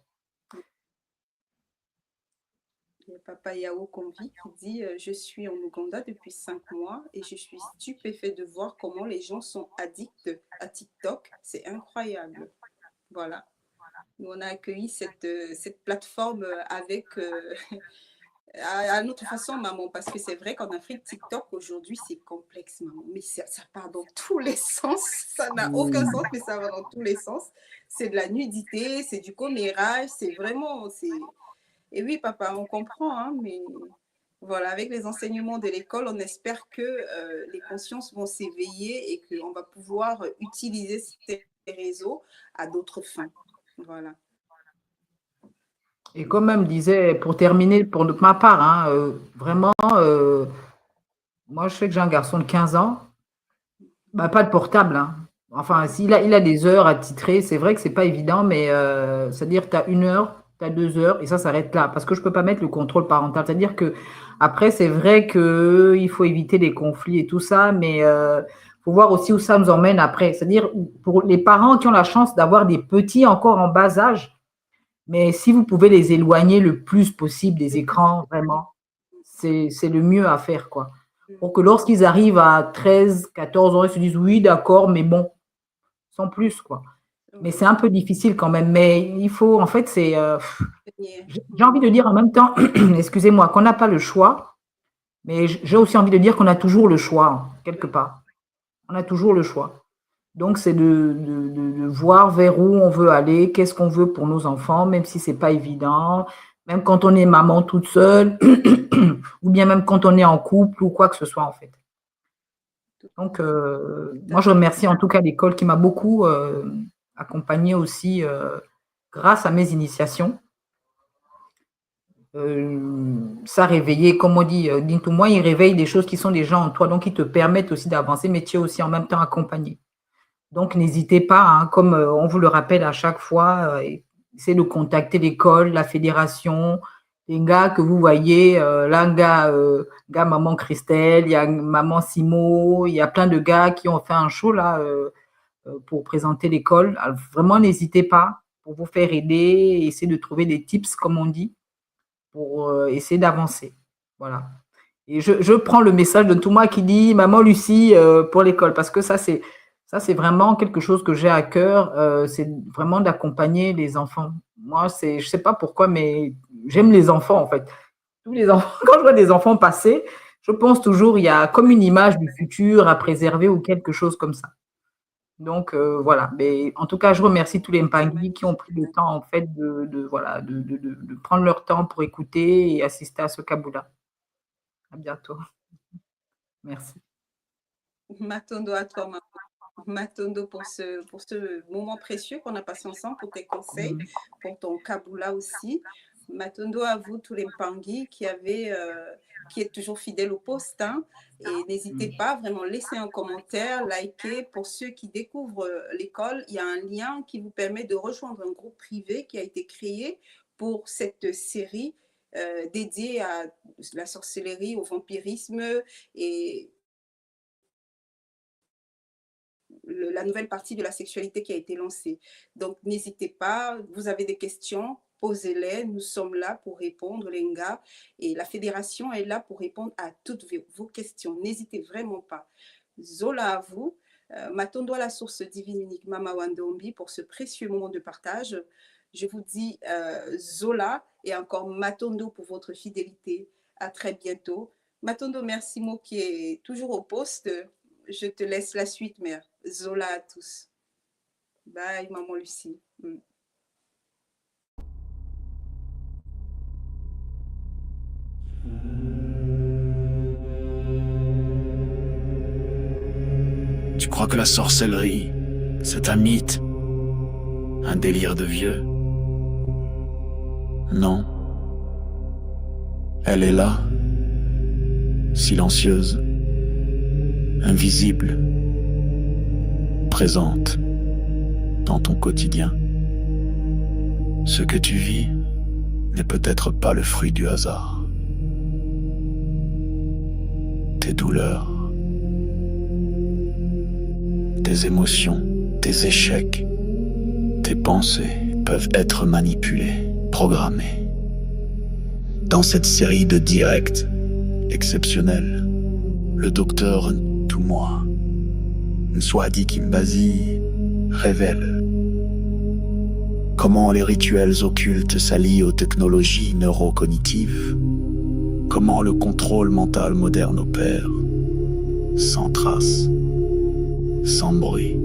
Il y a Papa Yao Convi qui dit je suis en Ouganda depuis 5 mois et je suis stupéfait de voir comment les gens sont addicts à TikTok. C'est incroyable. Voilà. Nous, on a accueilli cette plateforme avec à notre façon, maman, parce que c'est vrai qu'en Afrique, TikTok aujourd'hui, c'est complexe, maman. Mais ça part dans tous les sens. Ça n'a aucun sens, mais ça va dans tous les sens. C'est de la nudité, c'est du commérage, c'est vraiment. Et oui, papa, on comprend, hein, mais voilà, avec les enseignements de l'école, on espère que les consciences vont s'éveiller et qu'on va pouvoir utiliser ces réseaux à d'autres fins. Voilà. Et comme elle me disait, pour terminer, pour ma part, hein, vraiment, moi, je sais que j'ai un garçon de 15 ans, pas de portable. Hein. Enfin, il a des heures à titrer, c'est vrai que c'est pas évident, mais c'est-à-dire que tu as 1 heure, tu as 2 heures, et ça s'arrête là, parce que je peux pas mettre le contrôle parental. C'est-à-dire que après, c'est vrai qu'il faut éviter les conflits et tout ça, mais faut voir aussi où ça nous emmène après. C'est-à-dire, pour les parents qui ont la chance d'avoir des petits encore en bas âge, mais si vous pouvez les éloigner le plus possible des écrans, vraiment, c'est le mieux à faire, quoi. Pour que lorsqu'ils arrivent à 13, 14 ans, ils se disent oui, d'accord, mais bon, sans plus, quoi. Mais c'est un peu difficile quand même. Mais il faut, en fait, c'est. J'ai envie de dire en même temps, excusez-moi, qu'on n'a pas le choix, mais j'ai aussi envie de dire qu'on a toujours le choix, quelque part. On a toujours le choix. Donc, c'est de voir vers où on veut aller, qu'est-ce qu'on veut pour nos enfants, même si ce n'est pas évident, même quand on est maman toute seule, ou bien même quand on est en couple ou quoi que ce soit, en fait. Donc, moi, je remercie en tout cas l'école qui m'a beaucoup accompagnée aussi grâce à mes initiations. Ça réveillait, comme on dit, dis-toi moi, il réveille des choses qui sont déjà en toi, donc ils te permettent aussi d'avancer, mais tu es aussi en même temps accompagné. Donc, n'hésitez pas, hein, comme on vous le rappelle à chaque fois, essayez de contacter l'école, la fédération, les gars que vous voyez, là, un gars, maman Christelle, il y a maman Simo, il y a plein de gars qui ont fait un show là pour présenter l'école. Vraiment, n'hésitez pas pour vous faire aider, essayer de trouver des tips, comme on dit, pour essayer d'avancer. Voilà. Et je prends le message de Touma qui dit « Maman Lucie pour l'école » parce que ça, c'est vraiment quelque chose que j'ai à cœur. C'est vraiment d'accompagner les enfants. Moi, je ne sais pas pourquoi, mais j'aime les enfants, en fait. Tous les enfants, quand je vois des enfants passer, je pense toujours il y a comme une image du futur à préserver ou quelque chose comme ça. Donc, voilà. Mais en tout cas, je remercie tous les Mpangui qui ont pris le temps, en fait, de prendre leur temps pour écouter et assister à ce Kaboula. À bientôt. Merci. Matondo à toi, maman. Matondo pour ce moment précieux qu'on a passé ensemble, pour tes conseils, pour ton Kaboula aussi. Matondo à vous, tous les Mpangui qui est toujours fidèle au poste. Hein, et n'hésitez pas, vraiment, laissez un commentaire, likez. Pour ceux qui découvrent l'école, il y a un lien qui vous permet de rejoindre un groupe privé qui a été créé pour cette série dédiée à la sorcellerie, au vampirisme et la nouvelle partie de la sexualité qui a été lancée. Donc, n'hésitez pas, vous avez des questions, posez-les, nous sommes là pour répondre, les gars, et la fédération est là pour répondre à toutes vos questions. N'hésitez vraiment pas. Zola à vous, Matondo à la source divine unique, Mama Wandombi, pour ce précieux moment de partage. Je vous dis Zola et encore Matondo pour votre fidélité. À très bientôt. Matondo, merci, Mo, qui est toujours au poste. Je te laisse la suite, mère. Zola à tous. Bye, maman Lucie. Tu crois que la sorcellerie, c'est un mythe, un délire de vieux? Non. Elle est là, silencieuse, invisible, présente, dans ton quotidien. Ce que tu vis n'est peut-être pas le fruit du hasard. Tes douleurs, tes émotions, tes échecs, tes pensées peuvent être manipulées, programmées. Dans cette série de directs exceptionnels, le docteur Ntumwa Nswadi Kimbazi révèle comment les rituels occultes s'allient aux technologies neurocognitives, comment le contrôle mental moderne opère, sans trace, sans bruit,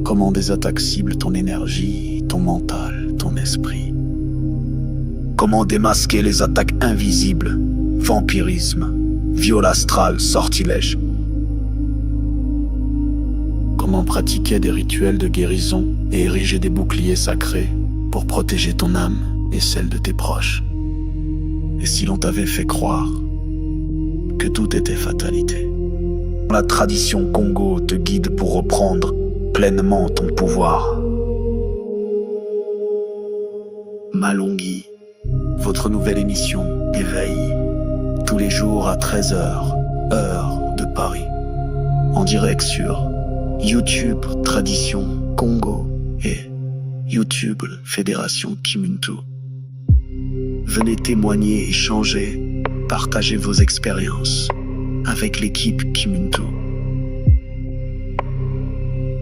comment des attaques ciblent ton énergie, ton mental, ton esprit, comment démasquer les attaques invisibles, vampirisme, viol astral, sortilège, comment pratiquer des rituels de guérison et ériger des boucliers sacrés pour protéger ton âme et celle de tes proches. Et si l'on t'avait fait croire que tout était fatalité? La tradition Congo te guide pour reprendre pleinement ton pouvoir. Malonghi, votre nouvelle émission Éveil, tous les jours à 13h, heure de Paris, en direct sur YouTube Tradition Congo et YouTube Fédération Kimuntu. Venez témoigner, échanger, partager vos expériences avec l'équipe Kimuntu.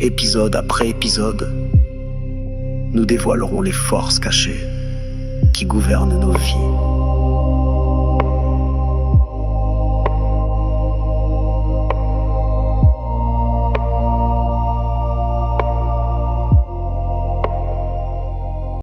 Épisode après épisode, nous dévoilerons les forces cachées qui gouvernent nos vies.